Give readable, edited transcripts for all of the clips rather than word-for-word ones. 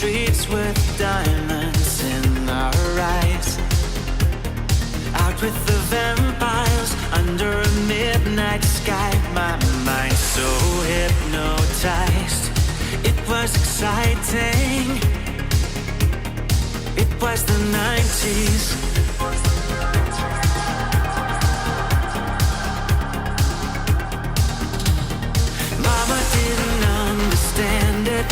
streets with diamonds in our eyes. Out with the vampires under a midnight sky. My mind so hypnotized. It was exciting. It was the 90s. Mama didn't understand it,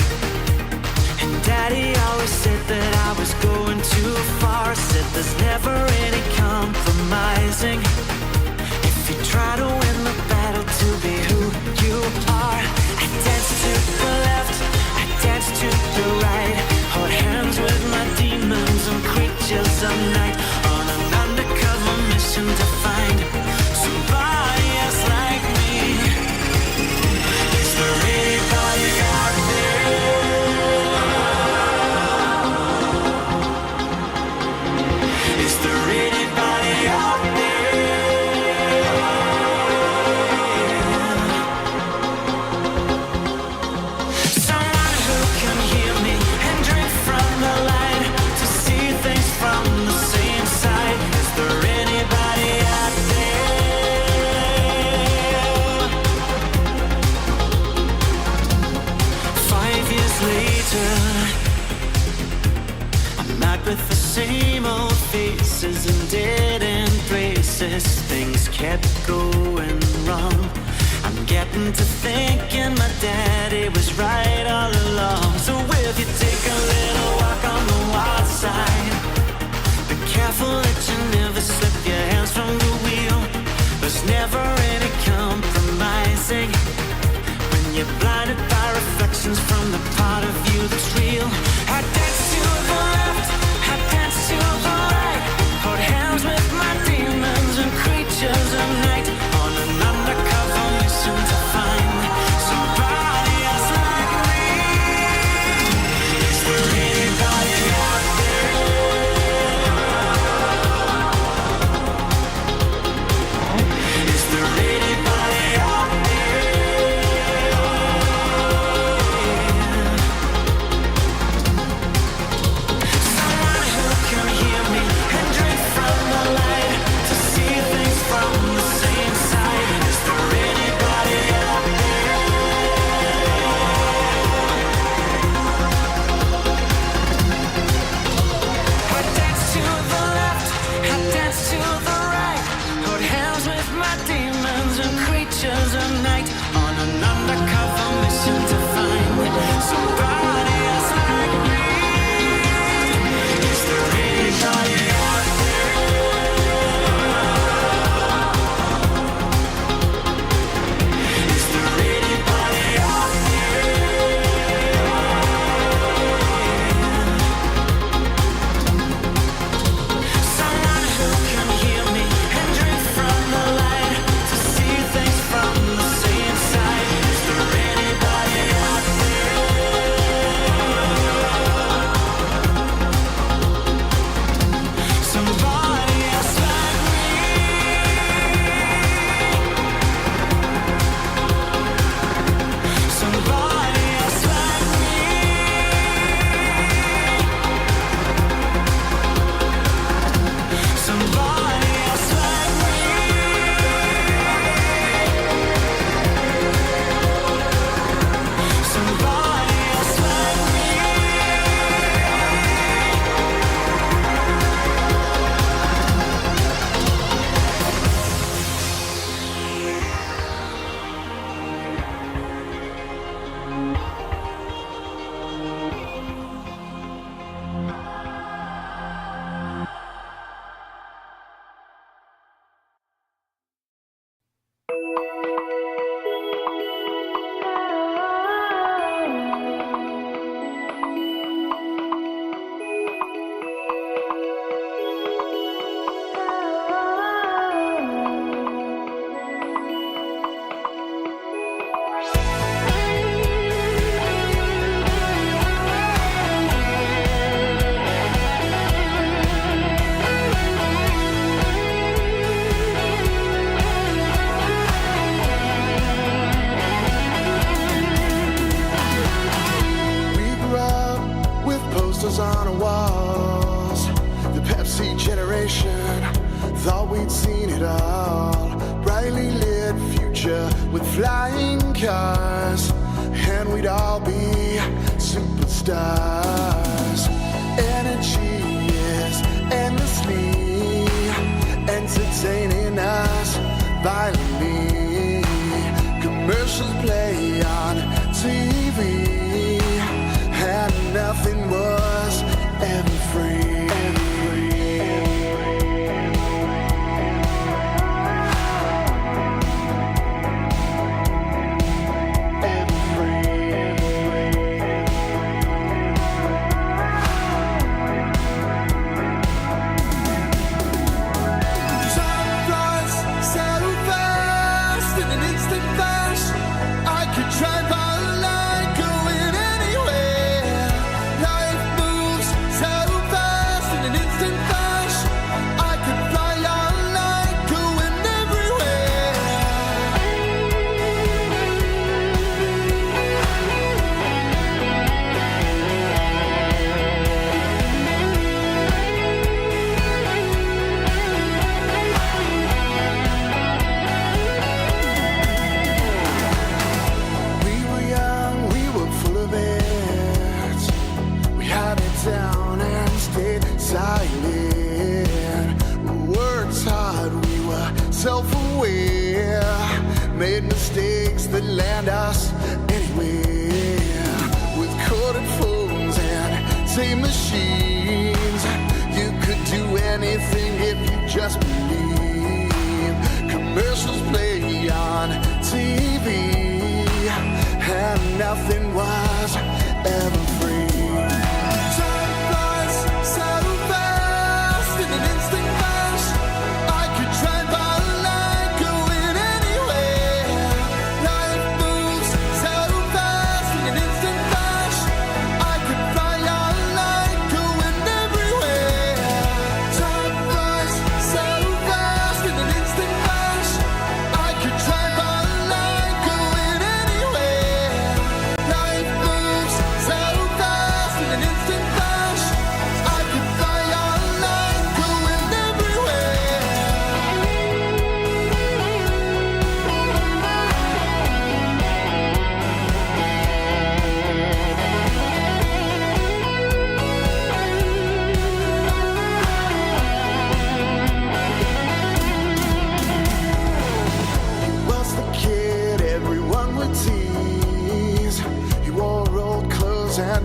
and Daddy always said that I was going too far. Said there's never any compromising if you try to win the battle to be who you are. I danced to the left, I danced to the right, hold hands with my demons and creatures of night, on an undercover mission to find somebody else like me. Is there anybody out there? Is there anybody out there? Someone who can hear me and drink from the light, to see things from the same side. Is there anybody out there? 5 years later, I'm out with the same old faces and dead end places. Things kept going wrong. I'm getting to thinking my daddy was right all along. So if you take a little walk on the wild side, be careful that you never slip your hands from the wheel. There's never any compromising when you're blinded by reflections from the part of you that's real. I dance to the left, I dance to the right, hold hands with my demons and creatures of night, on an undercover mission to find somebody else like me. posters on our walls. The Pepsi generation thought we'd seen it all. Brightly lit future with flying cars, and we'd all be superstars. Energy is endlessly entertaining us violently. Commercials play on TV, and nothing was ever free. Self-aware, made mistakes that land us anywhere. With corded phones and same machines, you could do anything if you just believe. Commercials play on TV, and nothing was ever free.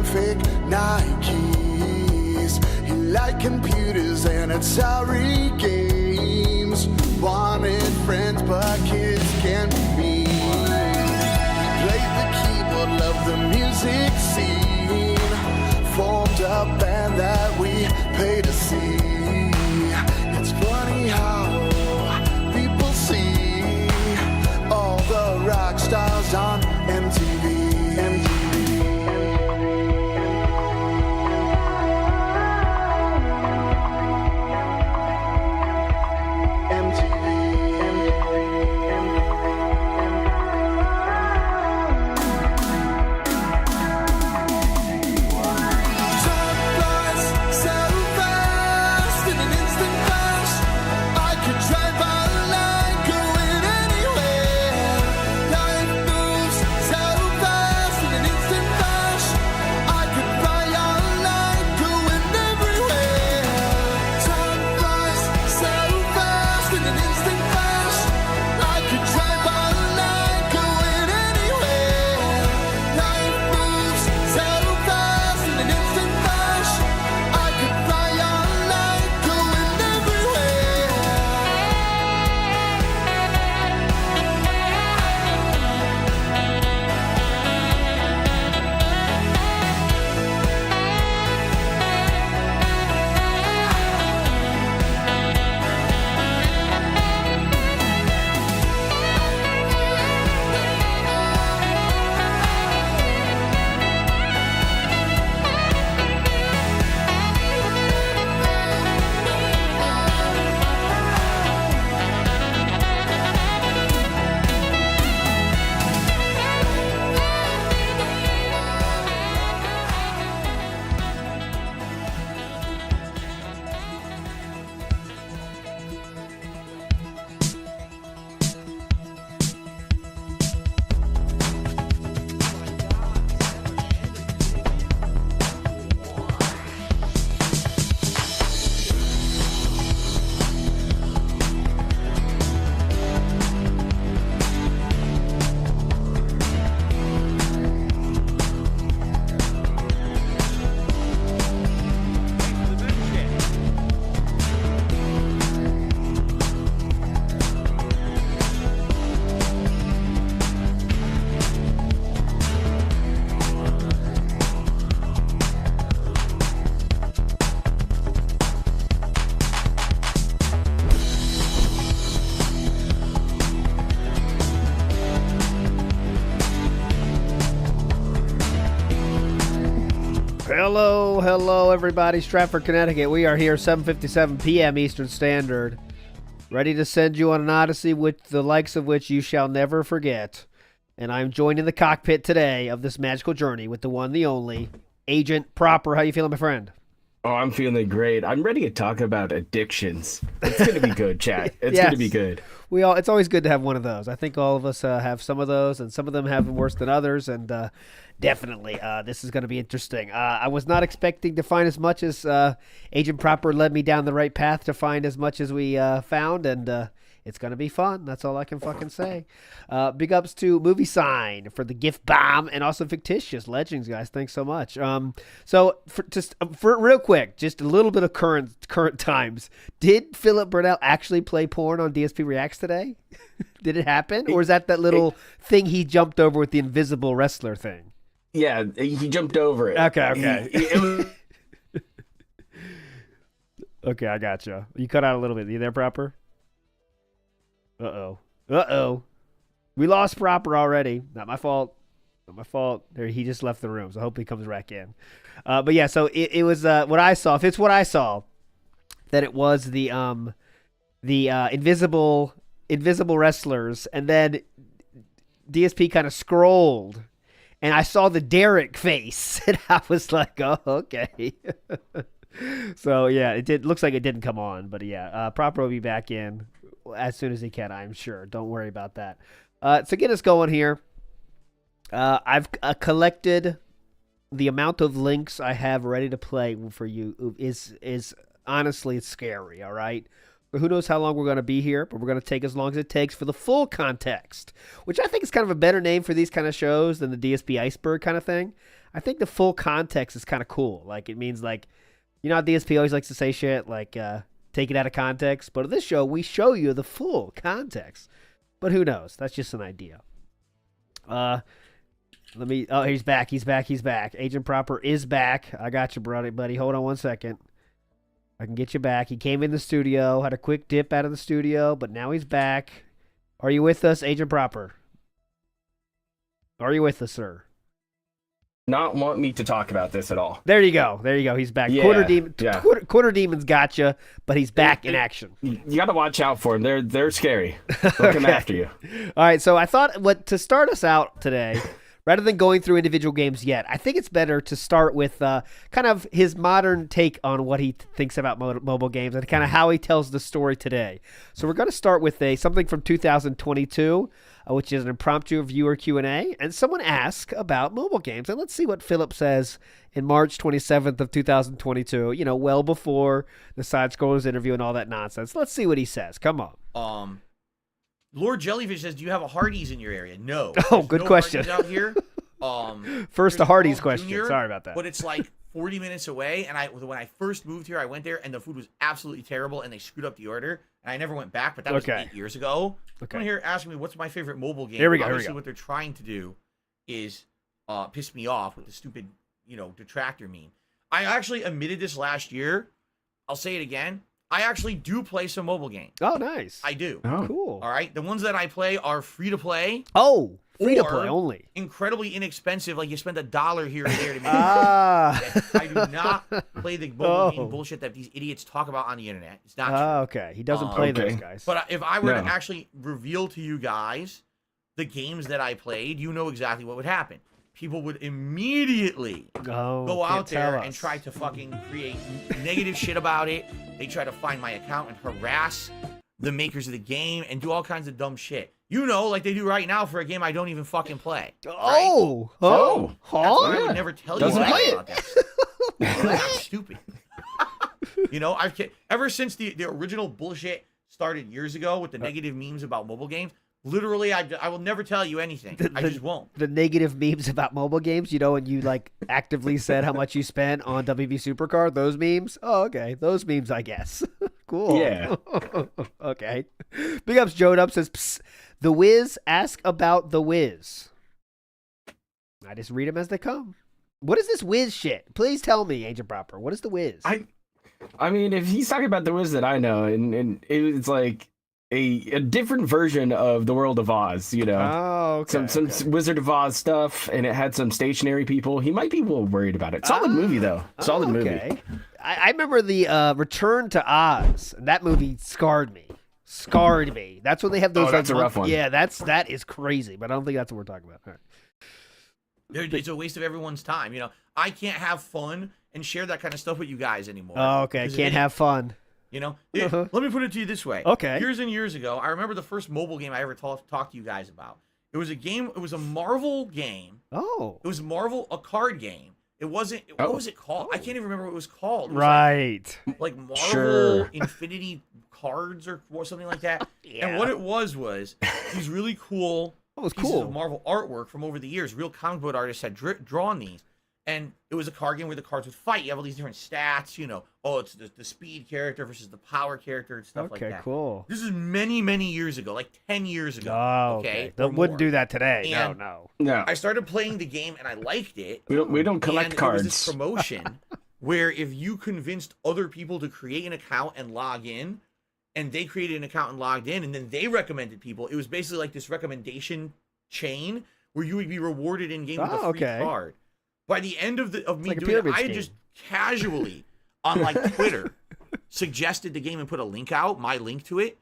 Fake Nikes. He liked computers and Atari games. Wanted friends, but kids can't be me. Played the keyboard, loved the music scene. Formed a band that we paid to see. It's funny how people see all the rock stars on MTV. Drive by the line, going anywhere. Life moves Hello, everybody. Stratford, Connecticut. We are here, 7:57 p.m. Eastern Standard, ready to send you on an odyssey with the likes of which you shall never forget. And I'm joined in the cockpit today of this magical journey with the one, the only, Agent Proper. How you feeling, my friend? Oh, I'm feeling great. I'm ready to talk about addictions. It's going to be good, chat. It's Yes. going to be good. It's always good to have one of those. I think all of us have some of those, and some of them have them worse than others, and definitely this is going to be interesting. I was not expecting to find as much as Agent Proper led me down the right path to find as much as we found, and it's going to be fun. That's all I can fucking say. Big ups to Movie Sign for the gift bomb, and also Fictitious Legends, guys. Thanks so much. So for real quick, just a little bit of current times. Did Philip Burnell actually play porn on DSP Reacts today? Did it happen? Or is that little thing he jumped over with the invisible wrestler thing? Yeah, he jumped over it. Okay. Okay, I gotcha. You cut out a little bit. You there, Proper? Uh-oh. We lost Proper already. Not my fault. There, he just left the room, so I hope he comes back in. But yeah, so it was what I saw. If it's what I saw, that it was the invisible wrestlers, and then DSP kind of scrolled, and I saw the Derek face, and I was like, oh, okay. So yeah, looks like it didn't come on, but yeah, Proper will be back in as soon as he can, I'm sure. Don't worry about that. So get us going here. I've collected the amount of links I have ready to play for you is honestly scary, all right? But who knows how long we're going to be here, but we're going to take as long as it takes for the full context, which I think is kind of a better name for these kind of shows than the DSP Iceberg kind of thing. I think the full context is kind of cool. Like, it means, like, you know how DSP always likes to say shit, like, take it out of context, but in this show we show you the full context. But who knows? That's just an idea. He's back. Agent Proper is back. I got you, buddy. Hold on one second. I can get you back. He came in the studio, had a quick dip out of the studio, but now he's back. Are you with us, Agent Proper? Are you with us, sir? Not want me to talk about this at all. There you go. He's back. Yeah, Quarter Demon's gotcha, but he's back in action. You got to watch out for them. They're scary. They'll come after you. All right, so I thought to start us out today, rather than going through individual games yet, I think it's better to start with kind of his modern take on what he thinks about mobile games and kind of how he tells the story today. So we're going to start with something from 2022. Which is an impromptu viewer Q&A, and someone asked about mobile games. And let's see what Philip says in March 27th of 2022, well before the Side-Scrollers interview and all that nonsense. Let's see what he says. Come on. Lord Jellyfish says, do you have a Hardee's in your area? No. Oh, good question. Hardee's out here. First, the Hardee's question. Junior, sorry about that. But it's like 40 minutes away, and when I first moved here, I went there, and the food was absolutely terrible, and they screwed up the order, and I never went back, but that was 8 years ago. Okay. Someone here asking me, what's my favorite mobile game? Here we go. Obviously, what they're trying to do is piss me off with the stupid, detractor meme. I actually admitted this last year. I'll say it again. I actually do play some mobile games. Oh, nice. I do. Oh, cool. All right. The ones that I play are free to play. Oh, free to play only. Incredibly inexpensive. Like you spend $1 here or there to make it. I do not play the mobile game bullshit that these idiots talk about on the internet. It's not true. Okay. He doesn't play those guys. But if I were to actually reveal to you guys the games that I played, you know exactly what would happen. People would immediately go out there and try to fucking create negative shit about it. They try to find my account and harass the makers of the game and do all kinds of dumb shit. Like they do right now for a game I don't even fucking play. Right? That's why I would never tell you about that. That's stupid. Ever since the original bullshit started years ago with the negative memes about mobile games, literally, I will never tell you anything. I just won't. The negative memes about mobile games, and you actively said how much you spent on WB Supercard, those memes? Oh, okay. Those memes, I guess. Cool. Yeah. Okay. Big ups, Joe Up says, Psst, The Wiz, ask about The Wiz. I just read them as they come. What is this Wiz shit? Please tell me, Agent Proper. What is The Wiz? I mean, if he's talking about The Wiz that I know, and it's like, a different version of the World of Oz, you know. Oh, okay. Some Wizard of Oz stuff, and it had some stationary people. He might be a little worried about it. Solid movie, though. Solid movie. I remember the Return to Oz. That movie scarred me. That's when they have those. That's a rough one. Yeah, that is crazy. But I don't think that's what we're talking about. All right. It's a waste of everyone's time. You know, I can't have fun and share that kind of stuff with you guys anymore. Oh, okay. Can't have fun. You know, let me put it to you this way. Okay. Years and years ago, I remember the first mobile game I ever talked to you guys about. It was a game. It was a Marvel game. Oh. It was a card game. It wasn't. What was it called? I can't even remember what it was called. It was right. Like Marvel Infinity Cards or something like that. Yeah. And what it was these really cool pieces of Marvel artwork from over the years. Real comic book artists had drawn these. And it was a card game where the cards would fight. You have all these different stats, you know. Oh, it's the speed character versus the power character and stuff like that. Okay, cool. This is many, many years ago, like 10 years ago. Oh, okay. They wouldn't do that today. And No. I started playing the game and I liked it. We don't collect cards. There was this promotion where if you convinced other people to create an account and log in, and they created an account and logged in, and then they recommended people, it was basically like this recommendation chain where you would be rewarded in game with a free card. By the end of me like doing it, I had just casually on like Twitter suggested the game and put a link out, my link to it.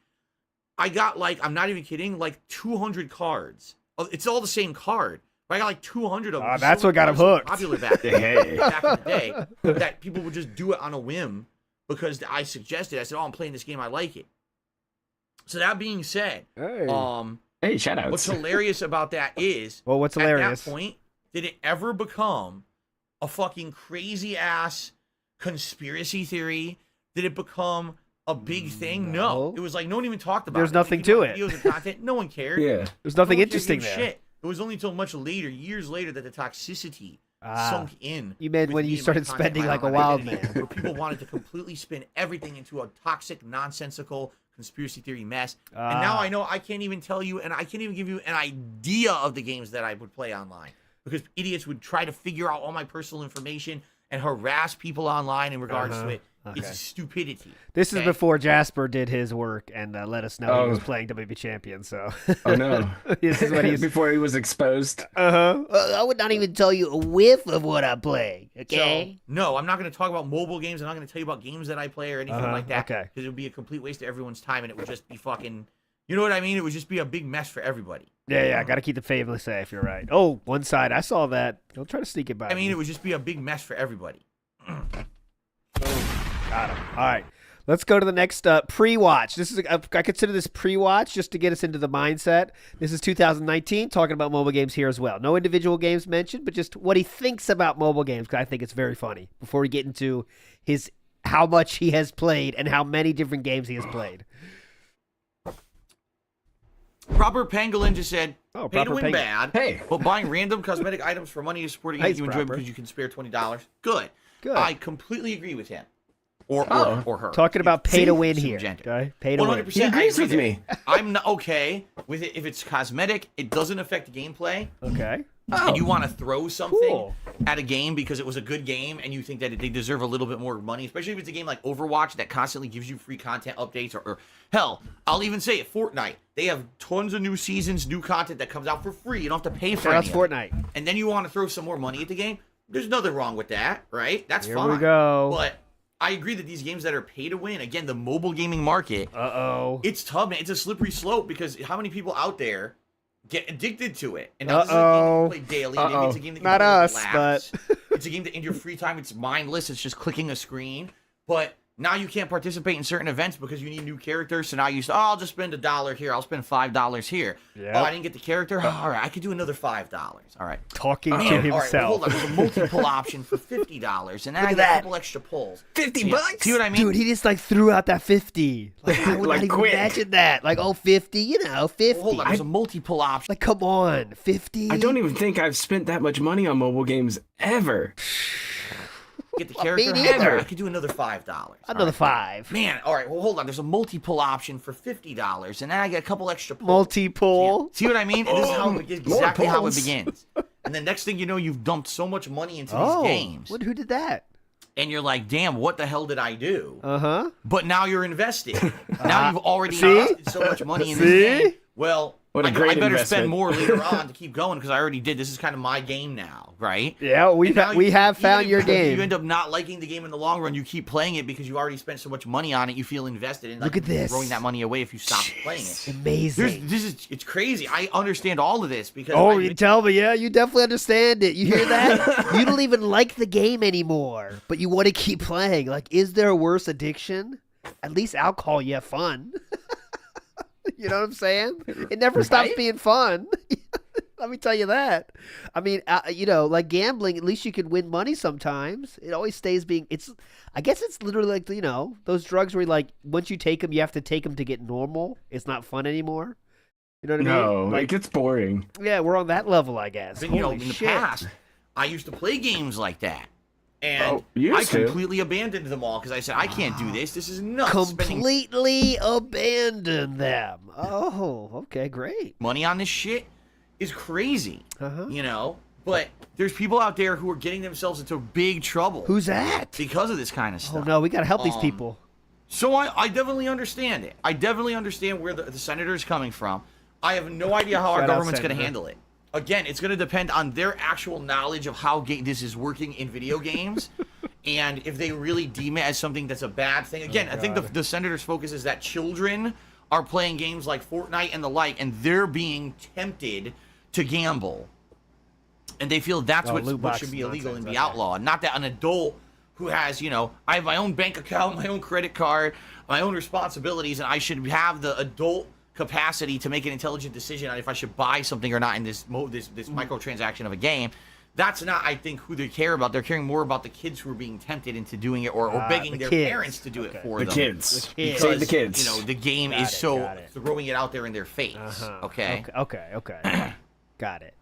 I got like, I'm not even kidding, like 200 cards. It's all the same card. But I got like 200 of them. That's what got him hooked. Popular back in the day, that people would just do it on a whim because I suggested. I said, "Oh, I'm playing this game. I like it." So that being said, hey, shout outs. What's hilarious about that is, what's hilarious? At that point, did it ever become a fucking crazy ass conspiracy theory? Did it become a big thing? No. It was like no one even talked about it. There's nothing to it. Videos and content, no one cared. Yeah. There's nothing interesting there. Shit. It was only until much later, years later, that the toxicity sunk in. You meant when you started spending like a wild man. Where people wanted to completely spin everything into a toxic, nonsensical conspiracy theory mess. And now I know I can't even tell you, and I can't even give you an idea of the games that I would play online. Because idiots would try to figure out all my personal information and harass people online in regards to it. Okay. It's stupidity. This is before Jasper did his work and let us know he was playing WP Champion. So. Oh no! This is what he's before he was exposed. I would not even tell you a whiff of what I'm playing. Okay. So, no, I'm not going to talk about mobile games. I'm not going to tell you about games that I play or anything like that. Okay. Because it would be a complete waste of everyone's time, and it would just be fucking. You know what I mean? It would just be a big mess for everybody. Yeah. I got to keep the family safe. You're right. Oh, one side. I saw that. Don't try to sneak it by. I mean, it would just be a big mess for everybody. Got him. All right. Let's go to the next pre-watch. This is I consider this pre-watch just to get us into the mindset. This is 2019, talking about mobile games here as well. No individual games mentioned, but just what he thinks about mobile games, because I think it's very funny. Before we get into how much he has played and how many different games he has played. Proper Pangolin just said, pay to win bad, hey, but buying random cosmetic items for money is supporting it you enjoy because you can spare $20. Good. I completely agree with him. Or her. Talking about pay to win here. Okay? Pay to 100%, win. He agrees with me. I'm not okay with it if it's cosmetic. It doesn't affect gameplay. Okay. And you want to throw something at a game because it was a good game and you think that they deserve a little bit more money, especially if it's a game like Overwatch that constantly gives you free content updates or hell, I'll even say it, Fortnite. They have tons of new seasons, new content that comes out for free. You don't have to pay for it. That's Fortnite. And then you want to throw some more money at the game. There's nothing wrong with that, right? That's fine. Here we go. But I agree that these games that are pay to win, again, the mobile gaming market, it's tough, man. It's a slippery slope because how many people out there get addicted to it? And now this is a game you play daily. Maybe it's a game that you not us, relax. but it's a game that in your free time, it's mindless. It's just clicking a screen. But now you can't participate in certain events because you need new characters. So now you say, I'll just spend $1 here. I'll spend $5 here. Yep. Oh, I didn't get the character. All right, I could do another $5. All right. Talking to himself. All right, well, hold on. There's a multi-pull option for $50, and then I get a couple extra pulls. $50? See what I mean? Dude, he just like threw out that 50. Like, I would not even imagine that. Like, 50, 50. Well, hold on, there's a multi-pull option. Like, come on, 50. I don't even think I've spent that much money on mobile games ever. Get the character. I could do another $5. Another $5. Man, all right. Well, hold on. There's a multi-pull option for $50, and then I get a couple extra pulls. Multi-pull. See what I mean? And this is exactly how it begins. And the next thing you know, you've dumped so much money into these games. Who did that? and you're like, damn, what the hell did I do? Uh-huh. But now you're invested. Now you've already See? invested so much money in this game. Well, What a I great better investment. spend more later on to keep going because I already did. This is kind of my game now, right? Yeah, we have found even your if game. You end up not liking the game in the long run. You keep playing it because you already spent so much money on it. You feel invested in. Look at this. Throwing that money away if you stop playing it. Amazing. It's crazy. I understand all of this because. Oh, you tell me, yeah, you definitely understand it. You hear that? You don't even like the game anymore, but you want to keep playing. Like, is there a worse addiction? At least alcohol, you have fun. You know what I'm saying? It never stops being fun. Let me tell you that. I mean, you know, like gambling, at least you can win money sometimes. It always stays being, I guess it's literally like, you know, those drugs where like, once you take them, you have to take them to get normal. It's not fun anymore. You know what I mean? No, Like, it gets boring. yeah, we're on that level, I guess. But, you know, Holy in the shit. past, I used to play games like that. And you I used to. completely abandoned them all because I said, I can't do this. This is nuts. Spending Completely abandon them. Oh, okay, great. money on this shit is crazy. Uh-huh. You know? But there's people out there who are getting themselves into big trouble. Who's that? Because of this kind of Oh stuff. no, we gotta help these people. So I definitely understand it. I definitely understand where the senator is coming from. I have no idea how our Shout out, government's going to Senator. handle it. Again, it's going to depend on their actual knowledge of how this is working in video games, and if they really deem it as something that's a bad thing. Again, I think the senator's focus is that children are playing games like Fortnite and the like, and they're being tempted to gamble, and they feel that's loot what box should be illegal nonsense, and be okay. outlawed. Not that an adult who has, you know, I have my own bank account, my own credit card, my own responsibilities, and I should have the adult capacity to make an intelligent decision on if I should buy something or not in this microtransaction of a game. That's not, I think, who they care about. They're caring more about the kids who are being tempted into doing it or begging the their kids. parents to do it for The them. kids. kids. Save the kids. You know, the game Got is it, so got it. throwing it out there in their face. Okay? Okay. Got it.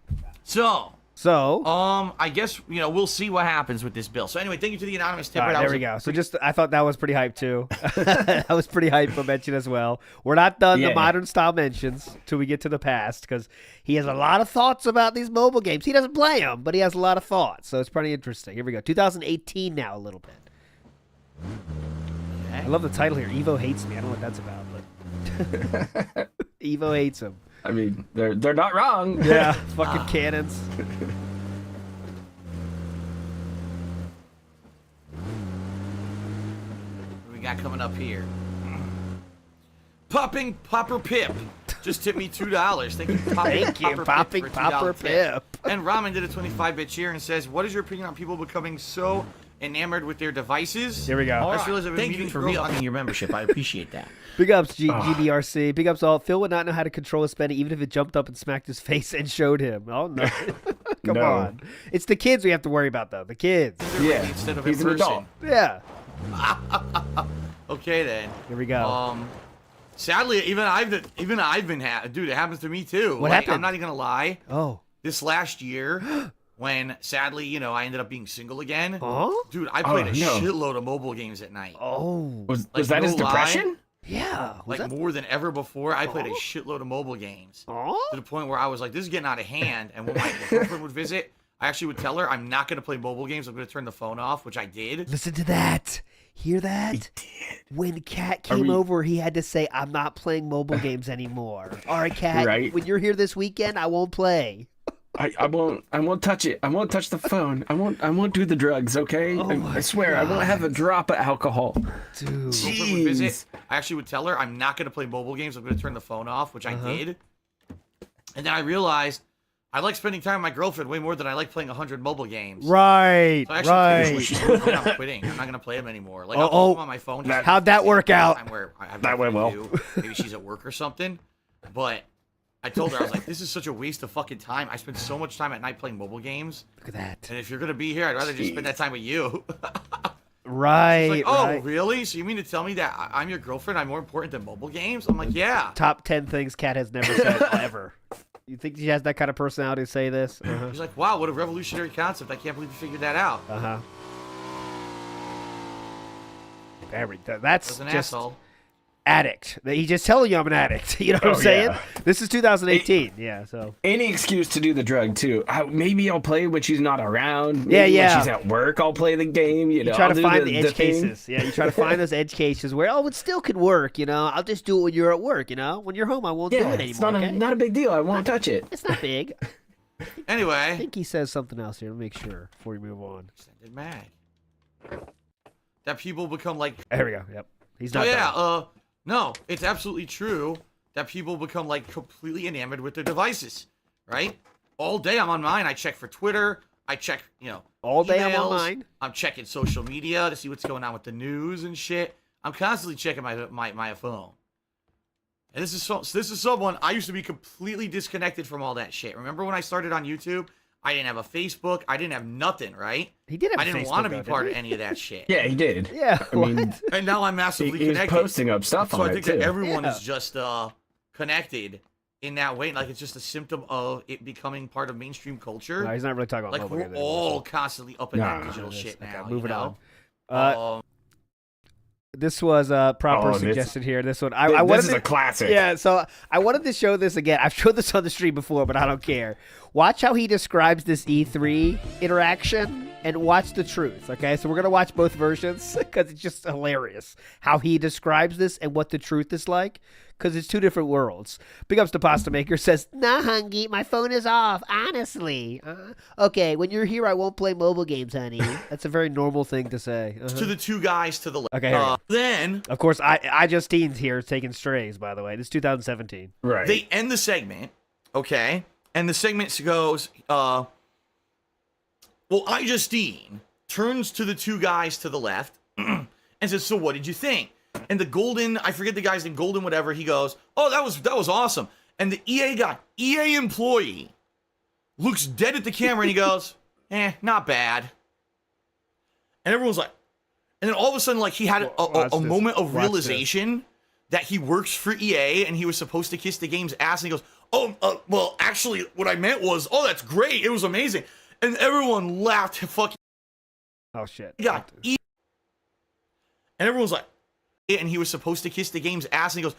So, So, I guess, you know, we'll see what happens with this bill. So anyway, thank you to the anonymous tipper. all right, That there was we a go. So just, I thought that was pretty hype too. That was pretty hype for mention as well. We're not done the Yeah. modern style mentions till we get to the past because he has a lot of thoughts about these mobile games. He doesn't play them, but he has a lot of thoughts. So it's pretty interesting. Here we go. 2018 now a little bit. I love the title here. Evo hates me. I don't know what that's about, but Evo hates him. I mean, they're not wrong. Yeah, fucking cannons. What we got coming up here? Popping Popper Pip just tipped me $2. Thank you, Thank you, Popping Popper Pip. And Ramen did a 25-bit cheer and says, "What is your opinion on people becoming so enamored with their devices?" Here we go. I just realized I've been meeting for re-upping your membership. I appreciate that. Big ups, GBRC. Big ups all. Phil would not know how to control his spending even if it jumped up and smacked his face and showed him. Oh, no. Come No. on. It's the kids we have to worry about, though. The kids. Yeah, Instead of he's in an person. adult. Yeah. Okay then. Here we go. Sadly, even I've been dude. It happens to me too. What Like, happened? I'm not even gonna lie. Oh. This last year, when sadly, you know, I ended up being single again. Huh? Dude, I played a no. shitload of mobile games at night. Oh. Was Like, that no his lie. depression? Yeah. Was Like that... more than ever before, I played a shitload of mobile games. Oh? To the point where I was like, this is getting out of hand. And when my girlfriend would visit, I actually would tell her, I'm not going to play mobile games. I'm going to turn the phone off, which I did. Listen to that. Hear that? He did. When Kat came over, he had to say, I'm not playing mobile games anymore. All right, Kat, Right. when you're here this weekend, I won't play. I won't touch it. I won't touch the phone. I won't do the drugs, okay? I swear, I won't have a drop of alcohol. Dude. Girlfriend would Jeez. visit, I actually would tell her, I'm not going to play mobile games. I'm going to turn the phone off, which I did. And then I realized I like spending time with my girlfriend way more than I like playing 100 mobile games. Right, So I actually right. I'm quitting. I'm not going to play them anymore. Like, Oh, I'll play oh. them on my phone. just How'd that work out? time where I have That went nothing well. to do. Maybe she's at work or something. But I told her, I was like, this is such a waste of fucking time. I spend so much time at night playing mobile games. Look at that. And if you're going to be here, I'd rather just spend that time with you. Right, Like, oh, right. really? So you mean to tell me that I'm your girlfriend? I'm more important than mobile games? I'm like, yeah. Top 10 things Kat has never said ever. You think she has that kind of personality to say this? Uh-huh. He's like, wow, what a revolutionary concept. I can't believe you figured that out. Uh-huh. That's As an just... asshole. addict. He's just telling you I'm an addict. You know what I'm saying? Yeah. This is 2018. Yeah, so any excuse to do the drug too. Maybe I'll play when she's not around. Yeah, Maybe yeah. When she's at work, I'll play the game. You know, try I'll to do find the edge thing. cases. Yeah, you try to find those edge cases where it still could work. You know, I'll just do it when you're at work. You know, when you're home, I won't do it anymore. It's not, okay? not a big deal. I won't touch it. It's not big. I Anyway, think he says something else here. Let me make sure before we move on. extended mag. That people become like. There we go. Yep. He's Oh not. yeah. done. No, it's absolutely true that people become like completely enamored with their devices, right? All day I'm on mine. I check for Twitter. I check, All day I'm emails. on mine. I'm checking social media to see what's going on with the news and shit. I'm constantly checking my phone. And this is someone I used to be completely disconnected from all that shit. Remember when I started on YouTube? I didn't have a Facebook. I didn't have nothing, right? He did have I a didn't Facebook, want to be though, part didn't of any of that shit. Yeah, he did. Yeah. I mean, what? And now I'm massively he was connected. posting up stuff So on I it think too. that everyone Yeah. is just connected in that way. Like it's just a symptom of it becoming part of mainstream culture. No, he's not really talking about Like mobile we're games all anymore, constantly up in Nah, that digital so- shit okay, now. moving you know? on. This was proper Oh, this- suggested here. This one, This I wanted is to, a classic. Yeah, so I wanted to show this again. I've showed this on the stream before, but I don't care. Watch how he describes this E3 interaction and watch the truth, okay? So we're going to watch both versions because it's just hilarious how he describes this and what the truth is like because it's two different worlds. Big ups to Pasta Maker says, nah, Hungy, my phone is off, honestly. Okay, when you're here, I won't play mobile games, honey. That's a very normal thing to say. To the two guys to the left. Okay, here we go. Then Of course, I Justine's here taking strays, by the way. This is 2017. Right. they end the segment, okay? And the segment goes, well, Justine turns to the two guys to the left and says, so what did you think? And the Golden, I forget the guy's name, Golden whatever, he goes, oh, that was awesome. And the EA employee, looks dead at the camera and he goes, not bad. And everyone's like, and then all of a sudden, like, he had a moment of realization that he works for EA and he was supposed to kiss the game's ass. And he goes, well, actually, what I meant was, oh, that's great. It was amazing. And everyone laughed. Fucking. Oh, shit. Yeah. And everyone's like, and he was supposed to kiss the game's ass. And he goes,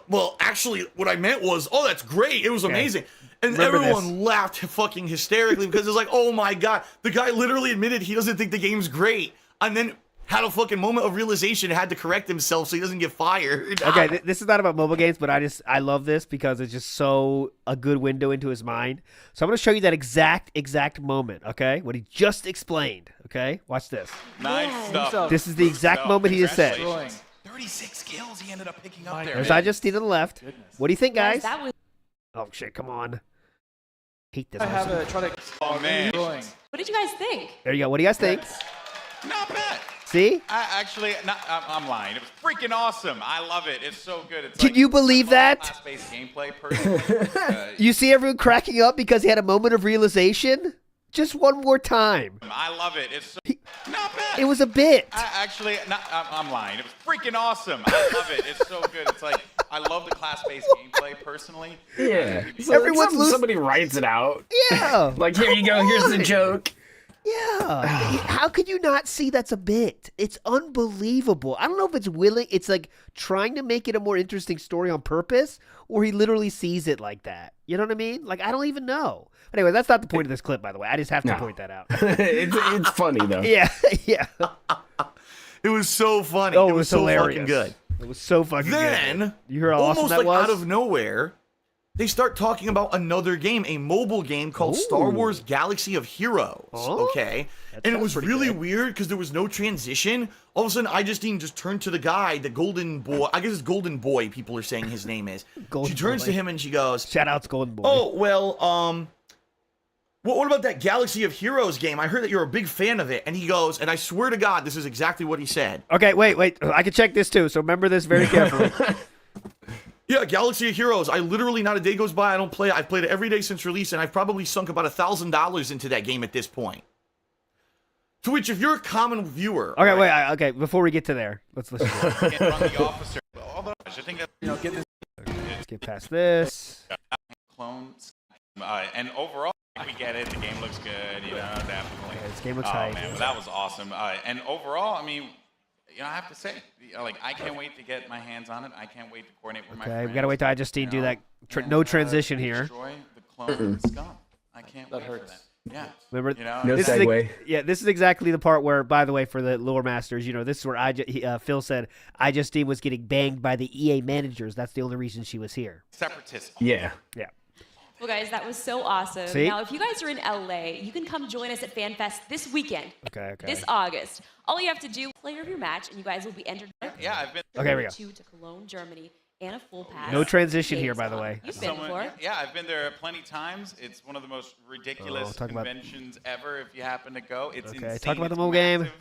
well, actually, what I meant was, oh, that's great. It was amazing. And Remember everyone this. laughed fucking hysterically because it's like, oh my God. The guy literally admitted he doesn't think the game's great. And then had a fucking moment of realization, had to correct himself so he doesn't get fired. Okay, this is not about mobile games, but I love this because it's just so a good window into his mind. So I'm going to show you that exact moment, okay? What he just explained, okay? Watch this. Nice stuff. This is the exact moment he just said. 36 kills he ended up picking up there. There's I Justine on the left. What do you think, guys? That was Oh, shit, come on. Hate this. Oh, man. what did you guys think? There you go. What do you guys think? Not bad. See? I'm lying. It was freaking awesome. I love it. It's so good. It's Can you believe that? Class-based gameplay personally. You see everyone cracking up because he had a moment of realization? Just one more time. I love it. It's so not bad. It was a bit. I'm lying. It was freaking awesome. I love it. It's so good. It's like I love the class-based gameplay personally. Yeah. Everyone's losing. Somebody writes it out. Yeah. Like, here you go. Here's the joke. Yeah. How could you not see that's a bit? It's unbelievable. I don't know if it's willing. It's like trying to make it a more interesting story on purpose, or he literally sees it like that. You know what I mean? Like, I don't even know. Anyway, that's not the point of this clip, by the way. I just have to point that out. it's funny, though. Yeah. Yeah. It was so funny. Oh, it was so hilarious. fucking good. It was so fucking Then, good. You hear how awesome almost that like was? out of nowhere, they start talking about another game, a mobile game called Star Wars Galaxy of Heroes. Oh, Okay. that And it sounds was pretty really good. weird because there was no transition. All of a sudden, I just turned to the guy, the Golden Boy. I guess it's Golden Boy, people are saying his name is. Golden She turns Boy. to him and she goes, Shout outs, Golden Boy. oh, well, what about that Galaxy of Heroes game? I heard that you're a big fan of it. And he goes, and I swear to God, this is exactly what he said. Okay, wait. I can check this too, so remember this very carefully. Yeah, Galaxy of Heroes. I literally, not a day goes by I don't play it. I've played it every day since release, and I've probably sunk about $1,000 into that game at this point. To which, if you're a common viewer... Okay, wait. Okay, before we get to there, let's listen to it. Can't run the officer. Although I think that Let's get past this. clones. And overall, we get it. The game looks good. You know, definitely. Yeah, this game looks oh hype. man, well, that was awesome. And overall, I mean, I have to say, like, I can't wait to get my hands on it. I can't wait to coordinate with my Okay, friends. we gotta wait till I just do that. No transition here. Destroy the clone scum. I can't wait for that. Yeah. Remember, No this segue. This is exactly the part where, by the way, for the lore masters, this is where Phil said Justine was getting banged by the EA managers. That's the only reason she was here. Separatism. Yeah. Yeah. Well, guys, that was so awesome. See? Now, if you guys are in LA, you can come join us at FanFest this weekend. Okay. This August. All you have to do, player of your match, and you guys will be entered. Yeah, I've been. Okay, here we go. To Cologne, Germany, and a full pass. No transition here, by the way. You've been before. Yeah, I've been there plenty times. It's one of the most ridiculous conventions ever. If you happen to go, it's insane. Talk about the It's mobile game. massive.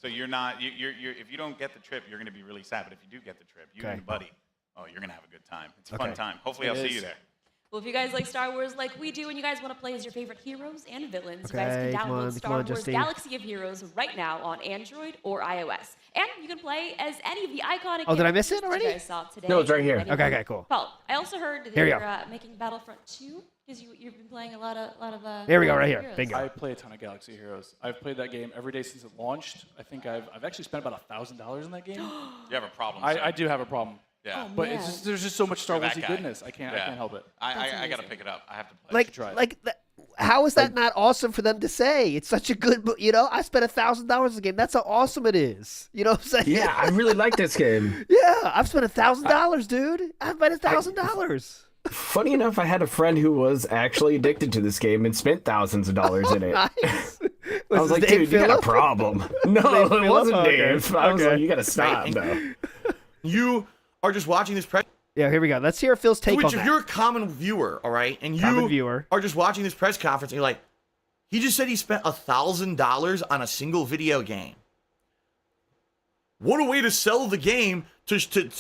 So you're not. You're. If you don't get the trip, you're going to be really sad. But if you do get the trip, you and your buddy, you're going to have a good time. It's a fun time. Hopefully, I'll see you there. Well, if you guys like Star Wars like we do and you guys want to play as your favorite heroes and villains, you guys Okay, can come download on, Star come on, Wars Justine. Galaxy of Heroes right now on Android or iOS. And you can play as any of the iconic Oh, did I miss it characters already? you guys saw today. No, it's right here. Okay, cool. Well, I also heard that Here we you're go. making Battlefront 2 because you've been playing a lot of There we go, right here. heroes. Bingo. I play a ton of Galaxy Heroes. I've played that game every day since it launched. I think I've actually spent about $1,000 in that game. You have a problem. I do have a problem. Yeah. Oh, But man. it's just, there's just so much Star You're that Warsy guy. goodness. I can't help it. I got to amazing. pick it up. I have to play. How is that not awesome for them to say? It's such a good, I spent $1,000 a game. That's how awesome it is. You know what I'm saying? Yeah, I really like this game. Yeah, I've spent $1,000, dude. I've spent $1,000. Funny enough, I had a friend who was actually addicted to this game and spent thousands of dollars in it. Nice. I was like, his dude, name you got a Philip? problem. No, Philip? it wasn't Okay. Dave. I was Okay. like, you got to stop, though. You are just watching this press. Yeah, here we go. Let's hear Phil's take Which, on if that. you're a common viewer, all right, and Common you viewer. are just watching this press conference, and you're like, he just said he spent $1,000 on a single video game. What a way to sell the game to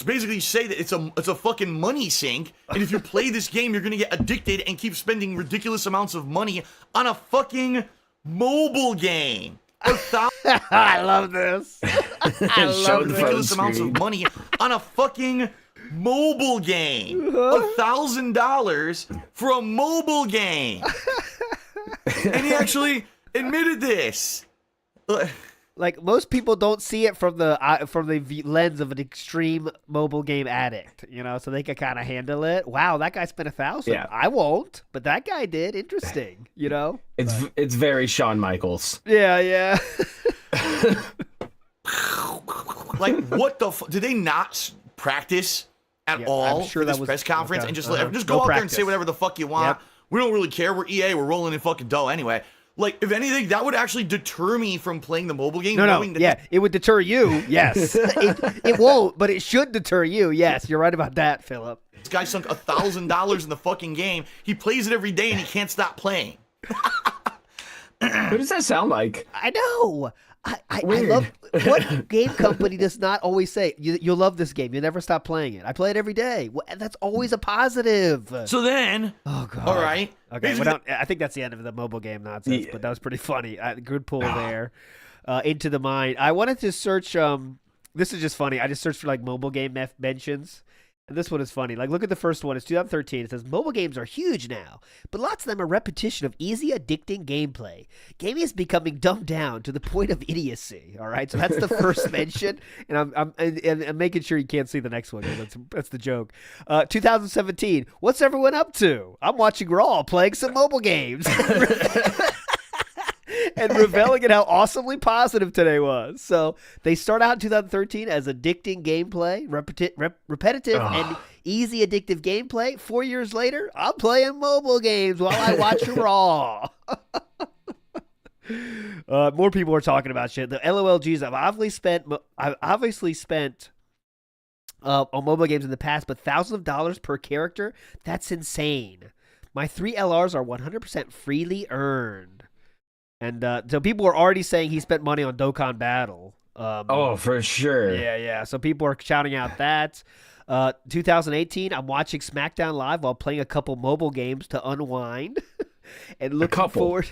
basically say that it's a fucking money sink, and if you play this game, you're gonna get addicted and keep spending ridiculous amounts of money on a fucking mobile game. I love this. I love the this. Ridiculous phone amounts screen. of money on a fucking mobile game. $1,000 for a mobile game. And he actually admitted this. Like, most people don't see it from the lens of an extreme mobile game addict, so they can kind of handle it. Wow, that guy spent $1,000. Yeah. I won't, but that guy did. Interesting, It's very Shawn Michaels. Yeah. Like, what the did they not practice at all I'm sure for this that was press conference okay. and just Uh-huh. just go No out there and practice. say whatever the fuck you want? Yep. We don't really care. We're EA. We're rolling in fucking dough anyway. Like, if anything, that would actually deter me from playing the mobile game. No, knowing that yeah, it would deter you, yes. it won't, but it should deter you, yes. You're right about that, Philip. this guy sunk $1,000 in the fucking game. He plays it every day and he can't stop playing. What does that sound like? I know. I Weird. love what game company does not always say you'll love this game. You'll never stop playing it. I play it every day. That's always a positive. So then, Oh god. all right. Okay. basically- I think that's the end of the mobile game nonsense, Yeah. but that was pretty funny. Good pull there. Into the mind. I wanted to search. This is just funny. I just searched for like mobile game mentions. And this one is funny. Like, look at the first one. It's 2013. It says, mobile games are huge now, but lots of them are repetition of easy, addicting gameplay. Gaming is becoming dumbed down to the point of idiocy. All right, so that's the first mention, and I'm making sure you can't see the next one. 'Cause that's the joke. 2017. What's everyone up to? I'm watching Raw, playing some mobile games. And reveling at how awesomely positive today was. So they start out in 2013 as addicting gameplay, repetitive and easy addictive gameplay. 4 years later, I'm playing mobile games while I watch Raw. More people are talking about shit. The LOLGs I've obviously spent on mobile games in the past, but thousands of dollars per character, that's insane. My 3 LRs are 100% freely earned. And so people are already saying he spent money on Dokkan Battle. For sure. Yeah. So people are shouting out that. 2018, I'm watching SmackDown Live while playing a couple mobile games to unwind. And looking forward,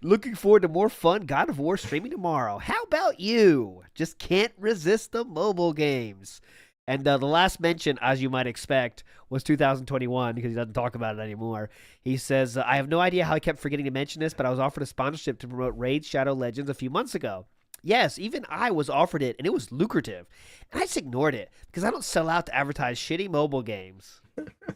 looking forward to more fun God of War streaming tomorrow. How about you? Just can't resist the mobile games. And the last mention, as you might expect, was 2021 because he doesn't talk about it anymore. He says, I have no idea how I kept forgetting to mention this, but I was offered a sponsorship to promote Raid Shadow Legends a few months ago. Yes, even I was offered it, and it was lucrative. And I just ignored it because I don't sell out to advertise shitty mobile games.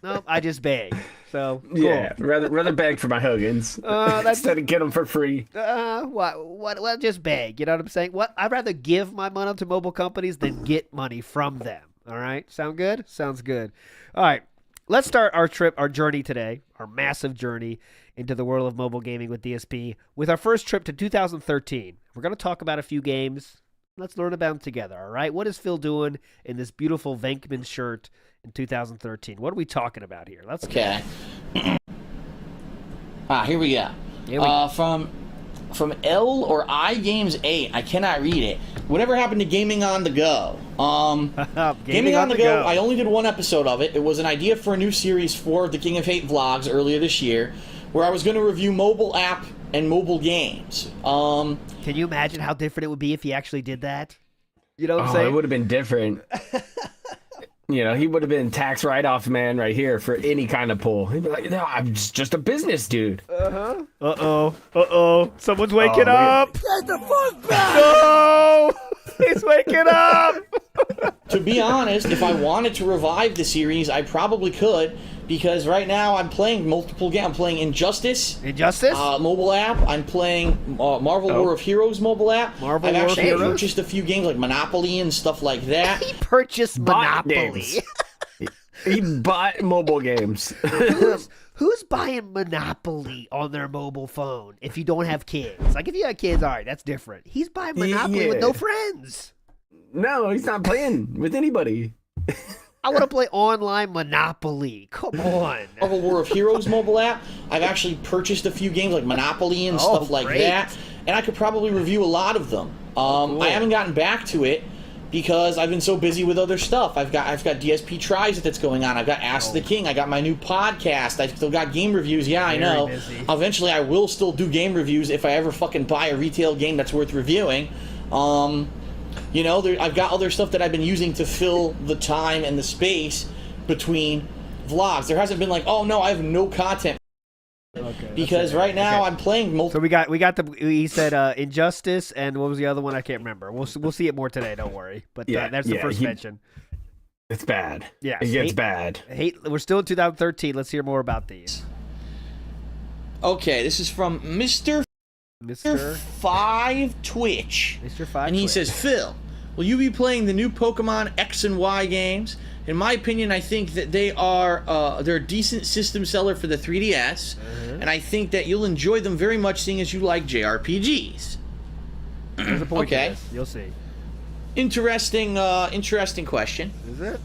Nope, I just beg. So cool. Yeah, rather beg for my Hogans instead of get them for free. What? Just beg. You know what I'm saying? What? I'd rather give my money to mobile companies than get money from them. All right, sound good? Sounds good. All right, let's start our journey today, our massive journey into the world of mobile gaming with DSP, with our first trip to 2013. We're going to talk about a few games. Let's learn about them together, all right? What is Phil doing in this beautiful Venkman shirt in 2013? What are we talking about here? Let's Okay. Here we go. From L or I Games 8. I cannot read it. Whatever happened to Gaming on the Go? Gaming on the Go, I only did one episode of it. It was an idea for a new series for the King of Hate vlogs earlier this year, where I was going to review mobile app and mobile games. Can you imagine how different it would be if he actually did that? You know what I'm saying? It would have been different. You know, he would have been tax write-off man right here for any kind of pull. He'd be like, no, I'm just a business dude. Uh-huh. Uh-oh. Someone's waking up. Get the fuck back. No! He's waking up. To be honest, if I wanted to revive the series, I probably could, because right now I'm playing multiple games. I'm playing Injustice? Mobile app. I'm playing Marvel War of Heroes mobile app. I've actually purchased a few games like Monopoly and stuff like that. He purchased Monopoly. He bought mobile games. Who's buying Monopoly on their mobile phone if you don't have kids? Like, if you have kids, all right, that's different. He's buying Monopoly with no friends. No, he's not playing with anybody. I want to play online Monopoly. Come on. Marvel War of Heroes mobile app. I've actually purchased a few games like Monopoly and stuff like that. And I could probably review a lot of them. I haven't gotten back to it because I've been so busy with other stuff. I've got DSP Tries that's going on. I've got Ask the King. I got my new podcast. I've still got game reviews. Yeah, I know. Busy. Eventually I will still do game reviews if I ever fucking buy a retail game that's worth reviewing. You know, I've got other stuff that I've been using to fill the time and the space between vlogs. There hasn't been like, oh no, I have no content. Okay, because right now I'm playing multiple. So he said Injustice, and what was the other one? I can't remember. We'll see it more today. Don't worry. But that's the first mention. It's bad. Yeah, it gets bad. We're still in 2013. Let's hear more about these. Okay, this is from Mr. 5 Twitch. Mr. 5 and he says, Phil, will you be playing the new Pokemon X and Y games? In my opinion, I think that they're a decent system seller for the 3DS, and I think that you'll enjoy them very much, seeing as you like JRPGs. There's a point to this. You'll see. Interesting question. Is it?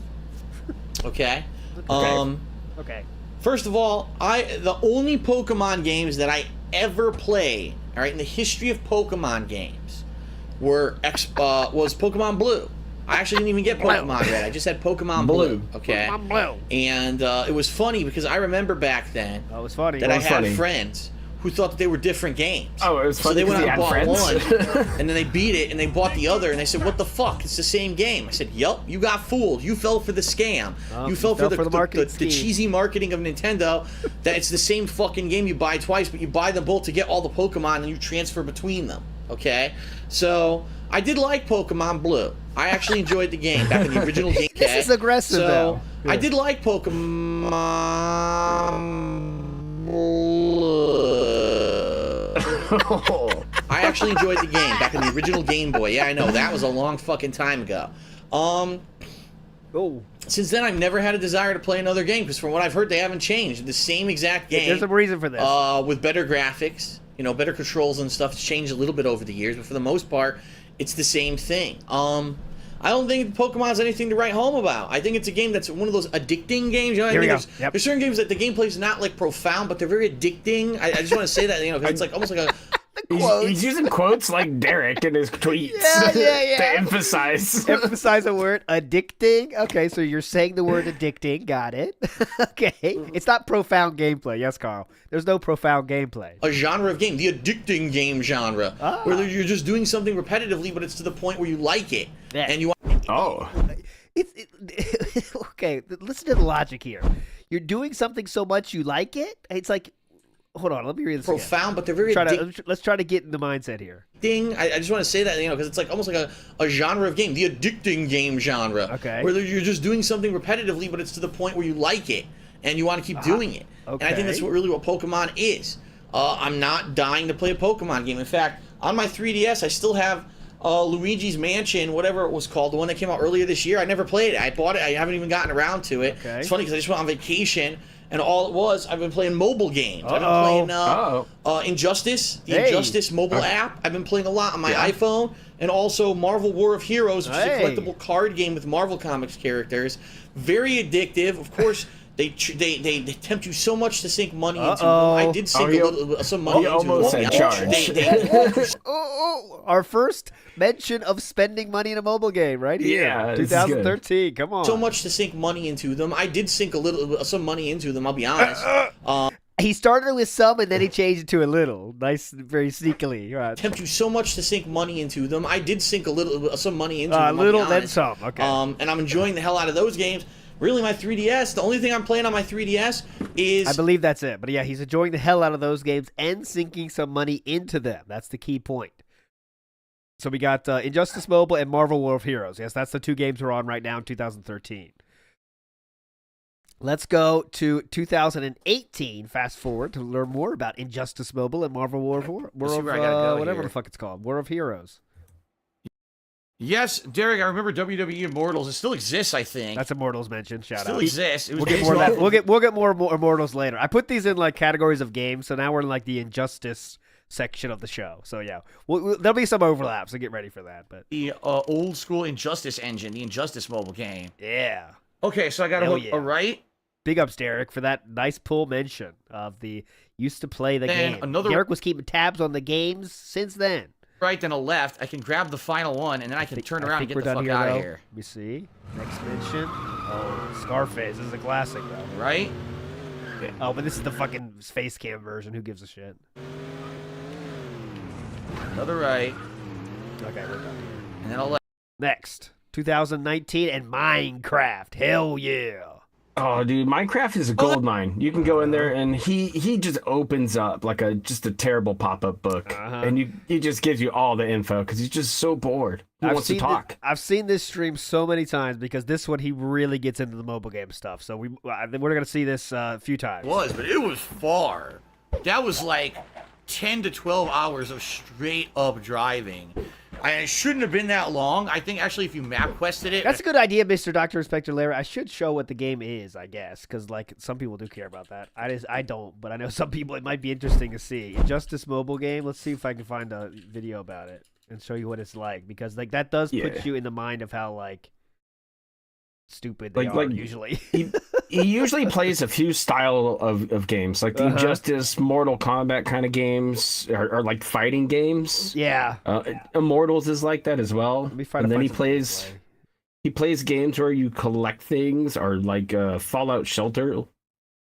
Okay. Okay. First of all, the only Pokemon games that I ever played, all right, in the history of Pokemon games, was Pokemon Blue. I actually didn't even get Pokemon Red. I just had Pokemon Blue. Okay. Pokemon Blue. And it was funny because I remember back then that I had friends who thought that they were different games. Oh, it was funny. So they went out and bought friends. one, and then they beat it, and they bought the other, and they said, "What the fuck? It's the same game." I said, "Yup, you got fooled. You fell for the scam. You fell for the cheesy marketing of Nintendo. That it's the same fucking game you buy twice, but you buy them both to get all the Pokemon, and you transfer between them." Okay, so I did like Pokemon Blue. I actually enjoyed the game back in the original game. This is aggressive, though. I did like Pokemon Blue. I actually enjoyed the game back in the original Game Boy. Yeah, I know. That was a long fucking time ago. Since then, I've never had a desire to play another game, because from what I've heard, they haven't changed. The same exact game. There's a reason for this. With better graphics, better controls and stuff. It's changed a little bit over the years, but for the most part, it's the same thing. I don't think Pokemon's anything to write home about. I think it's a game that's one of those addicting games. You know what I mean? There's certain games that the gameplay is not like profound, but they're very addicting. I just want to say that, because it's like almost like a. He's using quotes like Derek in his tweets to emphasize a word. Addicting. Okay, so you're saying the word addicting. Got it. Okay, it's not profound gameplay. Yes, Carl. There's no profound gameplay. A genre of game, the addicting game genre, where you're just doing something repetitively, but it's to the point where you like it, and you. Okay. Listen to the logic here. You're doing something so much you like it. It's like, hold on, let me read this profound, again. but they're very let's try to get in the mindset here. I just want to say that, because it's like almost like a genre of game, the addicting game genre. Okay. Where you're just doing something repetitively, but it's to the point where you like it and you want to keep doing it. Okay. And I think that's what Pokemon is. I'm not dying to play a Pokemon game. In fact, on my 3DS, I still have Luigi's Mansion, whatever it was called, the one that came out earlier this year. I never played it. I bought it. I haven't even gotten around to it. Okay. It's funny because I just went on vacation, and all it was, I've been playing mobile games. I've been playing Injustice, the Injustice mobile app. I've been playing a lot on my iPhone, and also Marvel War of Heroes, which is a collectible card game with Marvel Comics characters. Very addictive. Of course, they tempt you so much to sink money into them. I did sink some money into them. Almost said charge. Our first mention of spending money in a mobile game, right here. Yeah, 2013. Come on. So much to sink money into them. I did sink some money into them, I'll be honest. He started with some and then he changed it to a little. Nice, very sneakily. Right. Tempt you so much to sink money into them. I did sink some money into them. A little, then some. Okay. And I'm enjoying the hell out of those games. Really, my 3DS, the only thing I'm playing on my 3DS is... I believe that's it. But yeah, he's enjoying the hell out of those games and sinking some money into them. That's the key point. So we got Injustice Mobile and Marvel War of Heroes. Yes, that's the two games we're on right now in 2013. Let's go to 2018. Fast forward to learn more about Injustice Mobile and Marvel War of whatever the fuck it's called. War of Heroes. Yes, Derek, I remember WWE Immortals. It still exists, I think. That's Immortals mentioned. Shout still out. Exists. It was we'll get more of that. We'll get more Immortals later. I put these in like categories of games, so now we're in like the Injustice section of the show. So yeah, there'll be some overlaps, so get ready for that. But the old school Injustice engine, the Injustice mobile game. Yeah. Okay, so I got to all right. Big ups, Derek, for that nice pull mention of the used to play the game. Derek was keeping tabs on the games since then. Right, then a left. I can grab the final one, and then I can turn around and get the fuck out of here. Let me see. Next mention. Oh, Scarface. This is a classic, though. Right? Yeah. Oh, but this is the fucking face cam version. Who gives a shit? Another right. Okay, we're done. And then a left. Next. 2019 and Minecraft. Hell yeah. Oh, dude, Minecraft is a gold mine. You can go in there and he just opens up like just a terrible pop-up book, and he just gives you all the info because he's just so bored. He wants to talk. I've seen this stream so many times because this one he really gets into the mobile game stuff. So we're gonna see this a few times. But it was far. That was like 10 to 12 hours of straight up driving. It shouldn't have been that long. I think actually if you map quested it... That's a good idea, Mr. Dr. Inspector Larry. I should show what the game is, I guess, because like some people do care about that. I don't, but I know some people it might be interesting to see. Injustice mobile game. Let's see if I can find a video about it and show you what it's like, because like that does put you in the mind of how like stupid they are usually. He usually plays a few style of games, like the Injustice, Mortal Kombat kind of games, or like fighting games. Yeah. Immortals is like that as well. And then he plays games where you collect things, or like Fallout Shelter.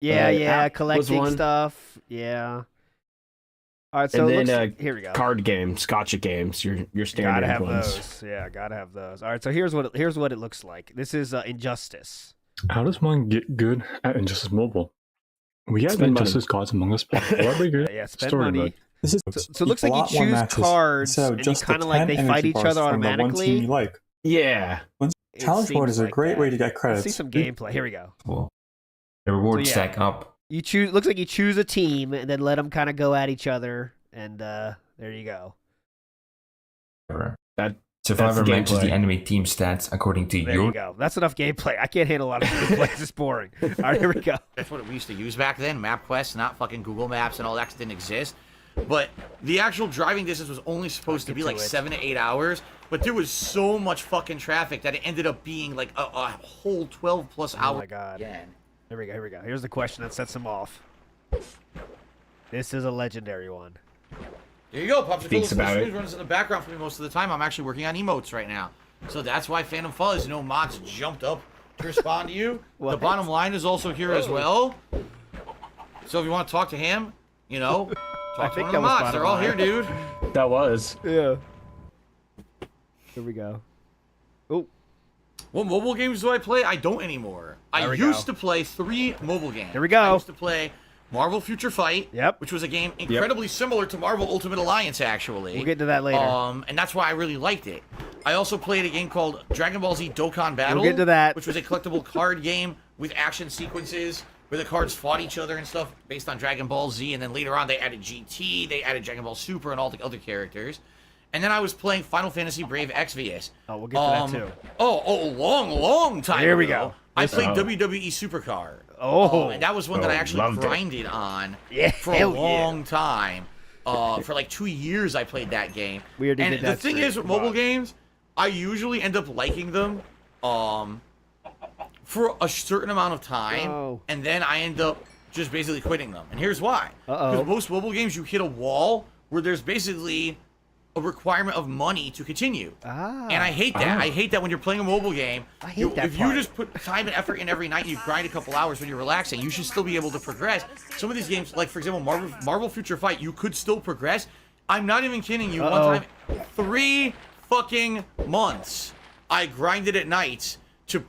Yeah, collecting stuff. Yeah. All right, so and then here we go. Card games, Gacha games, your standard gotta have ones. Those. Yeah, gotta have those. All right, so here's what it looks like. This is Injustice. How does one get good at Injustice Mobile? We have Injustice cards among us, but what we good? Yeah, spend money. Mode. This is so it looks like you choose cards, and you kind of like they fight each other automatically. Yeah. Challenge mode is a great way to get credits. Let's see some gameplay. Here we go. Cool. The rewards stack up. You choose. Looks like you choose a team and then let them kind of go at each other, and there you go. Survivor matches the enemy team stats according to There you go. That's enough gameplay. I can't handle a lot of gameplay. It's just boring. All right, here we go. That's what we used to use back then. MapQuest, not fucking Google Maps and all that didn't exist. But the actual driving distance was only supposed to be like 7 to 8 hours. But there was so much fucking traffic that it ended up being like a whole 12 plus hours. Oh my god. Here we go. Here's the question that sets him off. This is a legendary one. There you go. Popsicle News runs in the background for me most of the time. I'm actually working on emotes right now. So that's why Phantom Fuzz, mods jumped up to respond to you. The bottom line is also here as well. So if you want to talk to him, talk to one of the mods. They're all here, dude. That was. Yeah. Here we go. Oh. What mobile games do I play? I don't anymore. I used to play 3 mobile games. Here we go. I used to play Marvel Future Fight, which was a game incredibly similar to Marvel Ultimate Alliance, actually. We'll get to that later. And that's why I really liked it. I also played a game called Dragon Ball Z Dokkan Battle. We'll get to that. Which was a collectible card game with action sequences where the cards fought each other and stuff based on Dragon Ball Z. And then later on, they added GT, they added Dragon Ball Super, and all the other characters. And then I was playing Final Fantasy Brave Exvius. Oh, we'll get to that too. Long time Here we ago. go. I played WWE Supercard. And that was one that I actually grinded on for a long time. For like 2 years, I played that game. And the thing is, with mobile games, I usually end up liking them for a certain amount of time, and then I end up just basically quitting them. And here's why. Because most mobile games, you hit a wall where there's basically a requirement of money to continue. And I hate that. I hate that when you're playing a mobile game. If you just put time and effort in every night, you grind a couple hours when you're relaxing, you should still be able to progress. Some of these games, like for example, Marvel Future Fight, you could still progress. I'm not even kidding you. One time, 3 fucking months, I grinded at nights to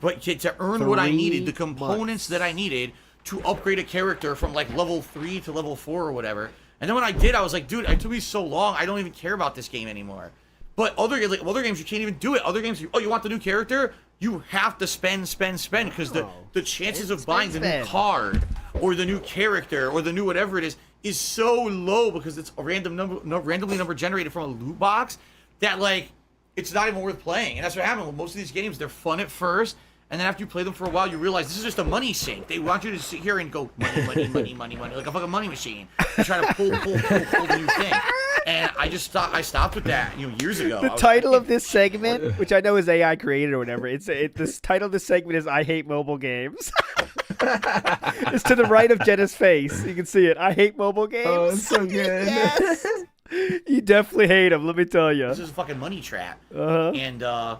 earn what I needed, the components that I needed to upgrade a character from like level 3 to level 4 or whatever. And then when I did, I was like, dude, it took me so long, I don't even care about this game anymore. But other games, you can't even do it. Other games, you want the new character? You have to spend, because the chances of buying the new card or the new character or the new whatever it is so low because it's a randomly number generated from a loot box that, like, it's not even worth playing. And that's what happened with most of these games. They're fun at first, and then after you play them for a while, you realize this is just a money sink. They want you to sit here and go money, like a fucking money machine. You try to pull the new thing. And I stopped with that, years ago. The title of this segment, which I know is AI created or whatever, this title of this segment is "I Hate Mobile Games." It's to the right of Jenna's face. You can see it. I hate mobile games. Oh, it's so good. Yes. You definitely hate them. Let me tell you. This is a fucking money trap. And so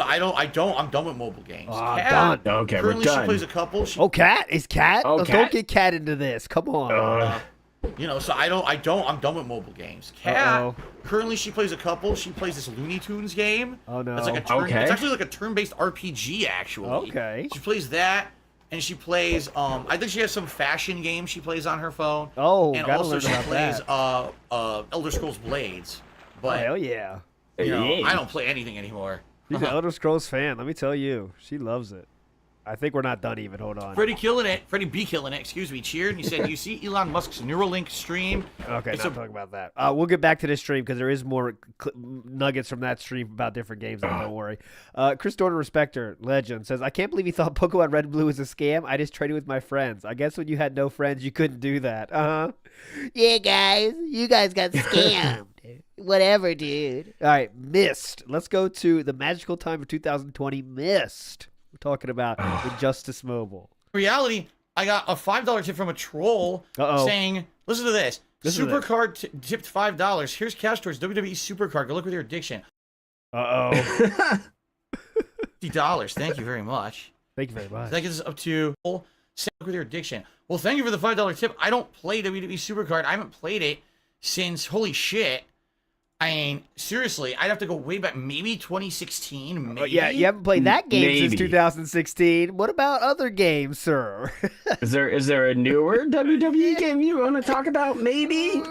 I'm done with mobile games. Done. Okay, currently we're done. She plays a couple. Cat is Cat. Oh, Let's Cat. don't get Cat into this. Come on. So I'm done with mobile games. Cat, currently she plays a couple. She plays this Looney Tunes game. Oh no. It's like it's actually like a turn-based RPG actually. Okay. She plays that, and she plays I think she has some fashion games she plays on her phone. Oh, and gotta also learn she about plays Elder Scrolls Blades. But hell yeah. I don't play anything anymore. She's an Elder Scrolls fan. Let me tell you, she loves it. I think we're not done even. Hold on. Freddie B killing it. Excuse me. Cheered. And he said, "You see Elon Musk's Neuralink stream?" Okay, not talking about that. We'll get back to this stream because there is more nuggets from that stream about different games. Don't worry. Chris Dorner Respecter Legend says, "I can't believe you thought Pokemon Red and Blue was a scam. I just traded with my friends. I guess when you had no friends, you couldn't do that." Yeah, guys, you guys got scammed. Whatever, dude. All right, Myst. Let's go to the magical time of 2020. Myst. We're talking about Injustice Mobile. Reality, I got a $5 tip from a troll saying, listen to this. Supercard tipped $5. Here's cash towards WWE Supercard. Go look with your addiction. $50. Thank you very much. Thank you very much. That gets us up to look with your addiction. Well, thank you for the $5 tip. I don't play WWE Supercard. I haven't played it since, holy shit. I mean, seriously, I'd have to go way back, maybe 2016, maybe? Yeah, you haven't played that game since 2016. What about other games, sir? Is there a newer WWE game you want to talk about, maybe?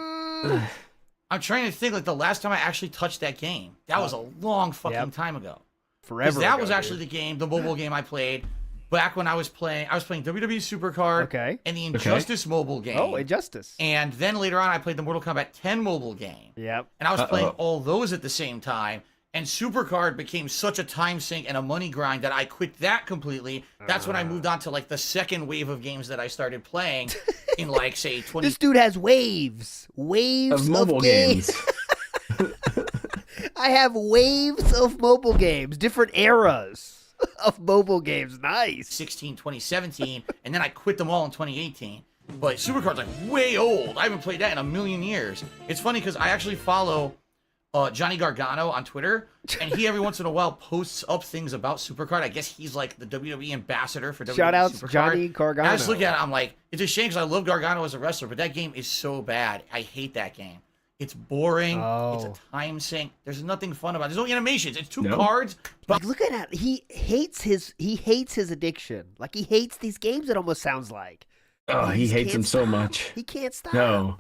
I'm trying to think, like, the last time I actually touched that game. That was a long fucking time ago. Forever that ago, was actually the mobile game I played back when I was playing WWE Supercard and the Injustice mobile game. Oh, Injustice. And then later on, I played the Mortal Kombat 10 mobile game. Yep. And I was playing all those at the same time. And Supercard became such a time sink and a money grind that I quit that completely. That's when I moved on to, like, the second wave of games that I started playing in, like, say, 20... This dude has waves. Waves of mobile games. I have waves of mobile games. Different eras of mobile games. Nice. 2017, and then I quit them all in 2018. But Supercard's like way old. I haven't played that in a million years. It's funny because I actually follow Johnny Gargano on Twitter, and he every once in a while posts up things about Supercard. I guess he's like the WWE ambassador for WWE Shout out to Supercard. Johnny Gargano. And I just look at it, I'm like, it's a shame because I love Gargano as a wrestler, but that game is so bad. I hate that game. It's boring. It's a time sink. There's nothing fun about it. There's no animations. It's two cards. But like, look at that. He hates his addiction. Like, he hates these games, it almost sounds like. Oh, he hates him so much. He can't stop. No.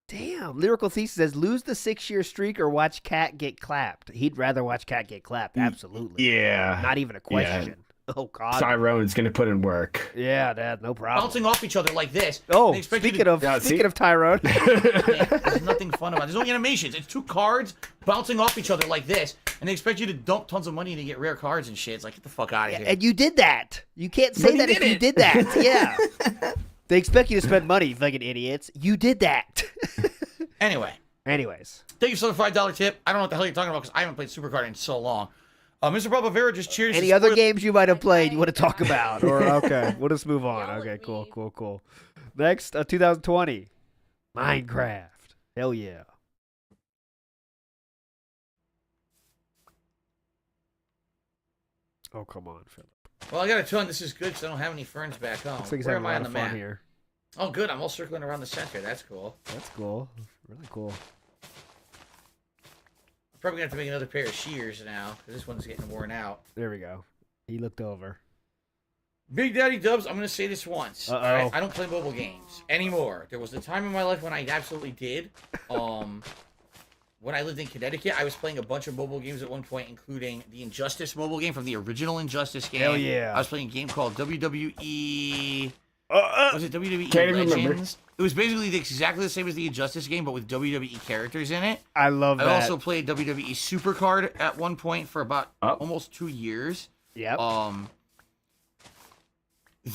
Damn. Lyrical Thesis says, lose the 6-year streak or watch Cat get clapped. He'd rather watch Cat get clapped. Absolutely. Yeah. Not even a question. Yeah. Oh, God. Tyrone's going to put in work. Yeah, Dad, no problem. Bouncing off each other like this. Oh, speaking of Tyrone. There's nothing fun about it. There's no animations. It's 2 cards bouncing off each other like this, and they expect you to dump tons of money to get rare cards and shit. It's like, get the fuck out of here. And you did that. You can't say that if you did that. Yeah. They expect you to spend money, fucking idiots. You did that. Anyways. Thank you for the $5 tip. I don't know what the hell you're talking about because I haven't played Supercard in so long. Mr. Barbavera just cheers. Any other games you might have played you want to talk about? Or okay, we'll just move on. Okay, cool. Next, 2020, Minecraft. Hell yeah. Oh, come on, Philip. Well, I got to tell you, this is good because I don't have any friends back home. Where am I on the map? Here. Oh, good. I'm all circling around the center. That's cool. That's cool. Really cool. I'm probably going to have to make another pair of shears now because this one's getting worn out. There we go. He looked over. Big Daddy Dubs, I'm going to say this once. Uh-oh. Right? I don't play mobile games anymore. There was a time in my life when I absolutely did. When I lived in Connecticut, I was playing a bunch of mobile games at one point, including the Injustice mobile game from the original Injustice game. Hell yeah. I was playing a game called WWE... was it WWE Legends? Remember. It was basically exactly the same as the Injustice game, but with WWE characters in it. I love that. I also played WWE Supercard at one point for about almost 2 years. Yep.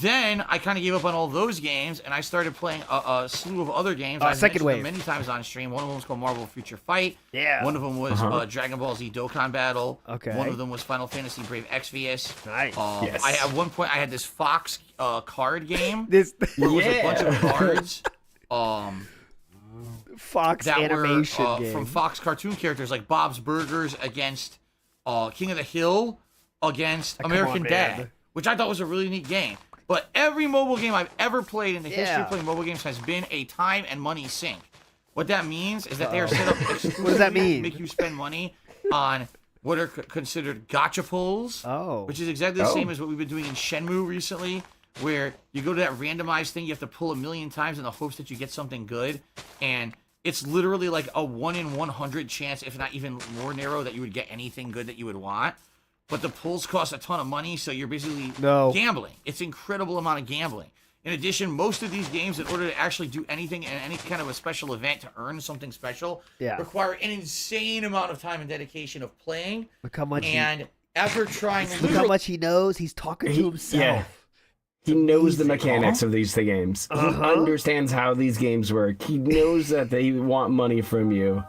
Then I kind of gave up on all those games, and I started playing a slew of other games. I've Second Wave. them many times on stream. One of them was called Marvel Future Fight. Yeah. One of them was Dragon Ball Z Dokkan Battle. Okay. One of them was Final Fantasy Brave Exvius. Nice. Yes. At one point, I had this Fox card game. Where it was a bunch of cards. Fox animation game. From Fox cartoon characters like Bob's Burgers against King of the Hill against American Dad, which I thought was a really neat game. But every mobile game I've ever played in the history of playing mobile games has been a time and money sink. What that means is that they are set up exclusively What does that mean? to make you spend money on what are considered gacha pulls, which is exactly the same as what we've been doing in Shenmue recently, where you go to that randomized thing, you have to pull 1,000,000 times in the hopes that you get something good, and it's literally like a 1 in 100 chance, if not even more narrow, that you would get anything good that you would want. But the pulls cost a ton of money, so you're basically gambling. It's an incredible amount of gambling. In addition, most of these games, in order to actually do anything in any kind of a special event to earn something special, require an insane amount of time and dedication of playing. Look how much after trying... Look how much he knows. He's talking to himself. Yeah. He knows the mechanics of these games. He understands how these games work. He knows that they want money from you.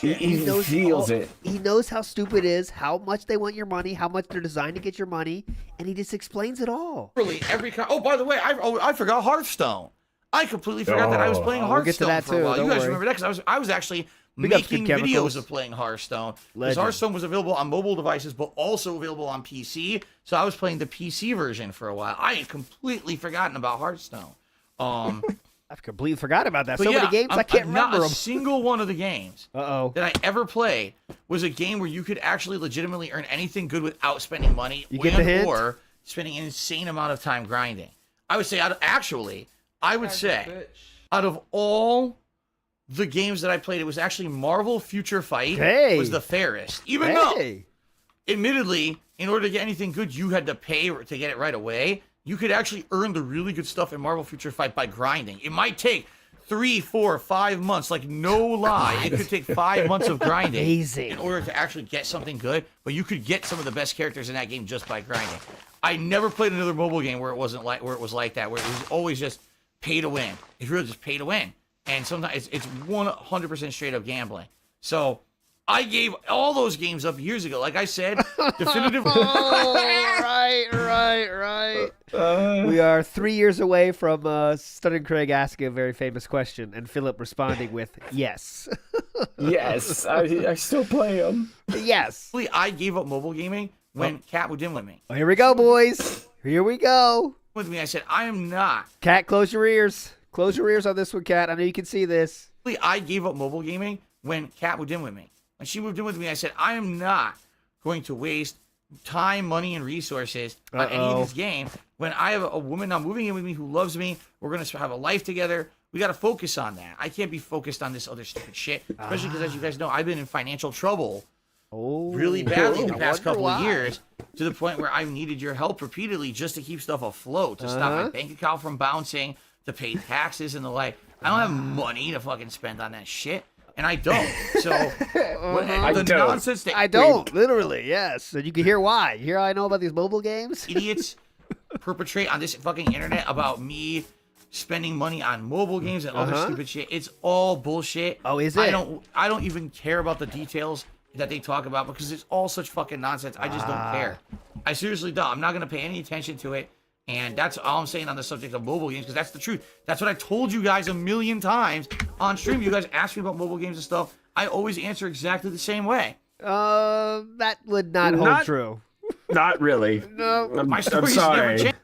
He feels it. He knows how stupid it is, how much they want your money, how much they're designed to get your money, and he just explains it all. Really, oh, by the way, I forgot Hearthstone. I completely forgot that I was playing Hearthstone for a while. You guys remember that? Because I was actually making videos of playing Hearthstone. Because Hearthstone was available on mobile devices, but also available on PC. So I was playing the PC version for a while. I had completely forgotten about Hearthstone. I've completely forgotten about that. So many games, I can't remember them. Not a single one of the games that I ever played was a game where you could actually legitimately earn anything good without spending money or spending an insane amount of time grinding. I would say, out of all the games that I played, it was actually Marvel Future Fight was the fairest. Even though, admittedly, in order to get anything good, you had to pay to get it right away. You could actually earn the really good stuff in Marvel Future Fight by grinding. It might take 3, 4, 5 months, like no lie. It could take 5 months of grinding in order to actually get something good, but you could get some of the best characters in that game just by grinding. I never played another mobile game where it was like that, where it was always just pay to win. It's really just pay to win. And sometimes it's 100% straight up gambling. So I gave all those games up years ago. Like I said, definitively. Right. We are 3 years away from Stunning Craig asking a very famous question and Philip responding with yes. Yes, I still play them. Yes. I gave up mobile gaming when Kat moved in with me. Oh, here we go, boys. Here we go. With me, I said, I am not. Kat, close your ears. Close your ears on this one, Kat. I know you can see this. I gave up mobile gaming when Kat moved in with me. When she moved in with me, I said, I am not going to waste time, money, and resources on any of these games when I have a woman I'm moving in with me who loves me. We're going to have a life together. We got to focus on that. I can't be focused on this other stupid shit, especially because, as you guys know, I've been in financial trouble really badly the past couple of years, to the point where I've needed your help repeatedly just to keep stuff afloat, to stop my bank account from bouncing, to pay taxes and the like. I don't have money to fucking spend on that shit. And I don't. So, nonsense that I don't, literally, yes. And you can hear why. You hear how I know about these mobile games? Idiots perpetrate on this fucking internet about me spending money on mobile games and other stupid shit. It's all bullshit. Oh, is it? I don't even care about the details that they talk about because it's all such fucking nonsense. I just don't care. I seriously don't. I'm not going to pay any attention to it. And that's all I'm saying on the subject of mobile games, because that's the truth. That's what I told you guys a million times on stream. You guys ask me about mobile games and stuff. I always answer exactly the same way. That would not hold true. Not really. No. My story's sorry. never changed.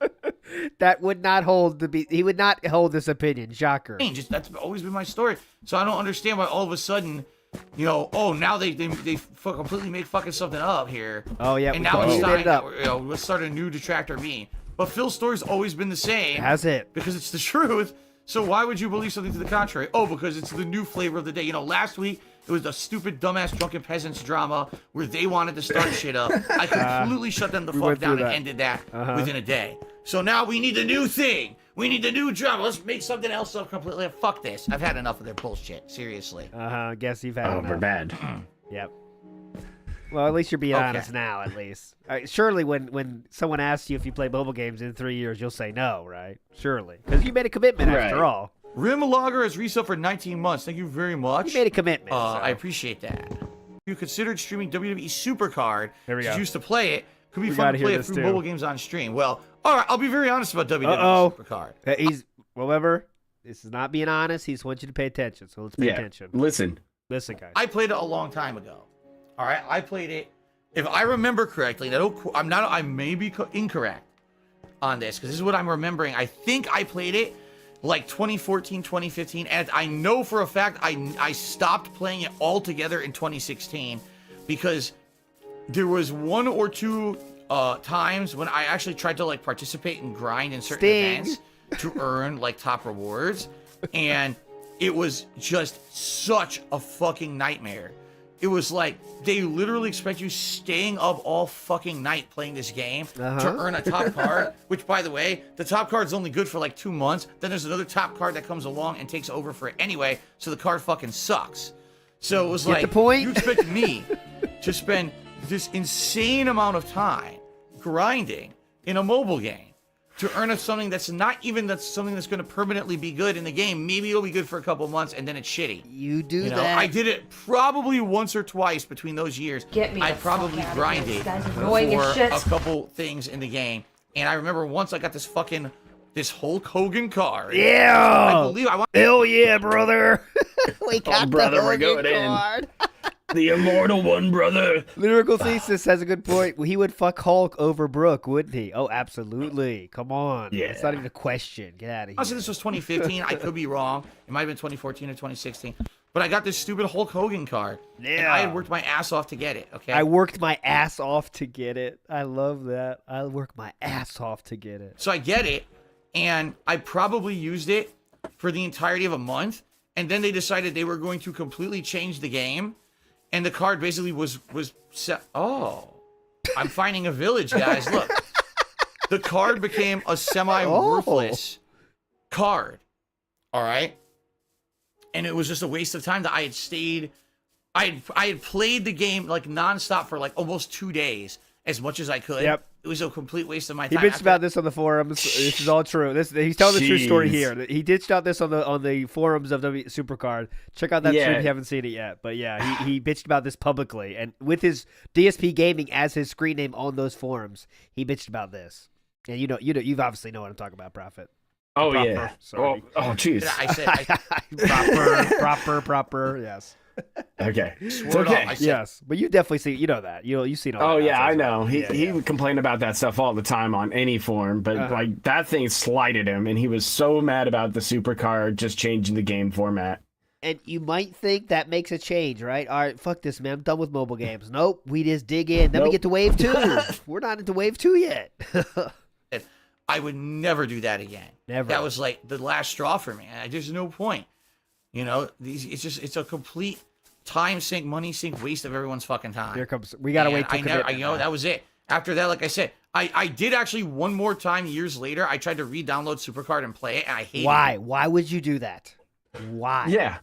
That would not hold he would not hold this opinion. Shocker. That's always been my story. So I don't understand why all of a sudden, now they completely made fucking something up here. Oh, yeah. And now it's time, let's start a new detractor meme. But Phil's story's always been the same. Has it? Because it's the truth. So why would you believe something to the contrary? Oh, because it's the new flavor of the day. last week, it was the stupid, dumbass, drunken peasants drama where they wanted to start shit up. I completely shut them the fuck down and ended that within a day. So now we need the new thing. We need the new drama. Let's make something else up completely. Fuck this. I've had enough of their bullshit. Seriously. Guess you've had enough. We're bad. Yep. Well, at least you're being honest now, at least. Surely when someone asks you if you play mobile games in 3 years, you'll say no, right? Surely. Because you made a commitment after all. Rim Logger has resale for 19 months. Thank you very much. You made a commitment. I appreciate that. You considered streaming WWE Supercard. There we go. You used to play it. Could be fun to play it through mobile games on stream. Well, all right, I'll be very honest about WWE Supercard. He's, remember, this is not being honest. He just wants you to pay attention, so let's pay attention. Listen, guys. I played it a long time ago. All right, I played it. If I remember correctly, I may be incorrect on this because this is what I'm remembering. I think I played it like 2014, 2015, and I know for a fact I stopped playing it altogether in 2016 because there was one or two times when I actually tried to participate and grind in certain events to earn top rewards, and it was just such a fucking nightmare. It was like they literally expect you staying up all fucking night playing this game to earn a top card, which, by the way, the top card's only good for 2 months. Then there's another top card that comes along and takes over for it anyway, so the card fucking sucks. So it was the point? You expect me to spend this insane amount of time grinding in a mobile game to earn something that's not even something that's going to permanently be good in the game. Maybe it'll be good for a couple months and then it's shitty. You do that. I did it probably once or twice between those years. I probably grinded for a couple things in the game. And I remember once I got this Hulk Hogan card. Yeah. Hell yeah, brother. We got brother, the Hogan we're going card. The immortal one, brother. Lyrical Thesis has a good point. He would fuck Hulk over Brooke, wouldn't he? Oh, absolutely. Come on. Yeah. It's not even a question. Get out of here. Honestly, this was 2015. I could be wrong. It might have been 2014 or 2016. But I got this stupid Hulk Hogan card. Yeah. And I had worked my ass off to get it, okay? I worked my ass off to get it. I love that. I worked my ass off to get it. So I get it, and I probably used it for the entirety of a month. And then they decided they were going to completely change the game. And the card basically was set. Oh, I'm finding a village, guys. Look, the card became a semi-worthless card. All right, and it was just a waste of time that I had stayed. I had played the game nonstop for almost 2 days, as much as I could. Yep. It was a complete waste of my time. He bitched about this on the forums. This is all true. He's telling the true story here. He ditched out this on the forums of W Supercard. Check out that stream if you haven't seen it yet. But yeah, he bitched about this publicly, and with his DSP Gaming as his screen name on those forums, he bitched about this. And you've obviously know what I'm talking about, Prophet. Oh yeah. Sorry. Oh jeez. I said proper. Yes. Okay. It's okay. Yes, but you definitely see. That. You've seen all. Oh yeah, I know. He would complain about that stuff all the time on any forum, but that thing slighted him, and he was so mad about the Supercard just changing the game format. And you might think that makes a change, right? All right, fuck this, man. I'm done with mobile games. Nope, we just dig in. Then we get to Wave 2. We're not into Wave 2 yet. I would never do that again. Never. That was like the last straw for me. There's no point. You know, it's a complete time sink, money sink, waste of everyone's fucking time. Here comes. We gotta wait till commitment. That was it. After that, like I said, I did actually one more time years later. I tried to re-download Supercard and play it, and I hated it. Why? Why would you do that? Why? Yeah.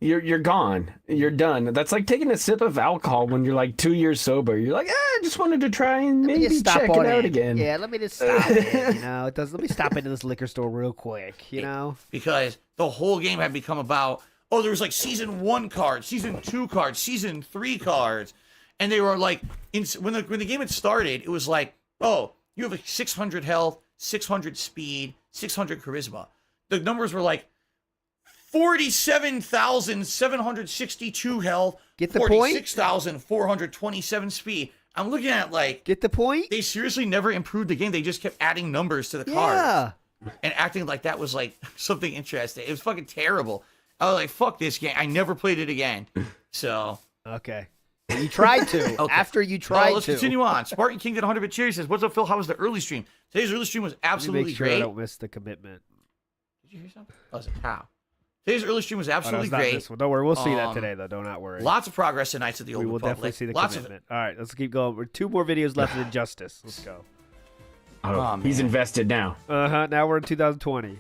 You're gone. You're done. That's like taking a sip of alcohol when you're like 2 years sober. You're like, I just wanted to try and maybe check it out again. Yeah, let me just stop it. You know, let me stop into this liquor store real quick. You know, because the whole game had become about there was like season 1 cards, season 2 cards, season 3 cards, and they were like when the game had started, it was like you have a 600 health, 600 speed, 600 charisma. The numbers were like 47,762 health, get the point? 46,427 speed. I'm looking at like, get the point? They seriously never improved the game. They just kept adding numbers to the cards and acting like that was like something interesting. It was fucking terrible. I was like, fuck this game. I never played it again. So. Okay. You tried to. Okay. After you tried let's continue on. Spartan King did 100-bit cherry says, what's up, Phil? How was the early stream? Today's early stream was absolutely make sure great. I don't miss the commitment. Did you hear something? Oh, it's a cow. Today's early stream was absolutely great. This one. Don't worry, we'll see that today, though. Do not worry. Lots of progress tonight to the Old Republic. We will definitely see the commitment. All right, let's keep going. We're 2 more videos left in Injustice. Let's go. He's invested now. Now we're in 2020.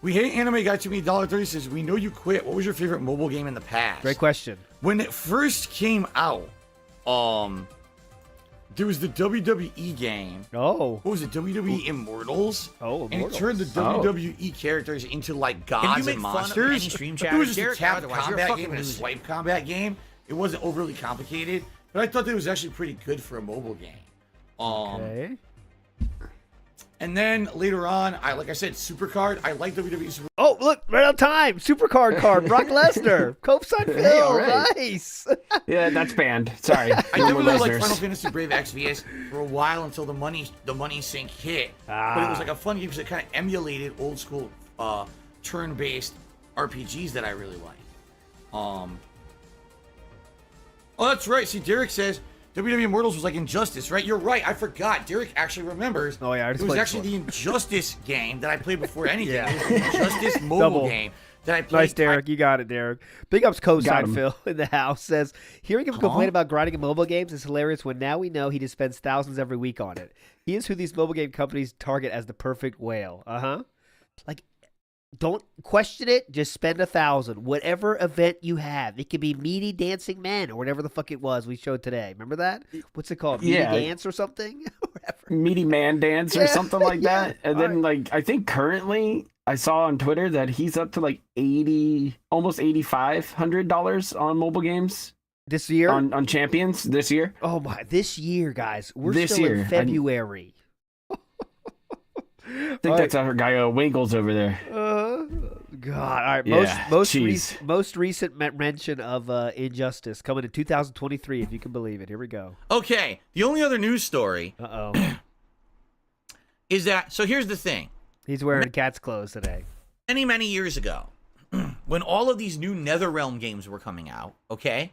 We hate anime guy to me. $1.30 says, we know you quit. What was your favorite mobile game in the past? Great question. When it first came out, there was the WWE game. Oh. What was it? WWE Immortals? Oh, Immortals. And it turned the WWE characters into like gods and monsters. It was just a tap combat game and a swipe combat game. It wasn't overly complicated, but I thought that it was actually pretty good for a mobile game. Okay. And then later on, like I said, Supercard. I like WWE Super. Oh, look, right on time. Supercard card, Brock Lesnar. Copeside Phil. Hey, right. Nice. Yeah, that's banned. Sorry. I did really like Final Fantasy Brave Exvius for a while until the money sink hit. But it was like a fun game because it kind of emulated old school turn-based RPGs that I really like. Oh, that's right. See, Derek says WWE Immortals was like Injustice, right? You're right. I forgot. Derek actually remembers. Oh, yeah. It was actually the Injustice game that I played before anything. It was the Injustice mobile game that I played. Nice, Derek. You got it, Derek. Big ups Cosine Phil in the house says, hearing him complain about grinding in mobile games is hilarious when now we know he just spends thousands every week on it. He is who these mobile game companies target as the perfect whale. Like, don't question it. Just spend 1,000. Whatever event you have. It could be Meaty Dancing Men or whatever the fuck it was we showed today. Remember that? What's it called? Meaty Dance or something? Whatever. Meaty Man Dance or something like that. And then, I think currently I saw on Twitter that he's up to like almost $8,500 on mobile games. This year? On Champions this year. Oh my, this year, guys. We're still in February. I think that's our guy Winkles over there. God. All right. Most recent mention of Injustice coming in 2023, if you can believe it. Here we go. Okay. The only other news story is that, so here's the thing. He's wearing cat's clothes today. Many years ago, when all of these new NetherRealm games were coming out, okay,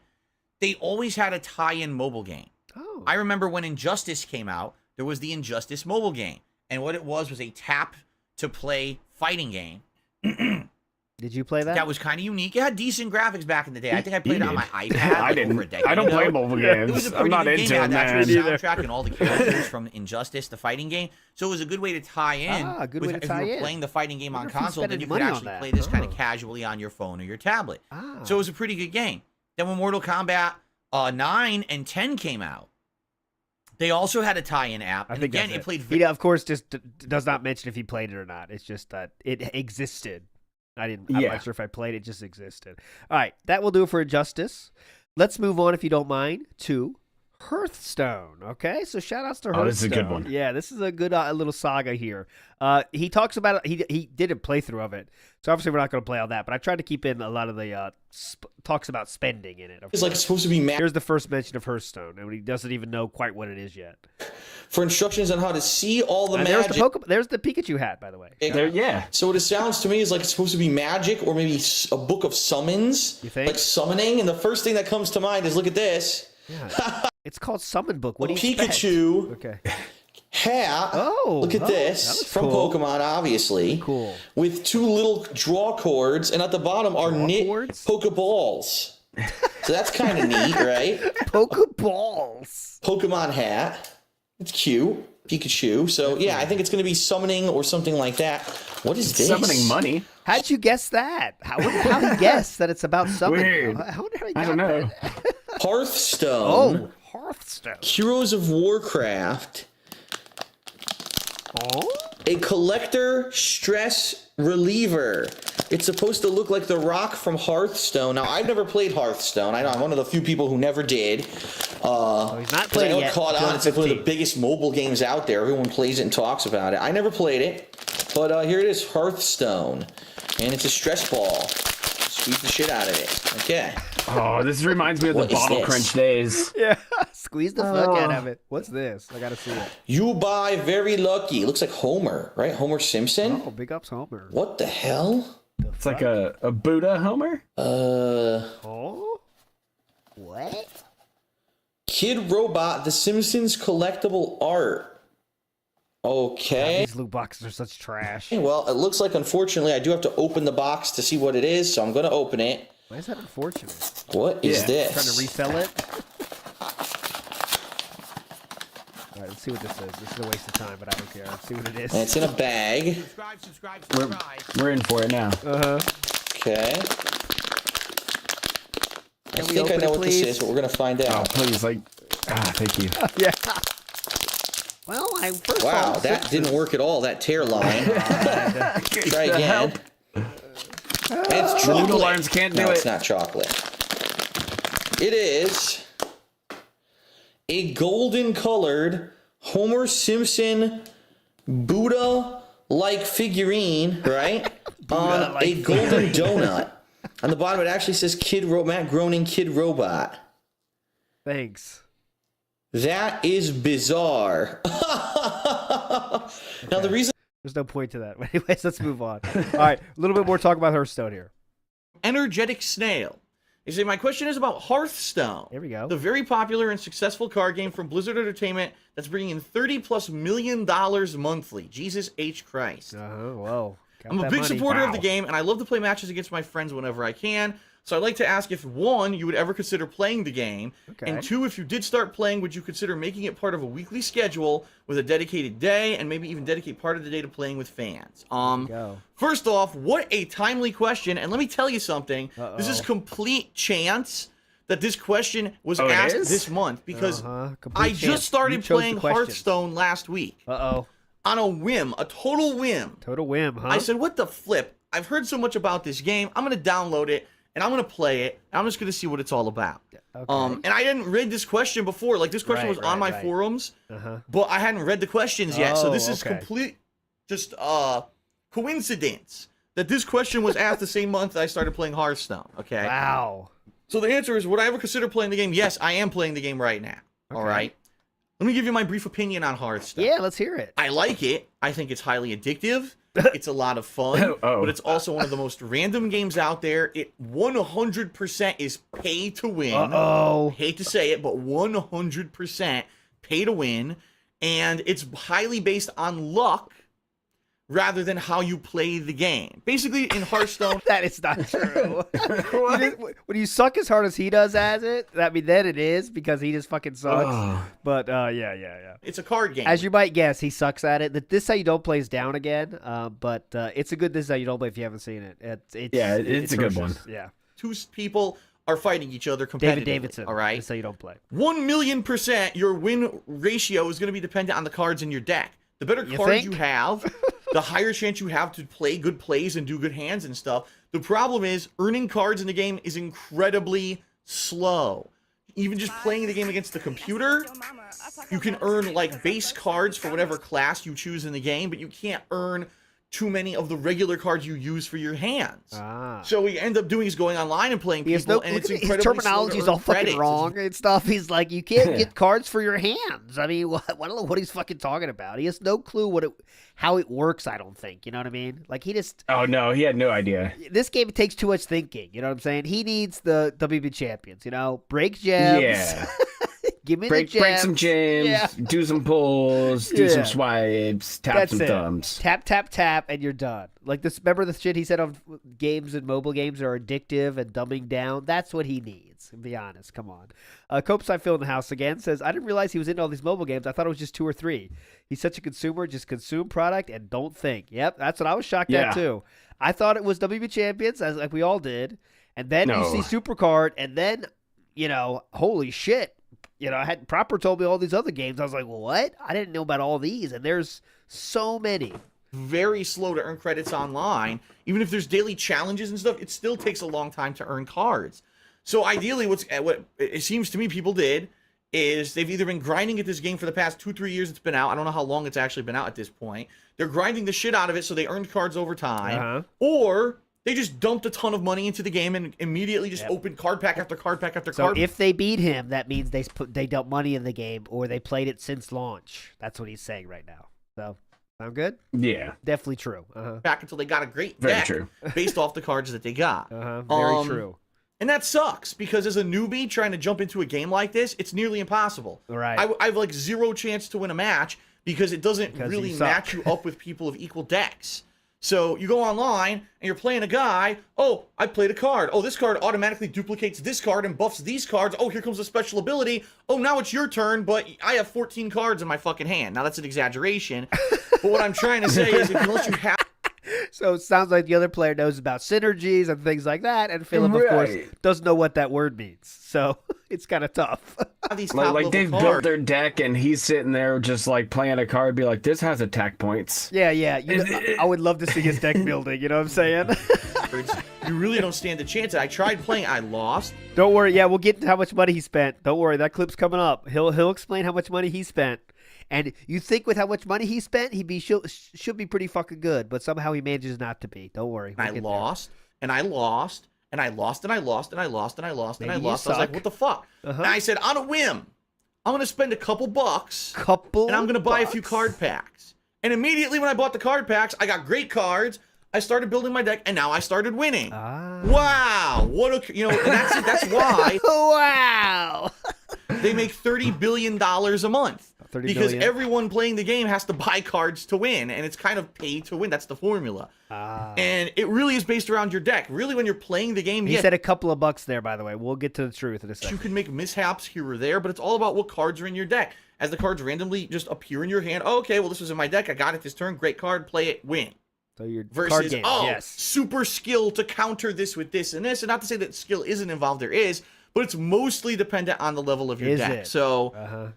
they always had a tie-in mobile game. Oh. I remember when Injustice came out, there was the Injustice mobile game. And what it was a tap-to-play fighting game. Did you play that? That was kind of unique. It had decent graphics back in the day. I think I played it on my iPad. I didn't. Over a decade I don't play mobile games. It was a pretty I'm not good into game. it, It had man. the actual soundtrack and all the characters from Injustice, the fighting game. So it was a good way to tie in. If you were playing the fighting game on console, then you could actually play this kind of casually on your phone or your tablet. So it was a pretty good game. Then when Mortal Kombat 9 and 10 came out, they also had a tie-in app. And again, it played... He, of course, just does not mention if he played it or not. It's just that it existed. I'm not sure if I played it. It just existed. All right. That will do it for Injustice. Let's move on, if you don't mind, to Hearthstone. Okay, so shout outs to Hearthstone. Oh, this is a good one. Yeah, this is a good little saga here. He talks about it. He did a playthrough of it, so obviously we're not going to play all that. But I tried to keep in a lot of the talks about spending in it. It's like it's supposed to be. Here's the first mention of Hearthstone, and he doesn't even know quite what it is yet. For instructions on how to see all the magic. There's the Pikachu hat, by the way. Yeah. So what it sounds to me is like it's supposed to be magic, or maybe a book of summons. You think? Like summoning, and the first thing that comes to mind is look at this. Yeah. It's called Summon Book. What do you Pikachu hat. Oh, look at this from cool. Pokemon, obviously. Cool. With 2 little draw cords, and at the bottom are knit Pokeballs. So that's kind of neat, right? Pokeballs. Pokemon hat. It's cute. Pikachu. So yeah, I think it's going to be summoning or something like that. What is this? Summoning money. How'd you guess that? How he guessed that it's about summoning? Weird. I don't know. Hearthstone. Oh, Hearthstone. Heroes of Warcraft. Oh? A collector stress reliever. It's supposed to look like the rock from Hearthstone. Now, I've never played Hearthstone. I know I'm one of the few people who never did. He's not played it yet. Caught on. It's like one of the biggest mobile games out there. Everyone plays it and talks about it. I never played it, but here it is, Hearthstone, and it's a stress ball. Squeeze the shit out of it. Okay. Oh, this reminds me of the Bottle Crunch days. Yeah, squeeze the fuck out of it. What's this? I gotta see it. You buy very lucky. It looks like Homer, right? Homer Simpson. Oh, big ups, Homer. What the hell? It's like a Buddha Homer. Oh. What? Kid Robot, The Simpsons collectible art. Okay. God, these loot boxes are such trash. Well, it looks like, unfortunately, I do have to open the box to see what it is, so I'm going to open it. Why is that unfortunate? What is this? Trying to resell it? All right, let's see what this is. This is a waste of time, but I don't care. Let's see what it is. And it's in a bag. Subscribe. We're in for it now. Okay. I think I know what this is, but we're going to find out. Oh, please, thank you. Yeah. Well, Wow, that didn't work at all, that tear line. Try again. It's chocolate. Noodle arms can't do it. No, it's not chocolate. It is a golden colored Homer Simpson Buddha-like figurine, right? On a golden donut. On the bottom, it actually says Matt Groening Kid Robot. Thanks. That is bizarre. Now, the reason... There's no point to that. Anyways, let's move on. All right, a little bit more talk about Hearthstone here. Energetic Snail. You see, my question is about Hearthstone. Here we go. The very popular and successful card game from Blizzard Entertainment that's bringing in $30+ million monthly. Jesus H. Christ. Whoa. I'm a big supporter of the game, and I love to play matches against my friends whenever I can. So I'd like to ask if, 1, you would ever consider playing the game, and 2, if you did start playing, would you consider making it part of a weekly schedule with a dedicated day, and maybe even dedicate part of the day to playing with fans? First off, what a timely question, and let me tell you something. This is complete chance that this question was asked this month, because I just started playing Hearthstone last week. On a whim, a total whim. Total whim, huh? I said, what the flip? I've heard so much about this game. I'm going to download it, and I'm going to play it, and I'm just going to see what it's all about. And I hadn't read this question before. Like, this question was on my forums, but I hadn't read the questions yet. So this is complete, just coincidence that this question was asked the same month that I started playing Hearthstone. Okay. Wow. So the answer is, would I ever consider playing the game? Yes, I am playing the game right now. All right. Let me give you my brief opinion on Hearthstone. Yeah, let's hear it. I like it. I think it's highly addictive. It's a lot of fun, but it's also one of the most random games out there. It 100% is pay to win. Hate to say it, but 100% pay to win. And it's highly based on luck rather than how you play the game. Basically, in Hearthstone... That is not true. When you suck as hard as he does as it, then it is, because he just fucking sucks. But, yeah. It's a card game. As you might guess, he sucks at it. This How You Don't Play is down again, but it's a good This How You Don't Play if you haven't seen it. It's a good one. Yeah. 2 people are fighting each other competitively. David Davidson. All right? This How You Don't Play. 1,000,000% your win ratio is going to be dependent on the cards in your deck. The better cards you have, the higher chance you have to play good plays and do good hands and stuff. The problem is, earning cards in the game is incredibly slow. even just playing the game against the computer, you can earn like base cards for whatever class you choose in the game, but you can't earn too many of the regular cards you use for your hands. So what you end up doing is going online and playing people, and it's incredibly his terminology is all fucking wrong and stuff. He's like, you can't get cards for your hands. I mean, I don't know what he's fucking talking about. He has no clue how it works, I don't think. You know what I mean? Like, he just... Oh, no, he had no idea. This game takes too much thinking, you know what I'm saying? He needs the WB champions, you know? Break gems. Yeah. Give me break some gems, do some pulls, do some swipes, tap some thumbs. Tap, tap, tap, and you're done. Like this. Remember the shit he said on games and mobile games are addictive and dumbing down? That's what he needs. To be honest, come on. Copes I Phil in the house again says, I didn't realize he was into all these mobile games. I thought it was just 2 or 3. He's such a consumer, just consume product and don't think. Yep, that's what I was shocked at too. I thought it was WB Champions, as like we all did. And then you see Supercard, and then, you know, holy shit. You know, I had Proper told me all these other games. I was like, well, what? I didn't know about all these, and there's so many. Very slow to earn credits online. Even if there's daily challenges and stuff, it still takes a long time to earn cards. So ideally, what it seems to me people did is they've either been grinding at this game for the past 2-3 years it's been out. I don't know how long it's actually been out at this point. They're grinding the shit out of it so they earned cards over time. Or... they just dumped a ton of money into the game and immediately just opened card pack after card pack after card. So if they beat him, that means they dumped money in the game, or they played it since launch. That's what he's saying right now. So, sound good? Yeah. Definitely true. Back until they got a great deck based off the cards that they got. Very true. And that sucks, because as a newbie trying to jump into a game like this, it's nearly impossible. Right. I have like 0 chance to win a match because it doesn't really match you up with people of equal decks. So you go online and you're playing a guy. Oh, I played a card. Oh, this card automatically duplicates this card and buffs these cards. Oh, here comes a special ability. Oh, now it's your turn, but I have 14 cards in my fucking hand. Now that's an exaggeration. But what I'm trying to say is, unless you have... So it sounds like the other player knows about synergies and things like that, and Philip, of course, doesn't know what that word means. So it's kind of tough. Like they've built their deck, and he's sitting there just like playing a card, be like, this has attack points. Yeah. I would love to see his deck building. You know what I'm saying? You really don't stand a chance. I tried playing. I lost. Don't worry. Yeah, we'll get into how much money he spent. Don't worry. That clip's coming up. He'll explain how much money he spent. And you think with how much money he spent, should be pretty fucking good, but somehow he manages not to be. Don't worry. I lost, and I lost, and I lost, and I lost, and I lost, and I lost, and I lost. I was like, what the fuck? And I said, on a whim, I'm going to spend a couple bucks, and I'm going to buy a few card packs. And immediately when I bought the card packs, I got great cards. I started building my deck, and now I started winning. Wow. What a, you know, and that's it. That's why. Wow. They make $30 billion a month. Because everyone playing the game has to buy cards to win, and it's kind of pay to win. That's the formula. And it really is based around your deck. Really, when you're playing the game, he said a couple of bucks there, by the way. We'll get to the truth in a second. You can make mishaps here or there, but it's all about what cards are in your deck. As the cards randomly just appear in your hand, oh, okay, well, this was in my deck. I got it this turn. Great card. Play it. Win. So your versus, card game, super skill to counter this with this and this. And not to say that skill isn't involved. There is. But it's mostly dependent on the level of your deck. So...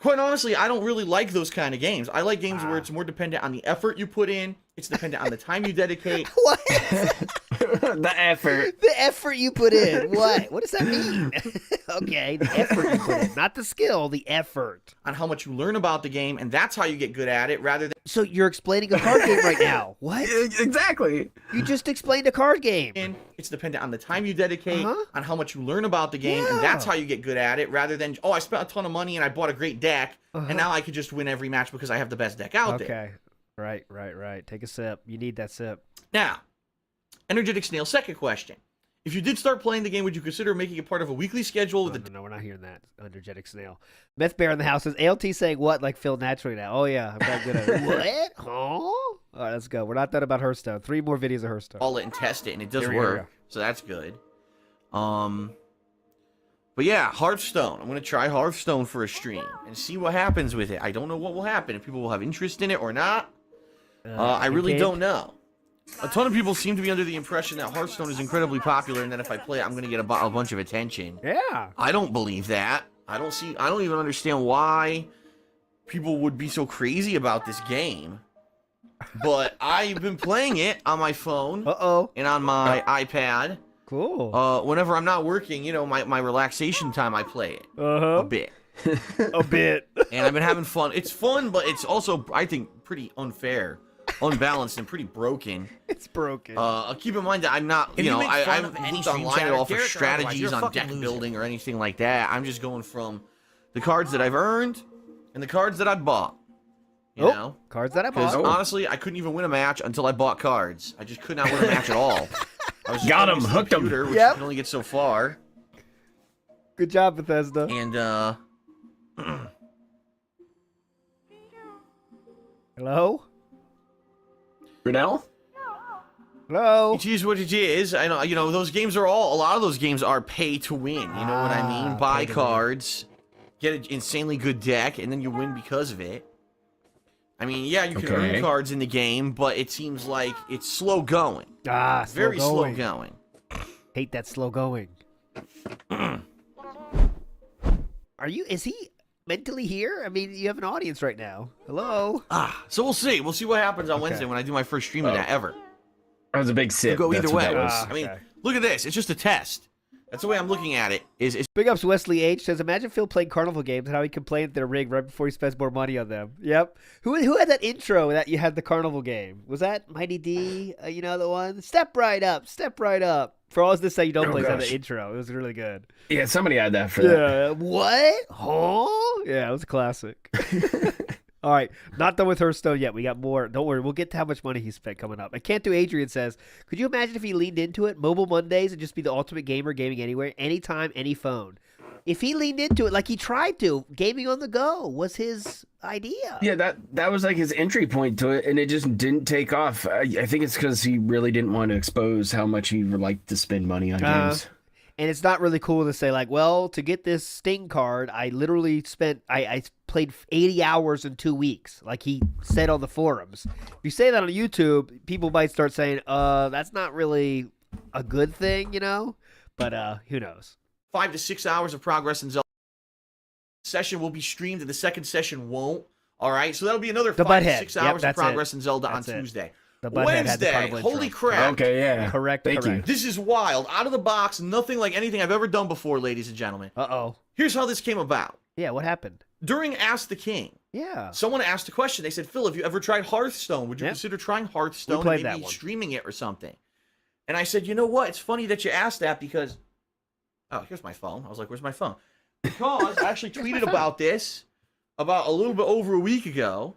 quite honestly, I don't really like those kind of games. I like games where it's more dependent on the effort you put in. It's dependent on the time you dedicate. What? The effort. The effort you put in. What? What does that mean? Okay, the effort you put in. Not the skill, the effort. On how much you learn about the game, and that's how you get good at it, rather than... So you're explaining a card game right now. What? Exactly. You just explained a card game. It's dependent on the time you dedicate, on how much you learn about the game, and that's how you get good at it, rather than, oh, I spent a ton of money and I bought a great deck, and now I could just win every match because I have the best deck out there. Okay. Right. Take a sip. You need that sip. Now, Energetic Snail, second question. If you did start playing the game, would you consider making it part of a weekly schedule? No, we're not hearing that. Energetic Snail. Meth Bear in the house says, ALT saying what like Phil naturally now? Oh, yeah. I'm not good at it. What? Huh? All right, let's go. We're not done about Hearthstone. 3 more videos of Hearthstone. All it and test it, and it does work. So that's good. But yeah, Hearthstone. I'm going to try Hearthstone for a stream and see what happens with it. I don't know what will happen, if people will have interest in it or not. I really don't know. A ton of people seem to be under the impression that Hearthstone is incredibly popular, and that if I play it, I'm going to get a bunch of attention. Yeah. I don't believe that. I don't even understand why people would be so crazy about this game. But I've been playing it on my phone and on my iPad. Cool. Whenever I'm not working, you know, my relaxation time, I play it a bit. A bit. And I've been having fun. It's fun, but it's also, I think, pretty unfair, unbalanced, and pretty broken. It's broken. Keep in mind that I'm not, you know, I haven't looked online at all for strategies on deck building or anything like that. I'm just going from the cards that I've earned and the cards that I bought. You know? Cards that I bought. Because honestly, I couldn't even win a match until I bought cards. I just could not win a match at all. I was Got him, hooked him. Which you can only get so far. Good job, Bethesda. And, Hello? Brunel? Hello? It is what it is. I know, you know, those games are all, a lot of those games are pay to win. You know what I mean? Buy cards, get an insanely good deck, and then you win because of it. I mean, yeah, you can earn cards in the game, but it seems like it's slow going. Very slow going. Hate that slow going. Is he mentally here? I mean, you have an audience right now. Hello? So we'll see. We'll see what happens on Wednesday when I do my first stream of that ever. That was a big sip. It'll go either way. I mean, look at this. It's just a test. That's the way I'm looking at it. Big ups Wesley H says, imagine Phil playing carnival games and how he complained they're rigged right before he spends more money on them. Yep. Who had that intro that you had the carnival game? Was that Mighty D? You know the one? Step right up. Step right up. For all this say you don't play that intro. It was really good. Yeah, somebody had that for that. What? Huh? Yeah, it was a classic. All right, not done with Hearthstone yet. We got more. Don't worry, we'll get to how much money he spent coming up. I Can't Do Adrian says, could you imagine if he leaned into it, Mobile Mondays, and just be the ultimate gamer, gaming anywhere, anytime, any phone? If he leaned into it like he tried to, gaming on the go was his idea. Yeah, that was like his entry point to it, and it just didn't take off. I think it's because he really didn't want to expose how much he would like to spend money on games. And it's not really cool to say, like, well, to get this Sting card, I literally spent, I played 80 hours in 2 weeks, like he said on the forums. If you say that on YouTube, people might start saying, that's not really a good thing, you know? But who knows? 5 to 6 hours of progress in Zelda. Session will be streamed, and the second session won't. All right? So that'll be another 5 to 6 hours of progress in Zelda on Tuesday. Wednesday, holy crap. Okay, yeah. Correct. You. This is wild. Out of the box, nothing like anything I've ever done before, ladies and gentlemen. Uh-oh. Here's how this came about. Yeah, what happened? During Ask the King. Yeah. Someone asked a question. They said, Phil, have you ever tried Hearthstone? Would you consider trying Hearthstone and maybe streaming it or something? And I said, you know what? It's funny that you asked that because... Oh, here's my phone. I was like, where's my phone? Because I actually tweeted about this about a little bit over a week ago.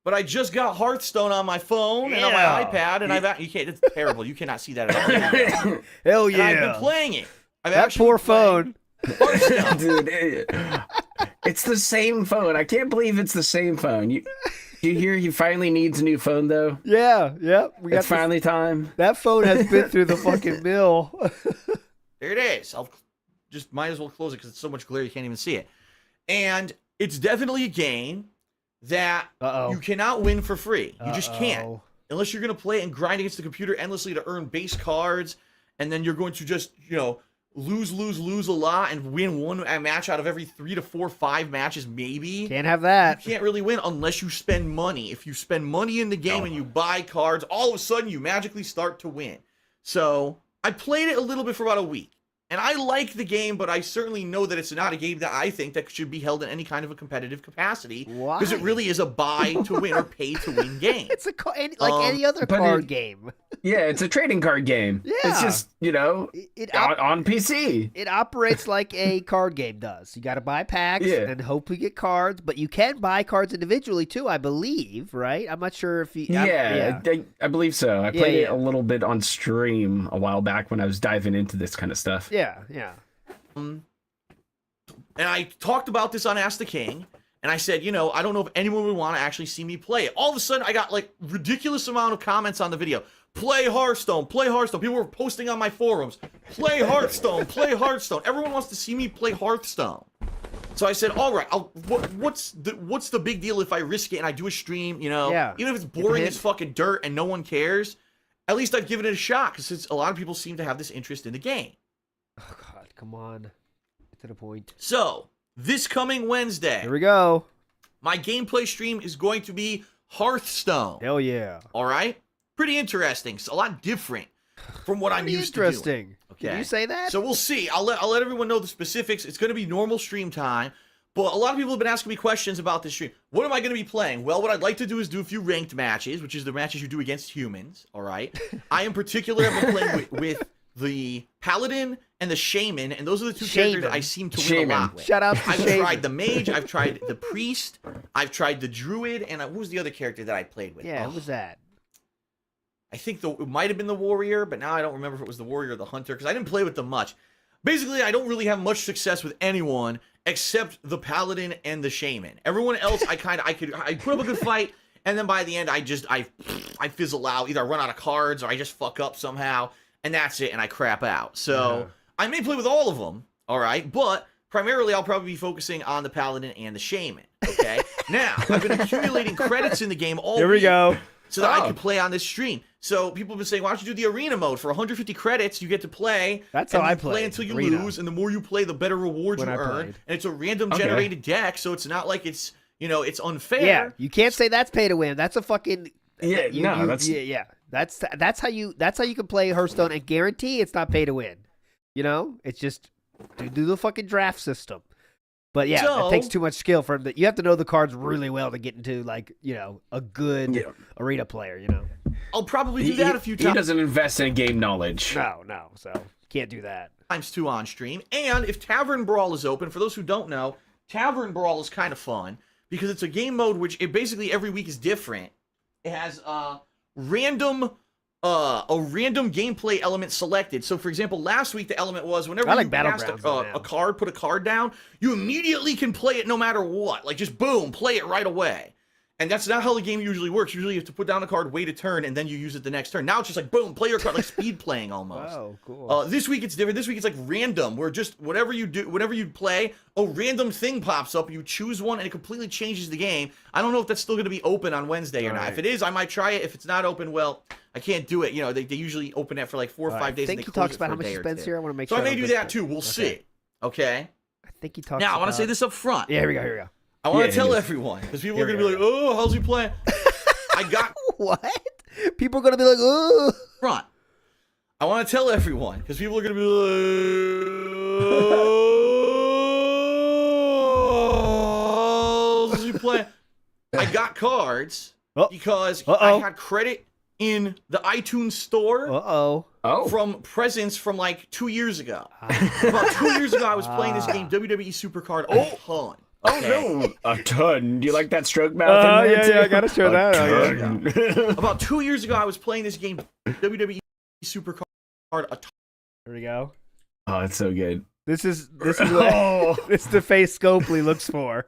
But I just got Hearthstone on my phone and on my iPad, and you can't. It's terrible. You cannot see that at all. Hell yeah! And I've been playing it. That poor phone. Dude, it's the same phone. I can't believe it's the same phone. You hear he finally needs a new phone though? Yeah. It's finally time. That phone has been through the fucking mill. There it is. I'll just might as well close it because it's so much glare you can't even see it. And it's definitely a game that you cannot win for free. You just can't. Unless you're going to play and grind against the computer endlessly to earn base cards, and then you're going to just, you know, lose a lot and win one match out of every 3 to 4, 5 matches maybe. Can't have that. You can't really win unless you spend money. If you spend money in the game and you buy cards, all of a sudden you magically start to win. So I played it a little bit for about a week. And I like the game, but I certainly know that it's not a game that I think that should be held in any kind of a competitive capacity. Why? Because it really is a buy to win or pay to win game. It's like any other card game. Yeah, it's a trading card game. Yeah. It's just, you know, on PC. It operates like a card game does. You got to buy packs and hope we get cards, but you can buy cards individually too, I believe, right? I'm not sure if you... I believe so. I played it a little bit on stream a while back when I was diving into this kind of stuff. Yeah. And I talked about this on Ask the King, and I said, you know, I don't know if anyone would want to actually see me play it. All of a sudden, I got like ridiculous amount of comments on the video. Play Hearthstone, play Hearthstone. People were posting on my forums. Play Hearthstone, play Hearthstone. Everyone wants to see me play Hearthstone. So I said, all right, what's the big deal if I risk it and I do a stream, you know? Yeah. Even if it's boring as fucking dirt and no one cares, at least I've given it a shot because a lot of people seem to have this interest in the game. Oh, God, come on. Get to the point. So, this coming Wednesday. Here we go. My gameplay stream is going to be Hearthstone. Hell yeah. All right? Pretty interesting. It's a lot different. from what I'm used to doing. Interesting. Okay. Can you say that? So we'll see. I'll let everyone know the specifics. It's going to be normal stream time. But a lot of people have been asking me questions about this stream. What am I going to be playing? Well, what I'd like to do is do a few ranked matches, which is the matches you do against humans, all right? I, in particular, have been playing with the Paladin and the Shaman, and those are the two characters that I seem to win a lot with. Shout out to I've tried the Mage, I've tried the Priest, I've tried the Druid, and what was the other character that I played with? Yeah, what was that? I think it might have been the Warrior, but now I don't remember if it was the Warrior or the Hunter, because I didn't play with them much. Basically, I don't really have much success with anyone except the Paladin and the Shaman. Everyone else, I put up a good fight, and then by the end, I fizzle out. Either I run out of cards, or I just fuck up somehow, and that's it, and I crap out. So, I may play with all of them, all right? But, primarily, I'll probably be focusing on the Paladin and the Shaman, okay? Now, I've been accumulating credits in the game all Here we go. So that I could play on this stream. So people have been saying, why don't you do the arena mode? For 150 credits, you get to play. That's how I play until you lose, and the more you play, the better rewards you earn. And it's a random generated deck, so it's not like it's, it's unfair. Yeah, you can't say that's pay to win. That's a fucking That's how you can play Hearthstone and guarantee it's not pay to win. It's just do the fucking draft system. But yeah, it takes too much skill for him. You have to know the cards really well to get into a good arena player. I'll probably do that a few times. He doesn't invest in game knowledge. No, so can't do that. Times 2 on stream. And if Tavern Brawl is open, for those who don't know, Tavern Brawl is kind of fun because it's a game mode which it basically every week is different. It has a random gameplay element selected. So, for example, last week the element was whenever you cast a card, put a card down, you immediately can play it no matter what. Like, just boom, play it right away. And that's not how the game usually works. Usually you have to put down a card, wait a turn, and then you use it the next turn. Now it's just like, boom, play your card, like speed playing almost. Oh, cool. This week it's different. This week it's like random, where just whatever you play, a random thing pops up, you choose one, and it completely changes the game. I don't know if that's still going to be open on Wednesday or not. If it is, I might try it. If it's not open, well, I can't do it. They usually open it for like 4 or 5 days. I think he talks about how much he spends here. I want to make sure. So I may do that too. We'll see. Okay? I think he talks Now, I want to say this up front. Yeah, here we go. I want to tell everyone, because people are going to be like, oh, how's he playing? I got... What? People are going to be like, oh. Front. I want to tell everyone, because people are going to be like, oh, how's he playing? I got cards because I had credit in the iTunes store from presents from like 2 years ago. About 2 years ago, I was playing this game, WWE Supercard, a ton. Oh, no. A ton. Do you like that stroke mouth? Yeah, I got to show that. About 2 years ago, I was playing this game, WWE Supercard, a ton. There we go. Oh, it's so good. This is what this is the face Scopely looks for.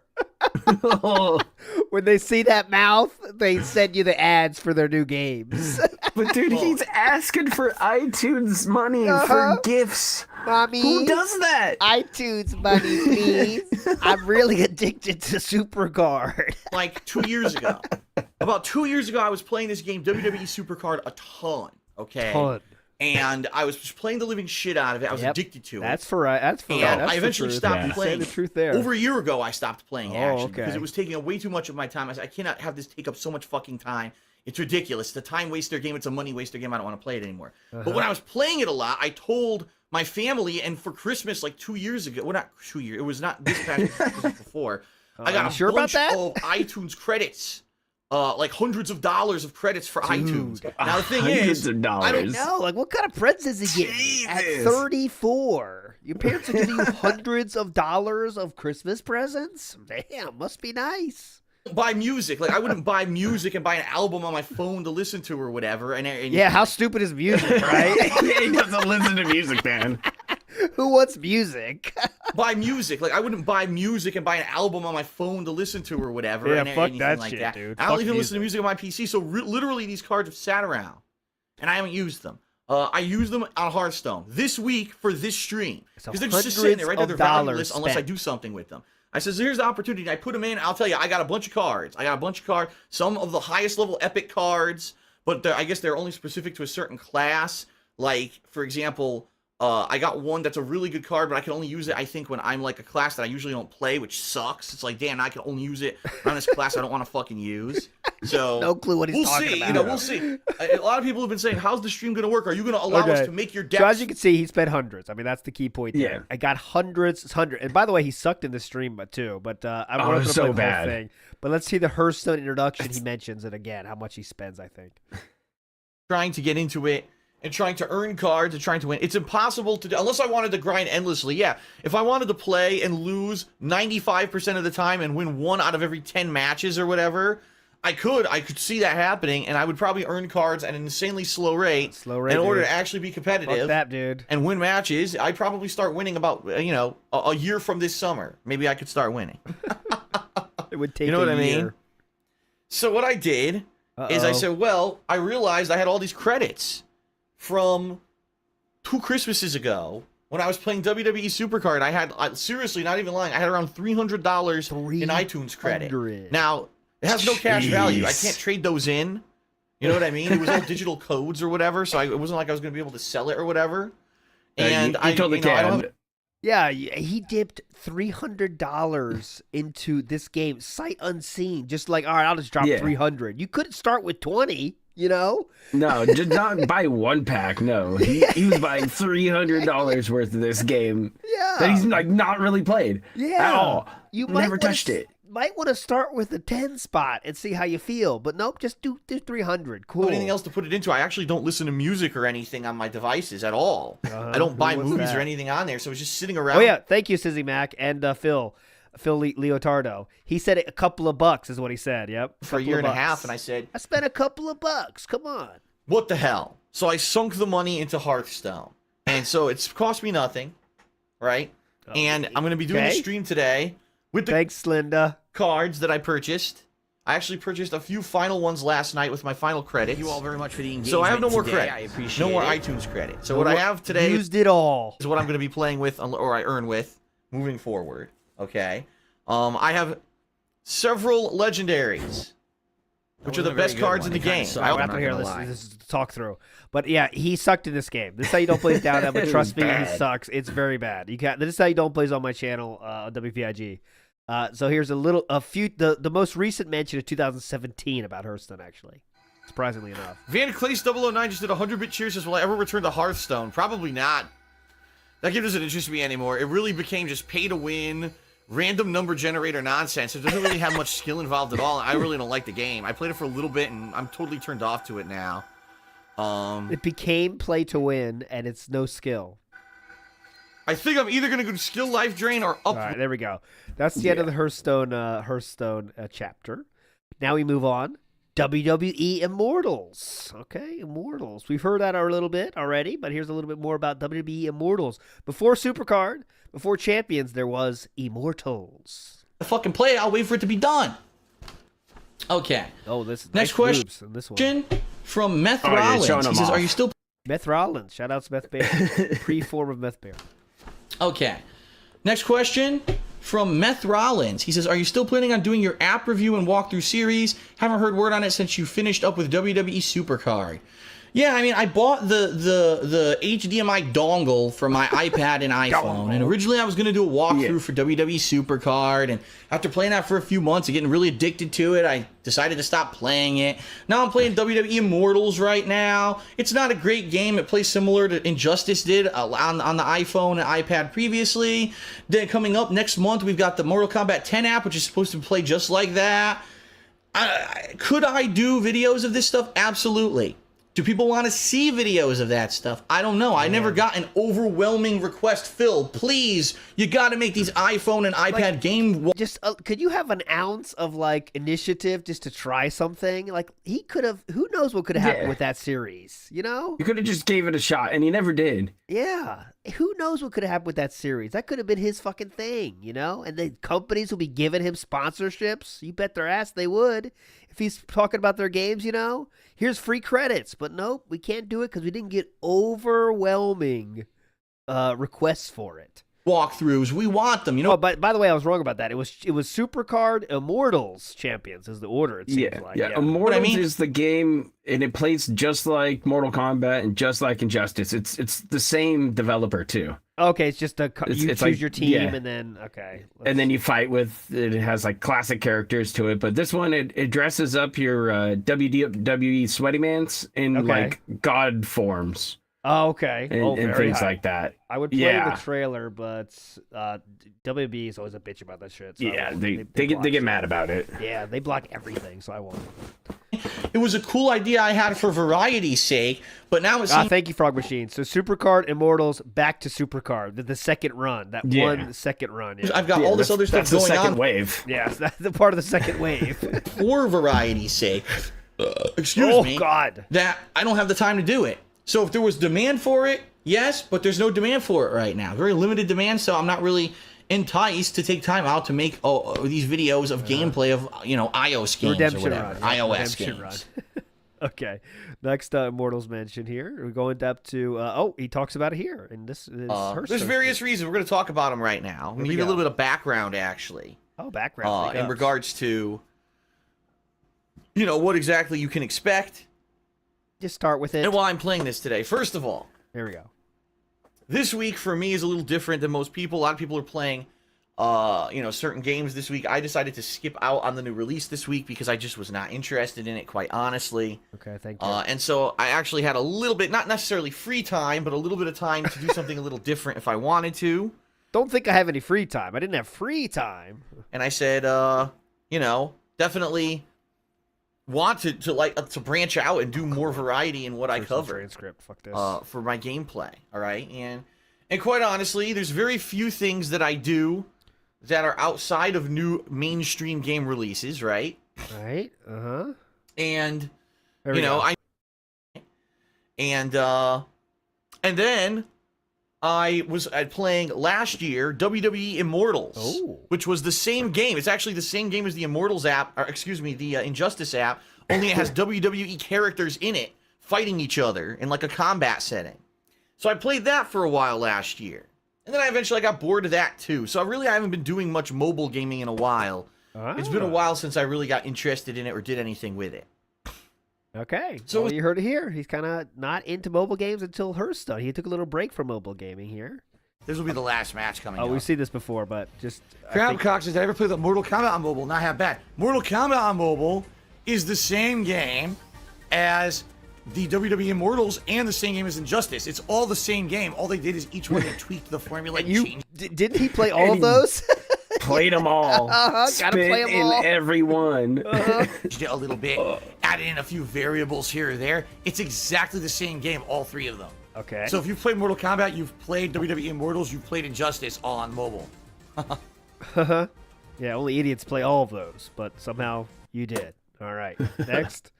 When they see that mouth, they send you the ads for their new games. But dude, he's asking for iTunes money for gifts. Mommy, who does that? iTunes money, please. I'm really addicted to Supercard. Like 2 years ago. About 2 years ago, I was playing this game, WWE Supercard, a ton. Okay. And I was just playing the living shit out of it. I was addicted to it. That's right. And I eventually stopped playing. Say the truth there. Over a year ago, I stopped playing actually because it was taking up way too much of my time. I cannot have this take up so much fucking time. It's ridiculous. It's a time waster game. It's a money waster game. I don't want to play it anymore. But when I was playing it a lot, I told my family, and for Christmas, like 2 years ago, well, not 2 years. It was not this past Christmas before. I got a bunch of iTunes credits. Like hundreds of dollars of credits for iTunes. Now the thing is, I don't know. Like, what kind of presents is he getting at 34? Your parents are giving you hundreds of dollars of Christmas presents? Damn, must be nice. Buy music. Like, I wouldn't buy music and buy an album on my phone to listen to or whatever. And yeah, how stupid is music, right? Yeah, he doesn't listen to music, man. Who wants music? Buy music. Like, I wouldn't buy music and buy an album on my phone to listen to or whatever. Yeah, fuck that shit, dude. I don't even listen to music on my PC, so literally these cards have sat around, and I haven't used them. I use them on Hearthstone this week for this stream. Because they're just sitting there, right there. They're valueless unless I do something with them. I says, here's the opportunity. I put them in. I'll tell you, I got a bunch of cards. Some of the highest level epic cards, but I guess they're only specific to a certain class. Like, for example... I got one that's a really good card, but I can only use it, I think, when I'm like a class that I usually don't play, which sucks. It's like, damn, I can only use it on this class I don't want to fucking use. So no clue what he's talking about. We'll see. A lot of people have been saying, "How's the stream going to work? Are you going to allow us to make your decks?" So as you can see, he spent hundreds. I mean, that's the key point. There. I got hundreds. And by the way, he sucked in the stream, too. But I wanted to play the whole thing. But let's see the Hearthstone introduction. He mentions it again. How much he spends, I think. Trying to get into it and trying to earn cards and trying to win. It's impossible to do unless I wanted to grind endlessly. Yeah, if I wanted to play and lose 95% of the time and win 1 out of every 10 matches or whatever, I could see that happening, and I would probably earn cards at an insanely slow rate in order to actually be competitive. Fuck that, dude. And win matches. I'd probably start winning about a year from this summer. Maybe I could start winning. It would take you know what I mean? So what I did is I said, well, I realized I had all these credits from 2 Christmases ago when I was playing WWE Supercard. I had, seriously, not even lying, I had around $300 in iTunes credit. Now, it has no cash value. I can't trade those in. You know what I mean? It was all digital codes or whatever, so it wasn't like I was going to be able to sell it or whatever. And you totally can. Yeah, he dipped $300 into this game, sight unseen. Just like, all right, I'll just drop 300. You couldn't start with 20, you know? No, just not buy 1 pack. No, he was buying $300 worth of this game. Yeah, that he's like not really played. Yeah, at all. You never touched it. Might want to start with the 10 spot and see how you feel, but nope, just do 300. Cool. Anything else to put it into? I actually don't listen to music or anything on my devices at all. I don't buy movies or anything on there, so it's just sitting around. Oh yeah, thank you, Sizzy Mac and Phil Leotardo. He said a couple of bucks is what he said. Yep, for a year and a half, and I said I spent a couple of bucks. Come on. What the hell? So I sunk the money into Hearthstone, and so it's cost me nothing, right? And I'm going to be doing a stream today. Thanks, Linda. Cards that I purchased. I actually purchased a few final ones last night with my final credits. Thank you all very much for the engagement. So I have no more today. credit. I appreciate no more it. iTunes credit. So what I have today used it all. Is what I'm going to be playing with, or I earn with, moving forward. Okay. I have several legendaries, which are the best cards in the game. I have to hear this is the talk through. But yeah, he sucked in this game. This is how you don't play down, but trust me, he sucks. It's very bad. This is how you don't play on my channel, WPIG. So here's the most recent mention of 2017 about Hearthstone, actually. Surprisingly enough. Van Clace 009 just did 100-bit cheers. Says, will I ever return to Hearthstone? Probably not. That game doesn't interest me anymore. It really became just pay to win, random number generator nonsense. It doesn't really have much skill involved at all. I really don't like the game. I played it for a little bit, and I'm totally turned off to it now. It became play to win, and it's no skill. I think I'm either going to go to skill life drain or up. All right, there we go. That's the end of the Hearthstone chapter. Now we move on. WWE Immortals. Okay, Immortals. We've heard that a little bit already, but here's a little bit more about WWE Immortals. Before Supercard, before Champions, there was Immortals. I fucking play it. I'll wait for it to be done. Okay. Oh, this next question. This one. From Meth Rollins. He says, "Are you still?" Meth Rollins. Shout out to Meth Bear. Pre-form of Meth Bear. Okay. Next question from Meth Rollins. He says, "Are you still planning on doing your app review and walkthrough series? Haven't heard word on it since you finished up with WWE Supercard." Yeah, I mean, I bought the HDMI dongle for my iPad and iPhone, and originally I was going to do a walkthrough for WWE Supercard, and after playing that for a few months and getting really addicted to it, I decided to stop playing it. Now I'm playing WWE Immortals right now. It's not a great game. It plays similar to Injustice did on the iPhone and iPad previously. Then coming up next month, we've got the Mortal Kombat 10 app, which is supposed to play just like that. Could I do videos of this stuff? Absolutely. Do people want to see videos of that stuff? I don't know. I never got an overwhelming request. Phil, please, you got to make these iPhone and iPad game. Just could you have an ounce of like initiative just to try something? Like he could have. Who knows what could have happened with that series? You know, you could have just gave it a shot, and he never did. Yeah, who knows what could have happened with that series? That could have been his fucking thing, you know. And the companies will be giving him sponsorships. You bet their ass they would. If he's talking about their games, you know, here's free credits. But nope, we can't do it because we didn't get overwhelming requests for it. walkthroughs. We want them, you know. Oh, but by the way, I was wrong about that. It was Supercard Immortals Champions is the order. It seems like. Yeah. Immortals is the game, and it plays just like Mortal Kombat and just like Injustice. It's the same developer too. Okay, it's just you choose like, your team and then and then you fight with. It has like classic characters to it, but this one it dresses up your WWE Sweaty Mans in like god forms. Oh, okay. And things like that. I would play the trailer, but WB is always a bitch about that shit. So they get mad about it. Yeah, they block everything, so I won't. It was a cool idea I had for variety's sake, but now it's. Thank you, Frog Machine. So Supercard Immortals back to Supercard, the second run, one second run. Yeah. I've got all this other stuff going on. That's the second wave. Yeah, that's the part of the second wave. For variety's sake, excuse me. Oh God, that I don't have the time to do it. So if there was demand for it, yes, but there's no demand for it right now. Very limited demand, so I'm not really enticed to take time out to make these videos of gameplay of iOS games Redemption or whatever, iOS games. Okay, next Immortals mention here. We're going up to he talks about it here, and this is there's various reasons we're going to talk about them right now. I'm going to give you a little bit of background, actually. Oh, background in regards to what exactly you can expect. Just start with it. And while I'm playing this today, first of all, there we go. This week for me is a little different than most people. A lot of people are playing, certain games this week. I decided to skip out on the new release this week because I just was not interested in it, quite honestly. Okay, thank you. And so I actually had a little bit, not necessarily free time, but a little bit of time to do something a little different if I wanted to. Don't think I have any free time. I didn't have free time. And I said, definitely want to branch out and do more variety in what I cover. Transcript, fuck this. For my gameplay, all right? And quite honestly, there's very few things that I do that are outside of new mainstream game releases, right? Right. Uh-huh. And and then I was playing last year WWE Immortals, which was the same game. It's actually the same game as the Immortals app, or excuse me, the Injustice app, only it has WWE characters in it fighting each other in like a combat setting. So I played that for a while last year. And then I eventually got bored of that too. So I haven't been doing much mobile gaming in a while. It's been a while since I really got interested in it or did anything with it. Okay, so you heard it here. He's kind of not into mobile games until Hearthstone. He took a little break from mobile gaming here. This will be the last match coming up. We've seen this before, but just... Crabcock says, did I ever play the Mortal Kombat on mobile? Not half bad. Mortal Kombat on mobile is the same game as the WWE Immortals and the same game as Injustice. It's all the same game. All they did is each one tweaked the formula and changed. Didn't he play all of those? Played them all. Gotta play them all. In every one. A little bit. Added in a few variables here or there. It's exactly the same game, all three of them. Okay. So if you've played Mortal Kombat, you've played WWE Immortals, you've played Injustice, all on mobile. Yeah, only idiots play all of those, but somehow you did. All right. Next.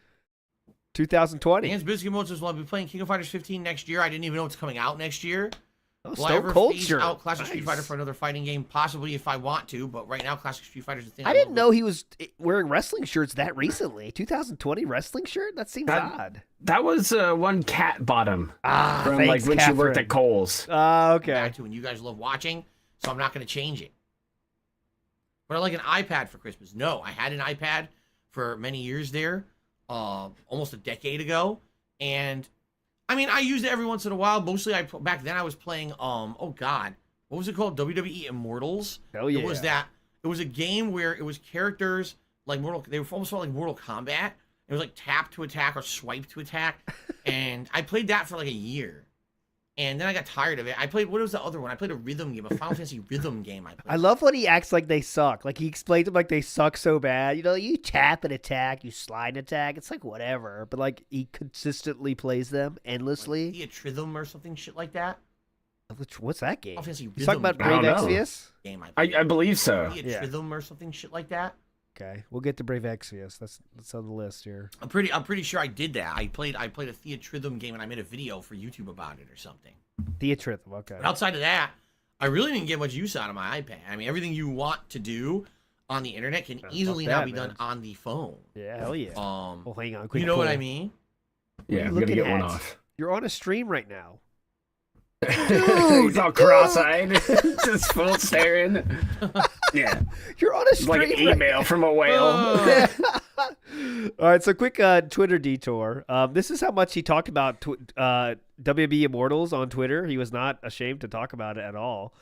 2020. Dan's Biscuit Moses will be playing King of Fighters 15 next year. I didn't even know it's coming out next year. Oh, will I ever phase out Classic Street Fighter for another fighting game? Possibly if I want to, but right now Classic Street Fighter is the thing. I didn't know he was wearing wrestling shirts that recently. 2020 wrestling shirt? That seems odd. That was one Cat bottom. From thanks, like when Catherine. she worked at Kohl's. Okay. And you guys love watching, so I'm not going to change it. But I like an iPad for Christmas. No, I had an iPad for many years there, almost a decade ago, and I mean, I used it every once in a while. Mostly, back then I was playing, what was it called? WWE Immortals. Hell yeah. It was a game where it was characters like they were almost like Mortal Kombat. It was like tap to attack or swipe to attack. And I played that for like a year. And then I got tired of it. I played, what was the other one? I played a rhythm game, a Final Fantasy rhythm game. I love when he acts like they suck. Like he explains them like they suck so bad. You tap and attack, you slide and attack. It's like whatever. But like he consistently plays them endlessly. Like Theatrhythm or something shit like that. What's that game? Final Fantasy You talking about Brave Exvius? Game I believe so. Theatrhythm or something shit like that. Okay, we'll get to Brave Exvius. That's on the list here. I'm pretty sure I did that. I played a Theatrhythm game and I made a video for YouTube about it or something. Theatrhythm, okay. But outside of that, I really didn't get much use out of my iPad. I mean, everything you want to do on the internet can easily now be done on the phone. Yeah, hell yeah. Well, hang on. You know what I mean? Yeah, I'm gonna get one off. You're on a stream right now. He's all cross-eyed, just full staring. Yeah, you're on a stream. Like an email from a whale. All right, so quick Twitter detour. This is how much he talked about WWE Immortals on Twitter. He was not ashamed to talk about it at all.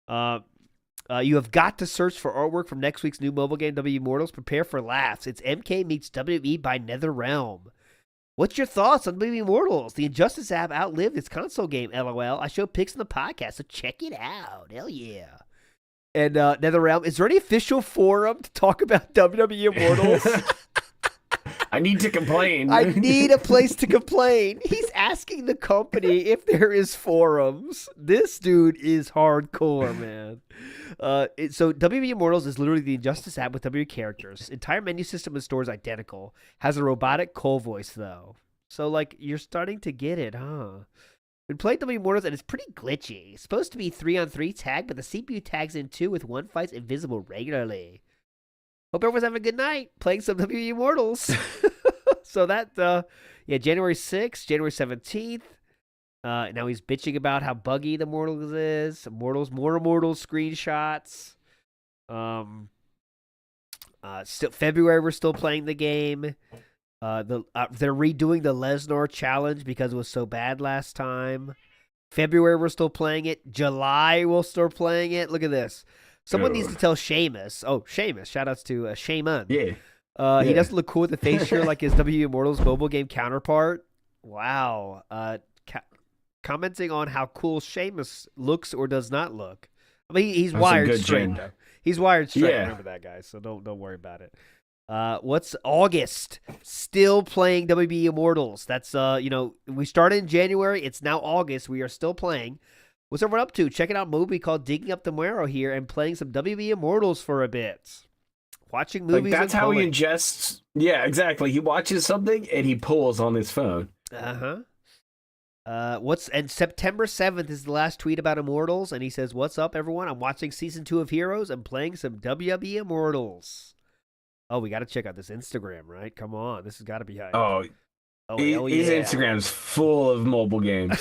You have got to search for artwork from next week's new mobile game, WWE Immortals. Prepare for laughs. It's MK meets WWE by NetherRealm. What's your thoughts on WWE Immortals? The Injustice app outlived its console game, LOL. I show pics in the podcast, so check it out. Hell yeah. And NetherRealm, is there any official forum to talk about WWE Immortals? I need to complain. I need a place to complain. He's asking the company if there is forums. This dude is hardcore, man. So WWE Immortals is literally the Injustice app with WWE characters. Entire menu system in store is identical. Has a robotic call voice, though. So, like, you're starting to get it, huh? Been playing WWE Immortals, and it's pretty glitchy. It's supposed to be 3-on-3 tag, but the CPU tags in 2 with one fight's invisible regularly. Hope everyone's having a good night playing some WWE Immortals. So that, January 6th, January 17th. Now he's bitching about how buggy the Immortals is. More Immortals screenshots. Still February, we're still playing the game. They're redoing the Lesnar challenge because it was so bad last time. February, we're still playing it. July, we'll start playing it. Look at this. Someone needs to tell Seamus. Oh, Seamus. Shoutouts to Shaman. Yeah. He doesn't look cool with the face shirt like his WWE Immortals mobile game counterpart. Wow. Commenting on how cool Seamus looks or does not look. I mean, he's wired straight, though. He's wired straight. Yeah. Remember that, guys. So don't worry about it. What's August? Still playing WWE Immortals. That's we started in January. It's now August. We are still playing. What's everyone up to? Checking out a movie called Digging Up the Marrow here and playing some WWE Immortals for a bit. Watching movies. That's how he ingests. Yeah, exactly. He watches something and he pulls on his phone. And September 7th is the last tweet about Immortals, and he says, "What's up, everyone? I'm watching season 2 of Heroes and playing some WWE Immortals." Oh, we got to check out this Instagram, right? Come on, this has got to be hype. His Instagram's full of mobile games.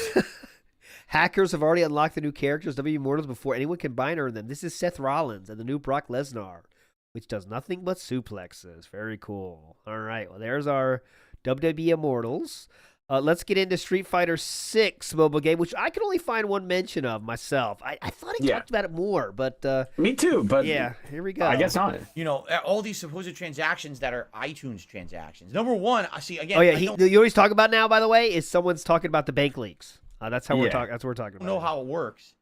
Hackers have already unlocked the new characters, WWE Immortals, before anyone can buy and earn them. This is Seth Rollins and the new Brock Lesnar, which does nothing but suplexes. Very cool. All right, well, there's our WWE Immortals. Let's get into Street Fighter 6 mobile game, which I can only find one mention of myself. I thought he talked about it more, but... Me too, but... Yeah, here we go. I guess not. All these supposed transactions that are iTunes transactions. Number one, I see, again... Oh, yeah, you know what he's talking about now, by the way, is someone's talking about the bank leaks. That's how we're talking. That's what we're talking about. I don't know how it works.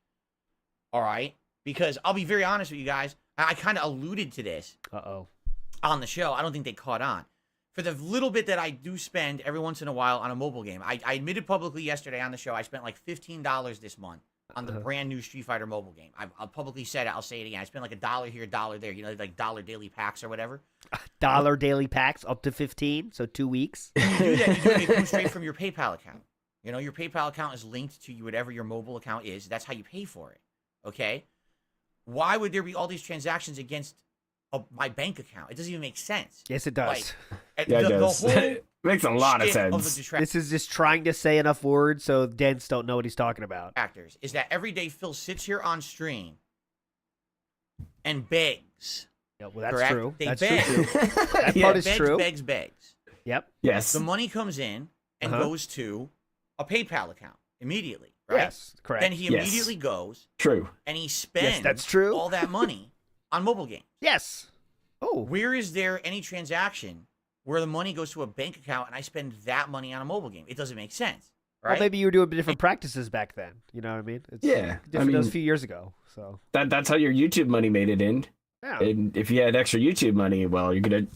All right? Because I'll be very honest with you guys. I kind of alluded to this on the show. I don't think they caught on. For the little bit that I do spend every once in a while on a mobile game, I admitted publicly yesterday on the show I spent like $15 this month on the brand new Street Fighter mobile game. I've publicly said it. I'll say it again. I spent like $1 here, $1 there. Like dollar daily packs or whatever. Dollar daily packs up to 15, so 2 weeks. You do that. It comes straight from your PayPal account. Your PayPal account is linked to whatever your mobile account is. That's how you pay for it. Okay? Why would there be all these transactions against my bank account? It doesn't even make sense. Yes, it does. It does. It makes a lot of sense. This is just trying to say enough words so dents don't know what he's talking about. Factors is that every day Phil sits here on stream and begs. Yeah, well, that's correct? true. They that's beg. true. That part is true. Begs. Yep. Yes. The money comes in and goes to a PayPal account immediately, right? Yes, correct. Then he immediately goes. True. And he spends that's true. all that money on mobile games. Yes. Oh. Where is there any transaction where the money goes to a bank account and I spend that money on a mobile game? It doesn't make sense, right? Well, maybe you were doing different practices back then. You know what I mean? It's different. That was a few years ago. So that's how your YouTube money made it in. Yeah. And if you had extra YouTube money, well, you're gonna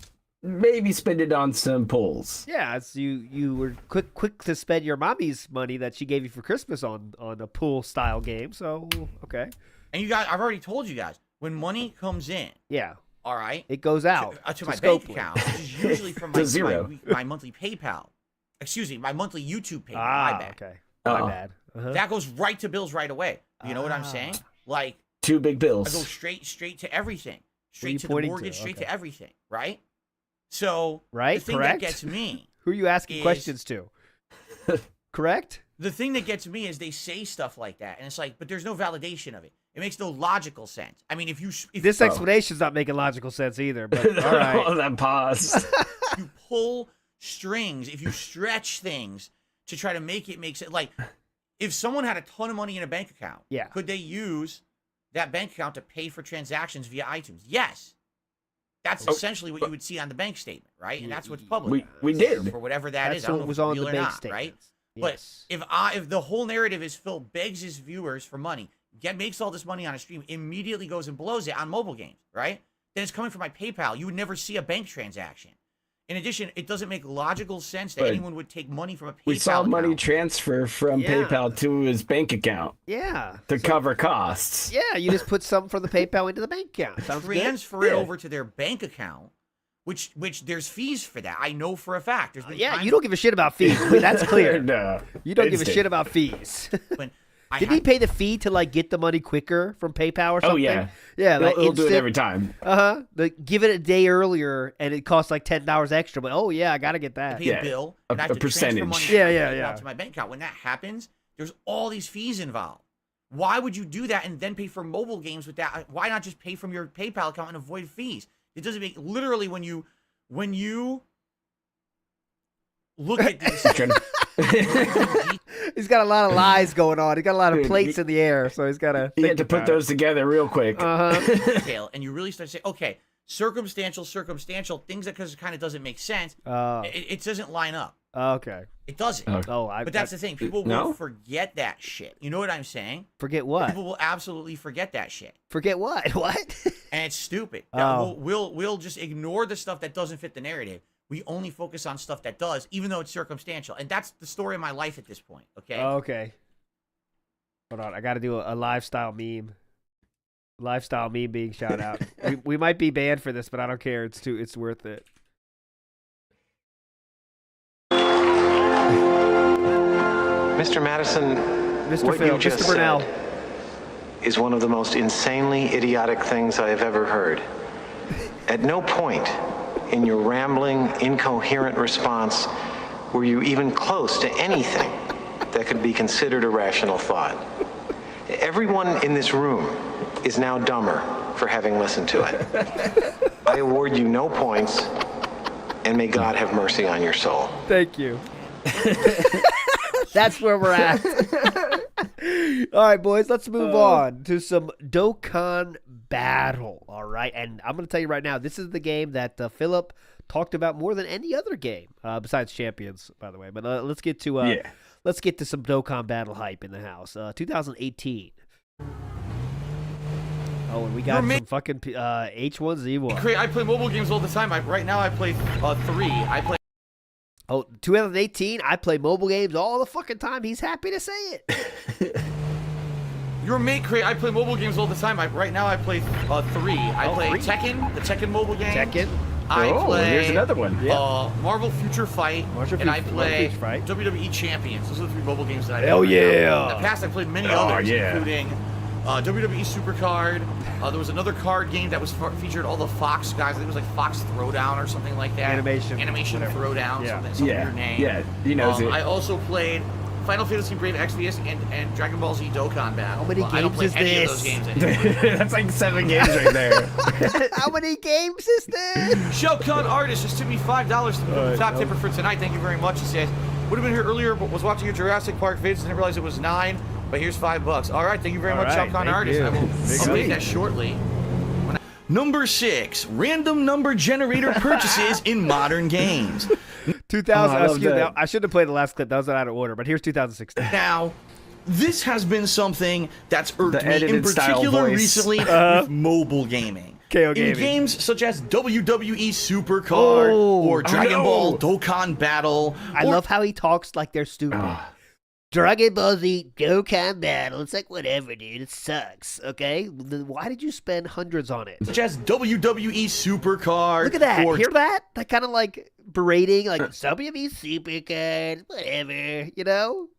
maybe spend it on some pulls. Yeah, it's you were quick to spend your mommy's money that she gave you for Christmas on a pool style game. So okay. And you guys, I've already told you guys, when money comes in, all right, it goes out to my bank account, which is usually from my monthly PayPal. Excuse me, my monthly YouTube payment. My bad. Okay. My bad. That goes right to bills right away. You know what I'm saying? Like 2 big bills. I go straight to everything, straight to the mortgage, straight to everything, right? So the thing that gets me. Who are you asking questions to? Correct? the thing that gets me is they say stuff like that, and it's like, but there's no validation of it. It makes no logical sense. I mean, if this explanation's not making logical sense either. But all right, oh, that pause. You pull strings, if you stretch things to try to make it make sense. Like, if someone had a ton of money in a bank account, could they use that bank account to pay for transactions via iTunes? Yes. That's essentially what you would see on the bank statement, right? And that's what's public. We did. For whatever that is. I don't know if it's real or not, right? Yes. But if the whole narrative is Phil begs his viewers for money, makes all this money on a stream, immediately goes and blows it on mobile games, right? Then it's coming from my PayPal. You would never see a bank transaction. In addition, it doesn't make logical sense that anyone would take money from a PayPal We saw account. money transfer from PayPal to his bank account. Yeah. To cover costs. Yeah, you just put something from the PayPal into the bank account. Sounds Transfer it over to their bank account, which there's fees for that. I know for a fact. There's been you don't give a shit about fees. I mean, that's clear. No. You don't give a shit about fees. Did he pay the fee to like get the money quicker from PayPal or something? Oh yeah, yeah. Like he'll do it every time. Like give it a day earlier, and it costs like $10 extra. But oh yeah, I gotta get that. I pay a bill. And I have to percentage. Money to my bank account. When that happens, there's all these fees involved. Why would you do that and then pay for mobile games with that? Why not just pay from your PayPal account and avoid fees? It doesn't make literally when you look at this. He's got a lot of lies going on. He got a lot of plates in the air, so he's got to. You had to put those together real quick. And you really start to say, okay, circumstantial, things that kind of doesn't make sense. It doesn't line up. Okay. It doesn't. But that's the thing. People will forget that shit. You know what I'm saying? Forget what? People will absolutely forget that shit. Forget what? What? And it's stupid. We'll just ignore the stuff that doesn't fit the narrative. We only focus on stuff that does, even though it's circumstantial. And that's the story of my life at this point, okay? Okay. Hold on. I got to do a lifestyle meme. Lifestyle meme being shout out. we might be banned for this, but I don't care. It's worth it. Mr. Madison, Mr. Phil, you just Mr. Burnell said is one of the most insanely idiotic things I have ever heard. At no point in your rambling, incoherent response were you even close to anything that could be considered a rational thought. Everyone in this room is now dumber for having listened to it. I award you no points, and may God have mercy on your soul. Thank you. That's where we're at. All right, boys, let's move on to some Dokkan Battle. All right, and I'm going to tell you right now, this is the game that Philip talked about more than any other game, besides Champions, by the way. But let's get to some Dokkan Battle hype in the house. 2018. Oh, and we got some fucking H1Z1. I play mobile games all the time. Right now I play 3. I play. Oh, 2018, I play mobile games all the fucking time. He's happy to say it. Your mate, I play mobile games all the time. Right now I play 3. I play 3? Tekken, the Tekken mobile game. Tekken. I play. Here's another one. Marvel Future Fight. And I play WWE Champions. Those are the 3 mobile games that I play. Hell yeah. In the past, I played many others, including WWE Supercard. There was another card game that was featured all the Fox guys. I think it was like Fox Throwdown or something like that. Animation Throwdown. Something your name. Yeah, he knows it. I also played Final Fantasy Brave Exvius and Dragon Ball Z Dokkan Battle. How many games I don't play is any this? of those games anymore. That's like 7 games right there. How many games is this? Shellcon Artist just took me $5 to become the top tipper for tonight. Thank you very much. He says, would have been here earlier, but was watching your Jurassic Park vids and didn't realize it was 9. But here's $5. All right, thank you very much, Shellcon Artist. I'll make that shortly. Number 6, random number generator purchases in modern games. 2000. I should have played the last clip. That was out of order, but here's 2016. Now, this has been something that's irked me in particular recently with mobile gaming. KO gaming. In games such as WWE Supercard or Dragon Ball Dokkan Battle. I love how he talks like they're stupid. Dragon Ball Z Dokkan Battle. It's like, whatever, dude. It sucks, okay? Then why did you spend hundreds on it? Such as WWE Supercard. Look at that. Hear that? That kind of like berating, like, WWE Supercard, whatever, you know?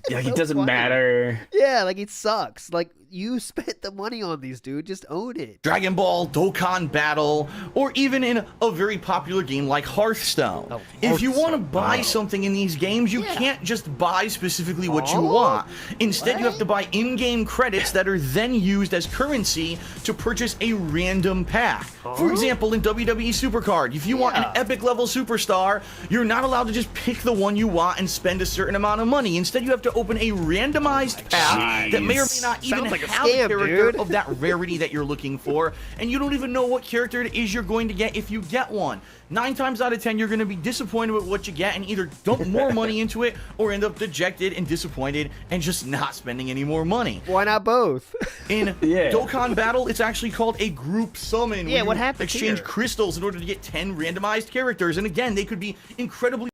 Yeah, it doesn't matter. Yeah, like, it sucks. Like, You spent the money on these, dude. Just own it. Dragon Ball, Dokkan Battle, or even in a very popular game like Hearthstone. If you want to buy something in these games, you can't just buy specifically what you want. Instead, you have to buy in-game credits that are then used as currency to purchase a random pack. For example, in WWE Supercard, if you want an epic level superstar, you're not allowed to just pick the one you want and spend a certain amount of money. Instead, you have to open a randomized pack that may or may not even like have a character of that rarity that you're looking for, and you don't even know what character it is you're going to get if you get one. 9 times out of 10, you're going to be disappointed with what you get and either dump more money into it or end up dejected and disappointed and just not spending any more money. Why not both? In Dokkan Battle, it's actually called a group summon. Yeah, what you happens exchange here? crystals in order to get 10 randomized characters. And again, they could be incredibly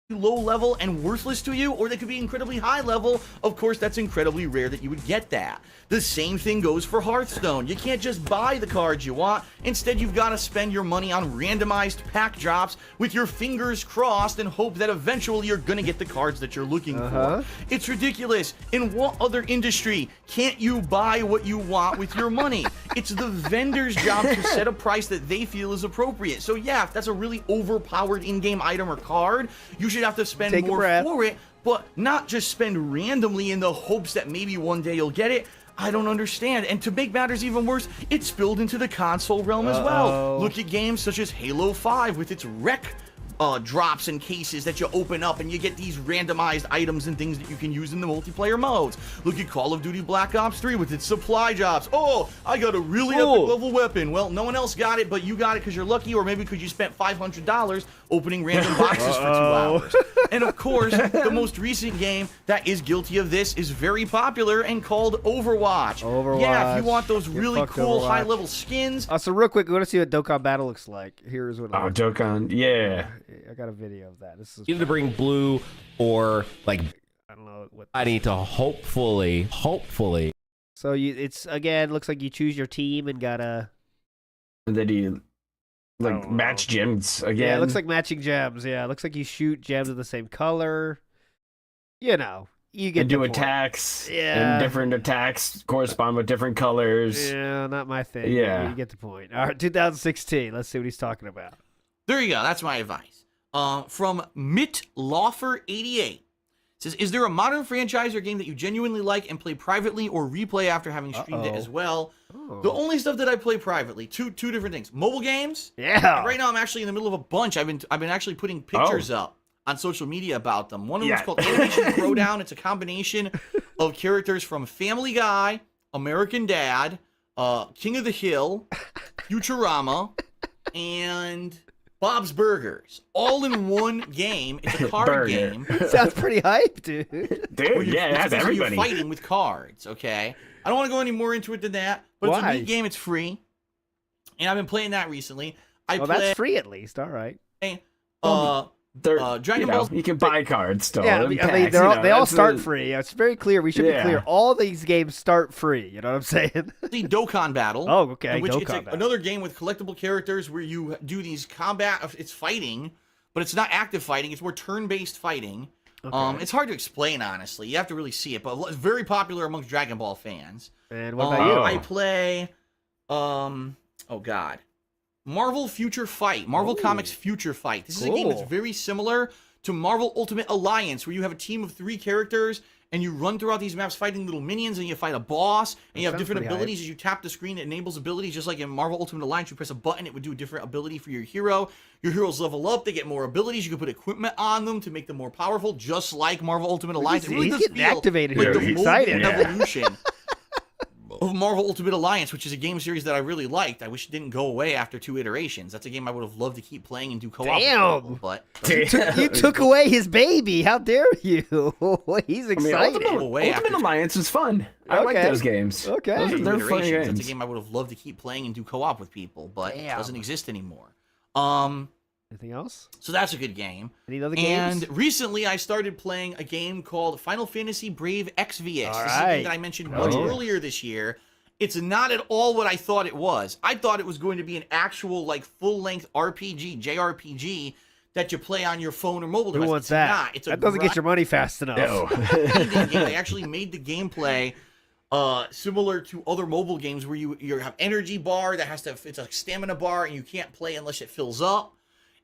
low level and worthless to you, or they could be incredibly high level. Of course, that's incredibly rare that you would get that. The same thing goes for Hearthstone. You can't just buy the cards you want. Instead, you've got to spend your money on randomized pack drops with your fingers crossed and hope that eventually you're going to get the cards that you're looking for. It's ridiculous. In what other industry can't you buy what you want with your money? It's the vendor's job to set a price that they feel is appropriate. So yeah, if that's a really overpowered in-game item or card, you should have to spend more for it, but not just spend randomly in the hopes that maybe one day you'll get it. I don't understand. And to make matters even worse, it spilled into the console realm as well. Look at games such as Halo 5 with its wreck drops and cases that you open up and you get these randomized items and things that you can use in the multiplayer modes. Look at Call of Duty Black Ops 3 with its supply drops. Oh, I got a really epic level weapon. Well, no one else got it, but you got it because you're lucky, or maybe because you spent $500 opening random boxes for 2 hours. And of course, the most recent game that is guilty of this is very popular and called Overwatch. Yeah, if you want those really cool high-level skins. So real quick, we want to see what Dokkan Battle looks like. Here's what. Dokkan, yeah. I got a video of that. This is either bring blue or like I don't know what. I need to hopefully. So it's again looks like you choose your team and gotta. And then you match gems again. Yeah, it looks like matching gems. Yeah, it looks like you shoot gems of the same color. You know, you get and do attacks. Yeah, and different attacks correspond with different colors. Yeah, not my thing. Yeah, you get the point. All right, 2016. Let's see what he's talking about. There you go. That's my advice. From Mitlaufer88. Says, is there a modern franchise or game that you genuinely like and play privately or replay after having streamed it as well? The only stuff that I play privately, two different things. Mobile games. Yeah. Right now I'm actually in the middle of a bunch. I've been actually putting pictures up on social media about them. One of them is called Animation Throwdown. It's a combination of characters from Family Guy, American Dad, King of the Hill, Futurama, and Bob's Burgers, all in one game. It's a card game. Sounds pretty hype, dude. Dude, yeah, that's everybody. You're fighting with cards, okay? I don't want to go any more into it than that, but it's a neat game. It's free, and I've been playing that recently. That's free at least. All right. Dragon Ball. You can buy cards still. Yeah, I mean they all start free. It's very clear. We should be clear. All these games start free. You know what I'm saying? The Dokkan Battle. Oh, okay. Which it's another game with collectible characters where you do these combat. It's fighting, but it's not active fighting. It's more turn-based fighting. Okay. It's hard to explain, honestly. You have to really see it, but it's very popular amongst Dragon Ball fans. And what about you? I play, Marvel Future Fight. Marvel Comics Future Fight. This is a game that's very similar to Marvel Ultimate Alliance, where you have a team of 3 characters, and you run throughout these maps fighting little minions, and you fight a boss, and you have different abilities. As you tap the screen, it enables abilities, just like in Marvel Ultimate Alliance. You press a button, it would do a different ability for your hero. Your heroes level up, they get more abilities. You can put equipment on them to make them more powerful, just like Marvel Ultimate Alliance. It really does feel activated like here. the excited evolution of Marvel Ultimate Alliance, which is a game series that I really liked. I wish it didn't go away after 2 iterations. That's a game I would have loved to keep playing and do co-op. Damn! But you took away his baby. How dare you? He's excited. Ultimate Alliance is fun. I like those games. Okay. They're fun games. That's a game I would have loved to keep playing and do co-op with people, but it doesn't exist anymore. Anything else? So that's a good game. Any other games? And recently I started playing a game called Final Fantasy Brave Exvius. All this is a game that I mentioned much earlier this year. It's not at all what I thought it was. I thought it was going to be an actual, like, full-length RPG, JRPG, that you play on your phone or mobile device. Who wants that? Not. It's that doesn't get your money fast enough. They actually made the gameplay similar to other mobile games where you have energy bar that it's a stamina bar and you can't play unless it fills up.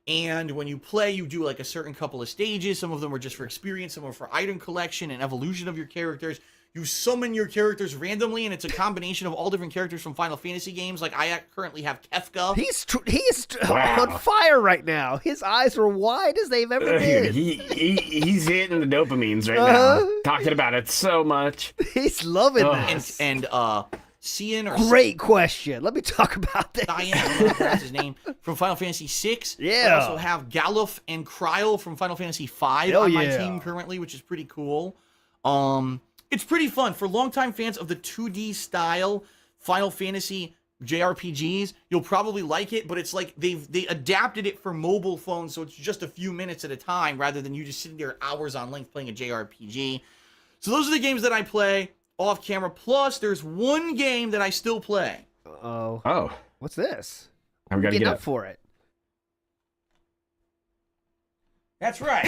And when you play, you do like a certain couple of stages. Some of them are just for experience, some are for item collection and evolution of your characters. You summon your characters randomly, and it's a combination of all different characters from Final Fantasy games. Like, I currently have Kefka. He's on fire right now. His eyes are wide as they've ever been. He's hitting the dopamines right now. Talking about it so much. He's loving this. And Cian or Great question. Let me talk about this. Cyan, I don't know how to pronounce his name, from Final Fantasy VI. Yeah. I also have Galuf and Kryl from Final Fantasy V on my team currently, which is pretty cool. It's pretty fun. For longtime fans of the 2D style Final Fantasy JRPGs, you'll probably like it, but it's like they adapted it for mobile phones, so it's just a few minutes at a time rather than you just sitting there hours on length playing a JRPG. So those are the games that I play off camera. Plus, there's one game that I still play. Oh. What's this? I'm getting up for it. That's right.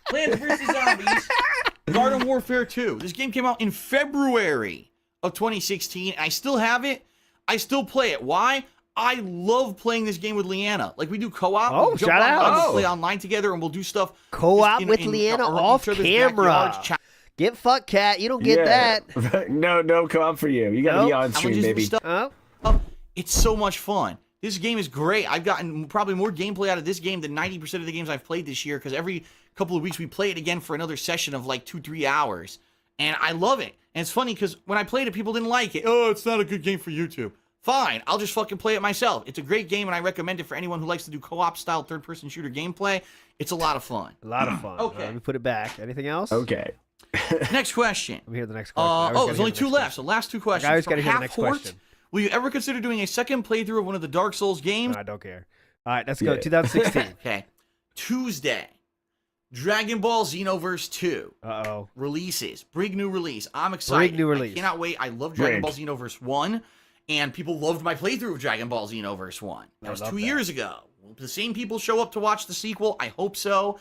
Plants vs. Zombies. Garden Warfare 2. This game came out in February of 2016. I still have it. I still play it. Why? I love playing this game with Leanna. Like, we do co-op. Oh, we'll shout out. We'll play online together, and we'll do stuff. Co-op with Leanna off camera. Get fucked, cat. You don't get that. No co-op for you. You got to be on stream, baby. It's so much fun. This game is great. I've gotten probably more gameplay out of this game than 90% of the games I've played this year, because every couple of weeks we play it again for another session of like 2-3 hours. And I love it. And it's funny because when I played it, people didn't like it. Oh, it's not a good game for YouTube. Fine, I'll just fucking play it myself. It's a great game, and I recommend it for anyone who likes to do co-op style third-person shooter gameplay. It's a lot of fun. A lot of fun. Okay. Let me put it back. Anything else? Okay. Next question. Let me hear the next question. There's only two left, so last two questions. I always got to hear the next question. Will you ever consider doing a second playthrough of one of the Dark Souls games? No, I don't care. All right, let's go. 2016. Okay. Tuesday. Dragon Ball Xenoverse 2 releases. Big new release. I'm excited. Big new release. I cannot wait. I love Dragon Ball Xenoverse 1, and people loved my playthrough of Dragon Ball Xenoverse 1. That was 2 years ago. Will the same people show up to watch the sequel? I hope so.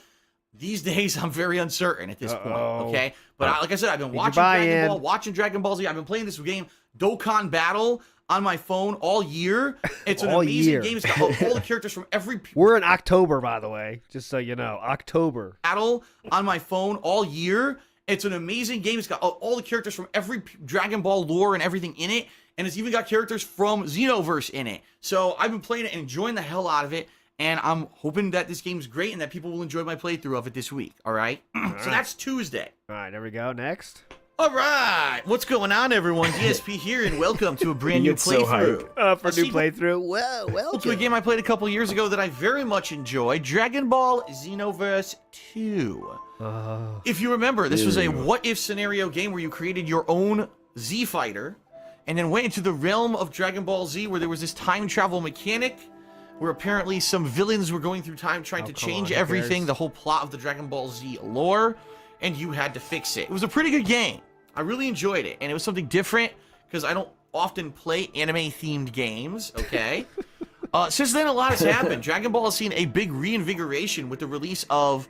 These days, I'm very uncertain at this point, okay? But like I said, I've been watching Dragon Ball Z. I've been playing this game, Dokkan Battle, on my phone all year. It's an amazing game. It's got all the characters from every... We're in October, by the way, just so you know. October. Battle on my phone all year. It's an amazing game. It's got all the characters from every Dragon Ball lore and everything in it. And it's even got characters from Xenoverse in it. So I've been playing it and enjoying the hell out of it. And I'm hoping that this game's great and that people will enjoy my playthrough of it this week. All right? So that's Tuesday. All right, there we go. Next. All right. What's going on, everyone? DSP here, and welcome to a brand new playthrough. For a new playthrough. Well, welcome. To a game I played a couple years ago that I very much enjoyed, Dragon Ball Xenoverse 2. If you remember, this was a what-if scenario game where you created your own Z fighter and then went into the realm of Dragon Ball Z, where there was this time travel mechanic where apparently some villains were going through time trying to change everything, the whole plot of the Dragon Ball Z lore, and you had to fix it. It was a pretty good game. I really enjoyed it, and it was something different because I don't often play anime-themed games, okay? Since then, a lot has happened. Dragon Ball has seen a big reinvigoration with the release of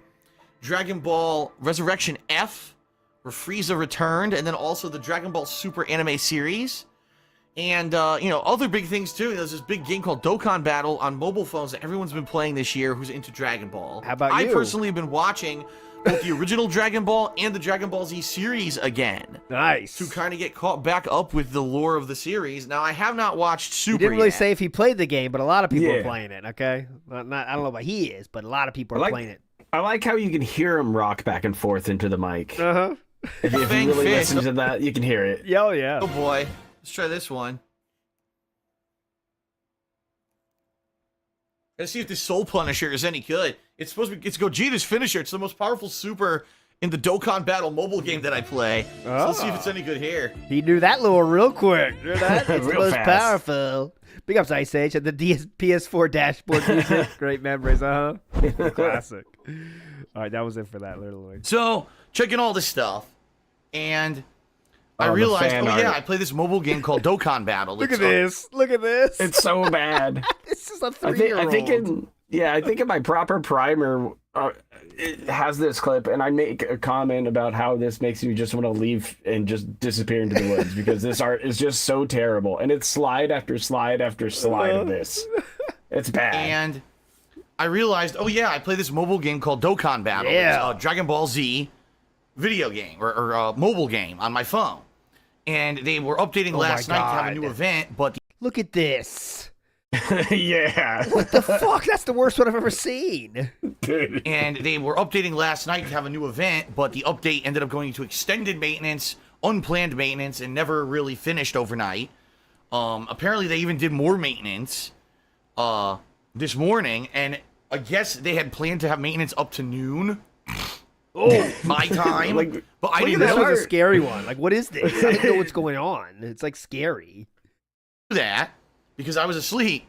Dragon Ball Resurrection F, where Frieza returned, and then also the Dragon Ball Super anime series. And, other big things, too. There's this big game called Dokkan Battle on mobile phones that everyone's been playing this year who's into Dragon Ball. How about you? I personally have been watching both the original Dragon Ball and the Dragon Ball Z series again. Nice. To kind of get caught back up with the lore of the series. Now, I have not watched Super You didn't really yet. say if he played the game, but a lot of people are playing it, okay? I don't know about he is, but a lot of people are playing it. I like how you can hear him rock back and forth into the mic. Uh-huh. If you really listen to that, you can hear it. Oh, yeah. Oh, boy. Let's try this one. Let's see if this Soul Punisher is any good. It's Gogeta's finisher. It's the most powerful super in the Dokkan Battle mobile game that I play. So let's see if it's any good here. He knew that lore real quick. It's the most fast. Powerful. Big ups, Ice Age, and the PS4 dashboard music. Great memories, Classic. All right, that was it for that, literally. So, checking all this stuff, and I realized, I play this mobile game called Dokkan Battle. Look at this. It's so bad. It's just a 3-year-old. I think in my proper primer it has this clip, and I make a comment about how this makes me just want to leave and just disappear into the woods because this art is just so terrible, and it's slide after slide after slide of this. It's bad. And I realized, oh yeah, I play this mobile game called Dokkan Battle. Yeah. It's a Dragon Ball Z video game or mobile game on my phone. And they were updating last night to have a new event, but look at this. Yeah. What the fuck? That's the worst one I've ever seen. And they were updating last night to have a new event, but the update ended up going into extended maintenance, unplanned maintenance, and never really finished overnight. Apparently they even did more maintenance this morning, and I guess they had planned to have maintenance up to noon. Oh, my time. But I didn't know. That was a scary one. Like, what is this? I don't know what's going on. It's like scary. That because I was asleep.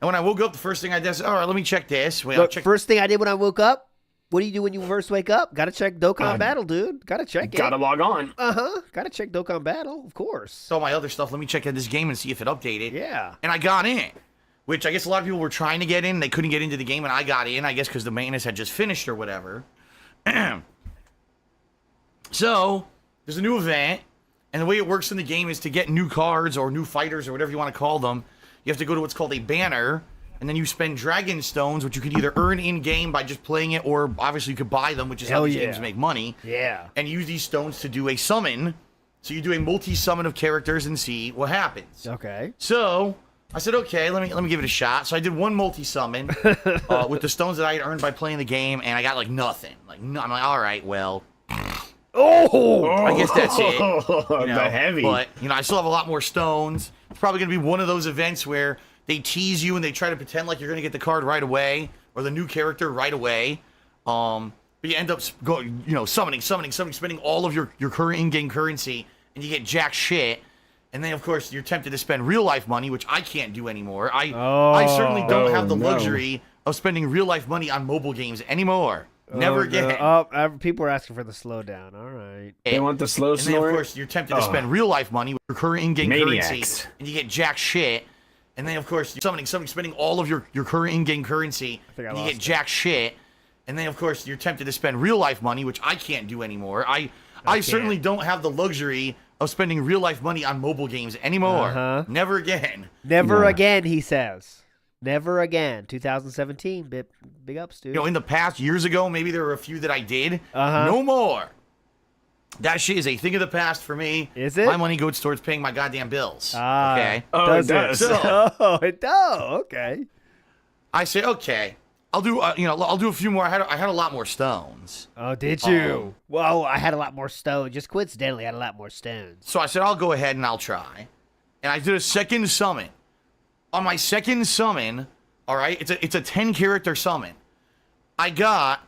And when I woke up, the first thing I did, all right, let me check this. Wait, Look, first thing I did when I woke up, what do you do when you first wake up? Gotta check Dokkan Battle, dude. Gotta check it. Gotta log on. Gotta check Dokkan Battle, of course. So my other stuff, let me check in this game and see if it updated. Yeah. And I got in, which I guess a lot of people were trying to get in. They couldn't get into the game, and I got in, I guess because the maintenance had just finished or whatever. So, there's a new event, and the way it works in the game is to get new cards or new fighters or whatever you want to call them, you have to go to what's called a banner, and then you spend dragon stones, which you can either earn in-game by just playing it, or obviously you could buy them, which is how these games make money. Yeah. And use these stones to do a summon. So you do a multi-summon of characters and see what happens. Okay. So, I said, okay, let me give it a shot. So I did one multi-summon with the stones that I had earned by playing the game, and I got, like, nothing. I'm like, all right, well... I guess that's it. You know, the heavy. But, I still have a lot more stones. It's probably going to be one of those events where they tease you and they try to pretend like you're going to get the card right away or the new character right away. But you end up summoning, spending all of your current in-game currency, and you get jack shit. And then, of course, you're tempted to spend real-life money, which I can't do anymore. I certainly don't have the luxury of spending real-life money on mobile games anymore. Never again. People are asking for the slowdown. All right. They want the slow snort. And then, of course, you're tempted to spend real life money with your current in-game currency, and you get jack shit. And then, of course, you're spending all of your current in-game currency, and you get jack shit. And then, of course, you're tempted to spend real life money, which I can't do anymore. I certainly don't have the luxury of spending real life money on mobile games anymore. Never again. Never again, he says. Never again. 2017. Big ups, dude. In the past, years ago, maybe there were a few that I did. No more. That shit is a thing of the past for me. Is it? My money goes towards paying my goddamn bills. Okay. Oh, it does. So, it does. Okay. I say, okay, I'll do. I'll do a few more. I had a lot more stones. Oh, did you? Well, I had a lot more stones. Just coincidentally, I had a lot more stones. So I said, I'll go ahead and I'll try. And I did a second summon. On my second summon, all right, it's a 10-character summon. I got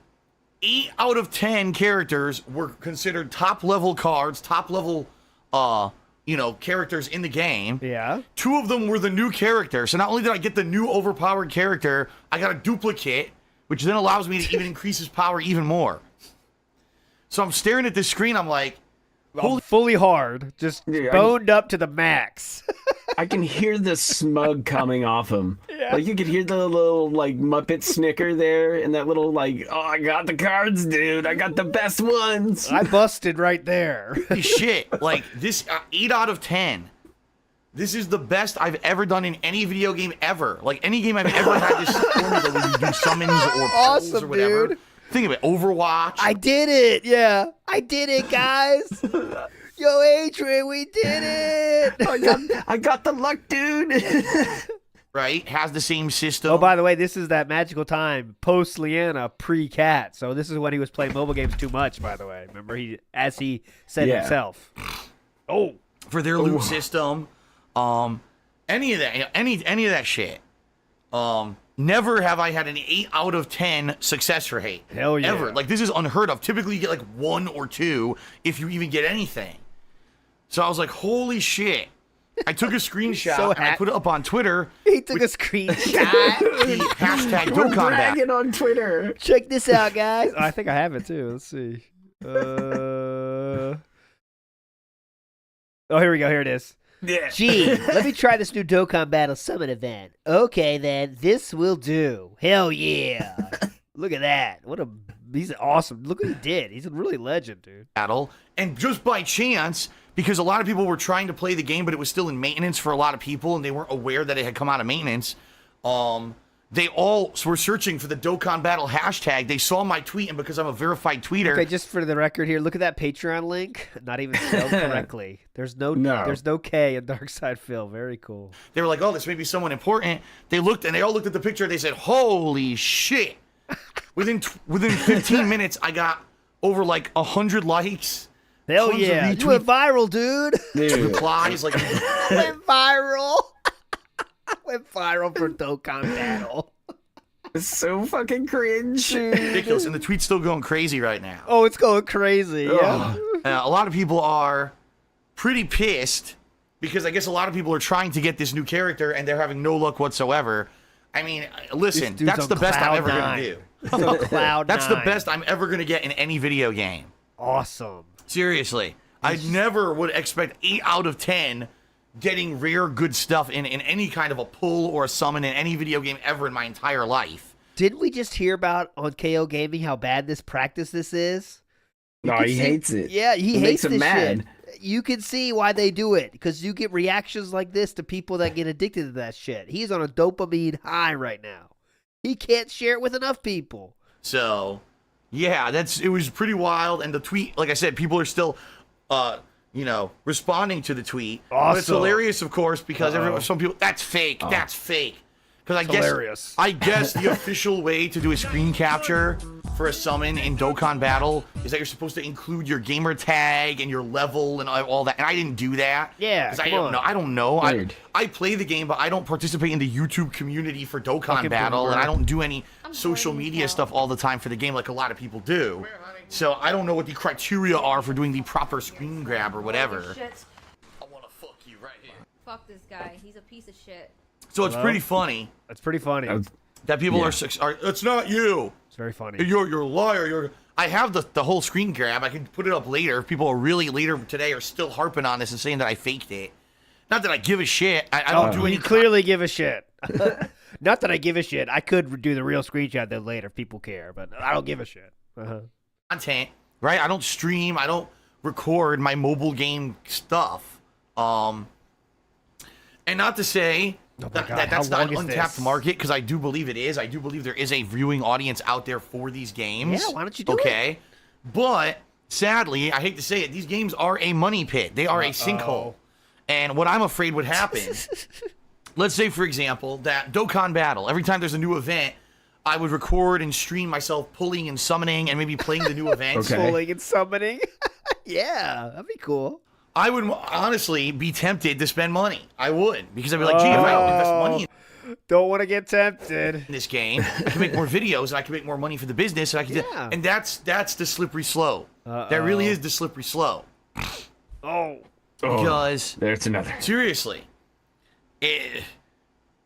8 out of 10 characters were considered top-level cards, top-level, characters in the game. Yeah. 2 of them were the new character. So not only did I get the new overpowered character, I got a duplicate, which then allows me to even increase his power even more. So I'm staring at this screen, I'm like... fully hard, just boned up to the max. I can hear the smug coming off him. Yeah. Like, you could hear the little, Muppet snicker there, and that little, I got the cards, dude. I got the best ones. I busted right there. Holy shit. This 8 out of 10. This is the best I've ever done in any video game ever. Any game I've ever had this formula where you do summons or pulls or whatever. Dude. Think of it, Overwatch. I did it, yeah. I did it, guys. Yo, Adrian, we did it. I got the luck, dude. Right? Has the same system. Oh, by the way, this is that magical time post Leanna, pre-Cat. So this is when he was playing mobile games too much, by the way. Remember, as he said himself. Oh, for their loot system, any of that shit. Never have I had an 8 out of 10 success rate. Hell yeah. Ever. This is unheard of. Typically, you get 1 or 2 if you even get anything. So I was like, holy shit. I took a screenshot and I put it up on Twitter. He took a screenshot. The hashtag Dokkan Battle. Bragging on Twitter. Check this out, guys. I think I have it too. Let's see. Oh, here we go. Here it is. Yeah. Gee, let me try this new Dokkan Battle Summit event. Okay, then. This will do. Hell yeah. Look at that. He's awesome. Look what he did. He's a really legend, dude. Battle, and just by chance, because a lot of people were trying to play the game, but it was still in maintenance for a lot of people, and they weren't aware that it had come out of maintenance. They all were searching for the Dokkan Battle hashtag. They saw my tweet, and because I'm a verified tweeter. Okay, just for the record here, look at that Patreon link. Not even spelled correctly. There's no K in Darkside Phil. Very cool. They were like, "Oh, this may be someone important." They looked, and they all looked at the picture. And they said, "Holy shit!" Within 15 minutes, I got over like 100 likes. Hell yeah! You went viral, dude. Replies like went viral. Went viral for Dokkan Battle. It's so fucking cringe. Ridiculous, and the tweet's still going crazy right now. Oh, it's going crazy. Yeah. A lot of people are pretty pissed because I guess a lot of people are trying to get this new character and they're having no luck whatsoever. I mean, listen, that's the best I'm ever going to do. That's the best I'm ever going to get in any video game. Awesome. Seriously. I never would expect 8 out of 10 getting rare good stuff in any kind of a pull or a summon in any video game ever in my entire life. Didn't we just hear about on KO Gaming how bad this is? No, he hates it. Yeah, he hates makes him this mad. shit. You can see why they do it, because you get reactions like this to people that get addicted to that shit. He's on a dopamine high right now. He can't share it with enough people. So, yeah, it was pretty wild. And the tweet, like I said, people are still, responding to the tweet. Awesome. But it's hilarious, of course, because some people, that's fake. That's fake. Because I guess the official way to do a screen capture for a summon in Dokkan Battle is that you're supposed to include your gamer tag and your level and all that. And I didn't do that. Yeah, because I don't know. I play the game, but I don't participate in the YouTube community for Dokkan Battle, and I don't do any social media stuff all the time for the game like a lot of people do. So I don't know what the criteria are for doing the proper screen grab or whatever. I want to fuck you right here. Fuck this guy. He's a piece of shit. So it's pretty funny. It's pretty funny. That people are, it's not you. It's very funny. You're a liar. I have the whole screen grab. I can put it up later. If people are really later today are still harping on this and saying that I faked it. Not that I give a shit. I don't do any. You clearly give a shit. Not that I give a shit. I could do the real screenshot then later if people care, but I don't give a shit. Content, right? I don't stream. I don't record my mobile game stuff. And not to say that's not an untapped market, because I do believe it is. I do believe there is a viewing audience out there for these games. Yeah, why don't you do it? But sadly, I hate to say it, these games are a money pit. They are a sinkhole. And what I'm afraid would happen, let's say, for example, that Dokkan Battle, every time there's a new event, I would record and stream myself pulling and summoning and maybe playing the new events. Pulling and summoning? Yeah, that'd be cool. I would honestly be tempted to spend money. I would, because I'd be like, gee, if I don't invest money don't want to get tempted in this game, I can make more videos and I can make more money for the business, and I can and that's the slippery slope. That really is the slippery slope. Because there's another. Seriously,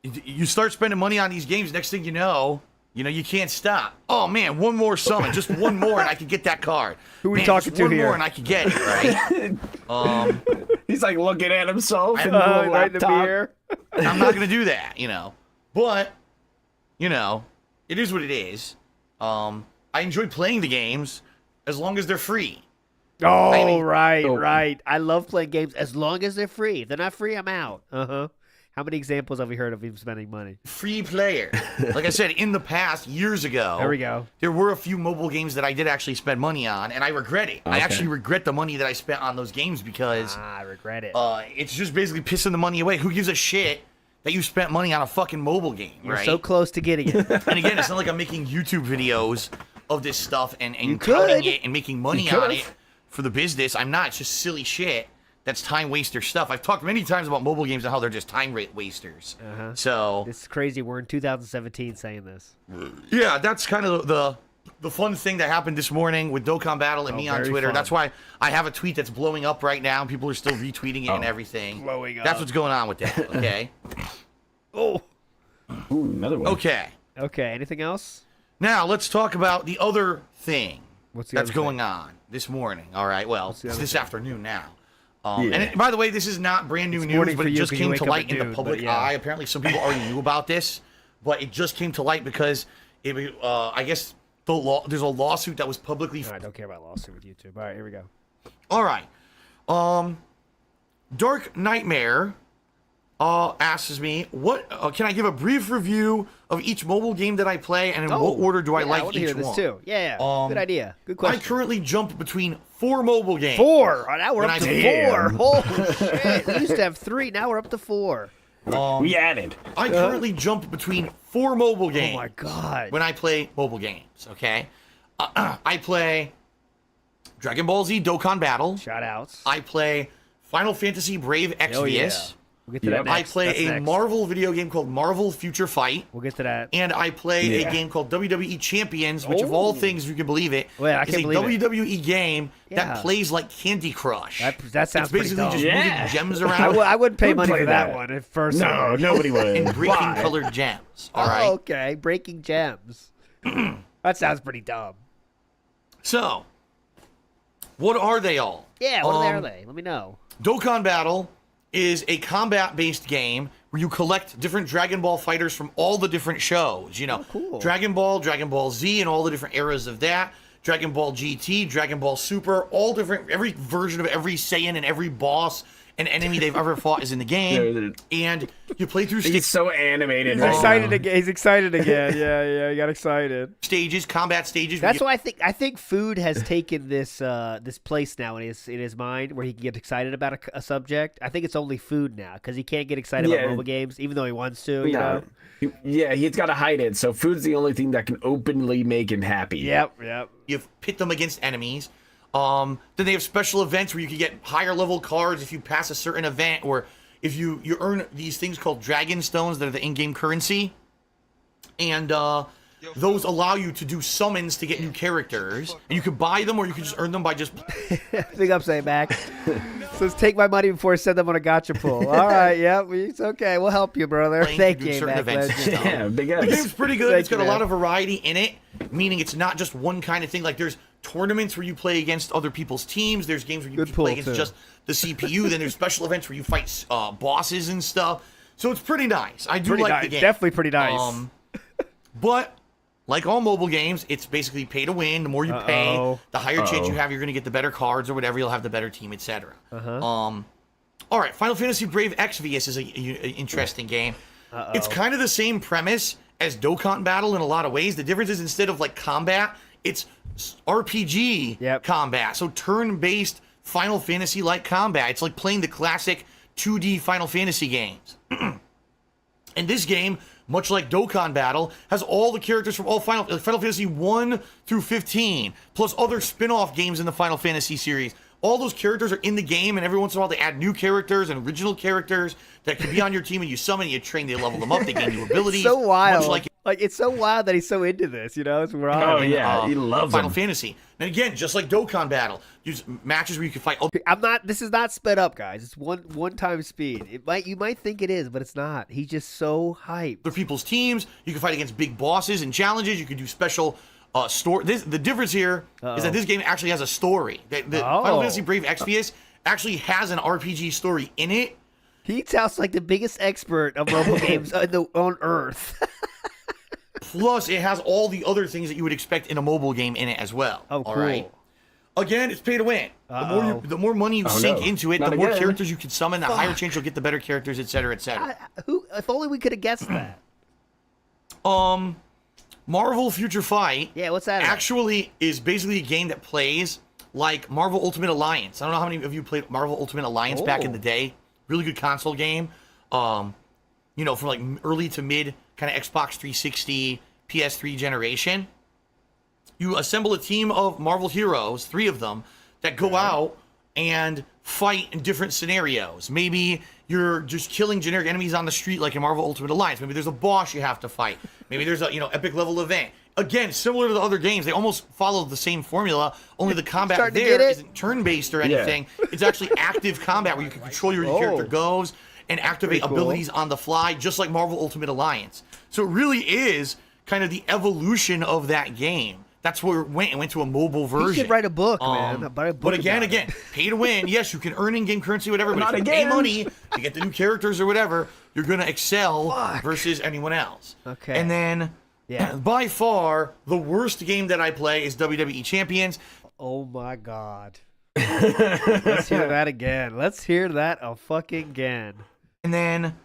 you start spending money on these games, next thing you know, you can't stop. Oh man, one more summon, just one more, and I could get that card. Who we talking to one here? One more, and I could get it. Right? He's like looking at himself in the right in the laptop. mirror. I'm not gonna do that, But, it is what it is. I enjoy playing the games as long as they're free. Right. I love playing games as long as they're free. If they're not free, I'm out. How many examples have we heard of him spending money? Free player. Like I said, in the past, years ago, there we go. There were a few mobile games that I did actually spend money on, and I regret it. Okay. I actually regret the money that I spent on those games because I regret it. It's just basically pissing the money away. Who gives a shit that you spent money on a fucking mobile game, You're right? so close to getting it. And again, it's not like I'm making YouTube videos of this stuff and touting it and making money on it for the business. I'm not. It's just silly shit. That's time waster stuff. I've talked many times about mobile games and how they're just time wasters. So this is crazy. We're in 2017 saying this. Yeah, that's kind of the fun thing that happened this morning with Dokkan Battle and me on Twitter. Fun. That's why I have a tweet that's blowing up right now. People are still retweeting it and everything. Blowing up. That's what's going on with that. Okay. Ooh, another one. Okay. Anything else? Now let's talk about the other thing that's going on this morning. All right. Well, it's this afternoon now. And by the way, this is not brand new news, but it just came to light in the public eye. Apparently, some people already knew about this, but it just came to light because I guess there's a lawsuit that was publicly. I don't care about lawsuit with YouTube. All right, here we go. All right. Dark Nightmare asks me, what can I give a brief review of each mobile game that I play, and in what order do I like I want to each hear this one? too. Yeah, good idea. Good question. I currently jump between 4 mobile games. 4. Oh, now we're up to 4. Holy shit! We used to have 3. Now we're up to 4. We added. I currently jump between 4 mobile games. Oh my god! When I play mobile games, okay, I play Dragon Ball Z Dokkan Battle. Shout outs. I play Final Fantasy Brave Exvius. Oh, yeah. We'll get to that next. I play a Marvel video game called Marvel Future Fight. We'll get to that. And I play a game called WWE Champions, which of all things, if you can believe it, I is a WWE game that plays like Candy Crush. That sounds it's basically pretty just dumb. moving gems around. I wouldn't pay money for that one at first. No, nobody would. And breaking colored gems. All right. Okay, breaking gems. That sounds pretty dumb. So, what are they all? Yeah, what are they? Let me know. Dokkan Battle is a combat-based game where you collect different Dragon Ball fighters from all the different shows. You know, cool. Dragon Ball Z, and all the different eras of that. Dragon Ball GT, Dragon Ball Super, all different. Every version of every Saiyan and every boss and enemy they've ever fought is in the game. And you play through. He's so animated. He's excited again. He's excited again. Yeah. He got excited. Combat stages. That's why I think food has taken this this place now in his mind where he can get excited about a subject. I think it's only food now because he can't get excited about mobile games even though he wants to. You know? Yeah, he's got to hide it. So food's the only thing that can openly make him happy. Yep. You pit them against enemies. Then they have special events where you can get higher level cards if you pass a certain event, or if you earn these things called Dragon Stones that are the in-game currency. And those allow you to do summons to get new characters. And you can buy them, or you can just earn them by just... Big up, say Mac. Says, take my money before I send them on a gacha pool. All right, it's okay. We'll help you, brother. Thank you, Mac. Yeah, big ups. The game's pretty good. It's got a lot of variety in it, meaning it's not just one kind of thing. Like, there's tournaments where you play against other people's teams. There's games where you play against just the CPU. Then there's special events where you fight bosses and stuff. So it's pretty nice. I do like the game. Definitely pretty nice. But like all mobile games, it's basically pay to win. The more you pay, the higher chance you have you're going to get the better cards or whatever. You'll have the better team, etc. All right, Final Fantasy Brave Exvius is an interesting game. It's kind of the same premise as Dokkan Battle in a lot of ways. The difference is instead of like combat, it's RPG combat. So turn-based Final Fantasy-like combat. It's like playing the classic 2D Final Fantasy games. And this game, much like Dokkan Battle, has all the characters from all Final Fantasy 1 through 15, plus other spin-off games in the Final Fantasy series. All those characters are in the game, and every once in a while they add new characters and original characters that can be on your team, and you summon, you train, they level them up, they gain new abilities. So wild. Much like it's so wild that he's so into this, you know? It's wild. Oh, yeah, he loves Final Fantasy. And again, just like Dokkan Battle, use matches where you can fight. This is not sped up, guys. It's one time speed. You might think it is, but it's not. He's just so hyped. Other people's teams. You can fight against big bosses and challenges. You can do special story. The difference here is that this game actually has a story. The Final Fantasy Brave Exvius actually has an RPG story in it. He sounds like the biggest expert of mobile games on Earth. Plus, it has all the other things that you would expect in a mobile game in it as well. Oh, cool. All right. Again, it's pay to win. The more money you sink into it, the more characters you can summon, the higher chance you'll get the better characters, etc., etc. If only we could have guessed that. Marvel Future Fight. Yeah, what's that? Actually, is basically a game that plays like Marvel Ultimate Alliance. I don't know how many of you played Marvel Ultimate Alliance back in the day. Really good console game. From like early to mid kind of Xbox 360, PS3 generation. You assemble a team of Marvel heroes, 3 of them, that go out and fight in different scenarios. Maybe you're just killing generic enemies on the street like in Marvel Ultimate Alliance. Maybe there's a boss you have to fight. Maybe there's a epic level event. Again, similar to the other games, they almost follow the same formula, only the combat there isn't turn-based or anything. Yeah. It's actually active combat where you can control where your character goes and activate abilities on the fly, just like Marvel Ultimate Alliance. So it really is kind of the evolution of that game. That's where it went. It went to a mobile version. You should write a book, man. But again, pay to win. Yes, you can earn in-game currency, whatever. But if you pay money to get the new characters or whatever, you're going to excel versus anyone else. Okay. And then Yeah. By far, the worst game that I play is WWE Champions. Oh my God. Let's hear that again. Let's hear that a fucking again. And then,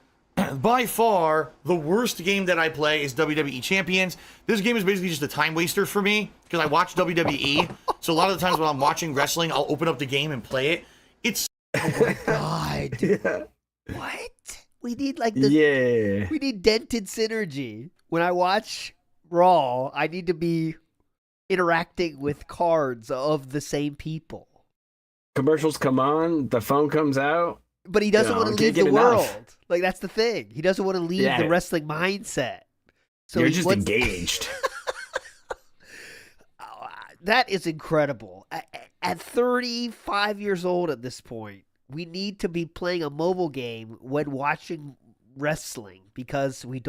by far, the worst game that I play is WWE Champions. This game is basically just a time waster for me because I watch WWE. So a lot of the times when I'm watching wrestling, I'll open up the game and play it. It's oh my God. Yeah. What? We need like we need dented synergy. When I watch Raw, I need to be interacting with cards of the same people. Commercials come on, the phone comes out. But he doesn't want to leave the world. Like, that's the thing. He doesn't want to leave the wrestling mindset. So you're just engaged. That is incredible. At 35 years old at this point, we need to be playing a mobile game when watching wrestling because we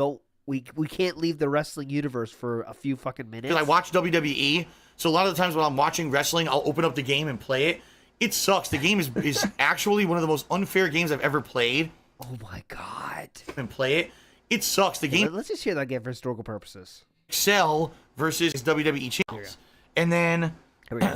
can't leave the wrestling universe for a few fucking minutes. Because I watch WWE, so a lot of the times when I'm watching wrestling, I'll open up the game and play it. It sucks. The game is actually one of the most unfair games I've ever played. Oh my God. And play it. It sucks. The game. Let's just hear that game for historical purposes. Excel versus WWE Champions. And then,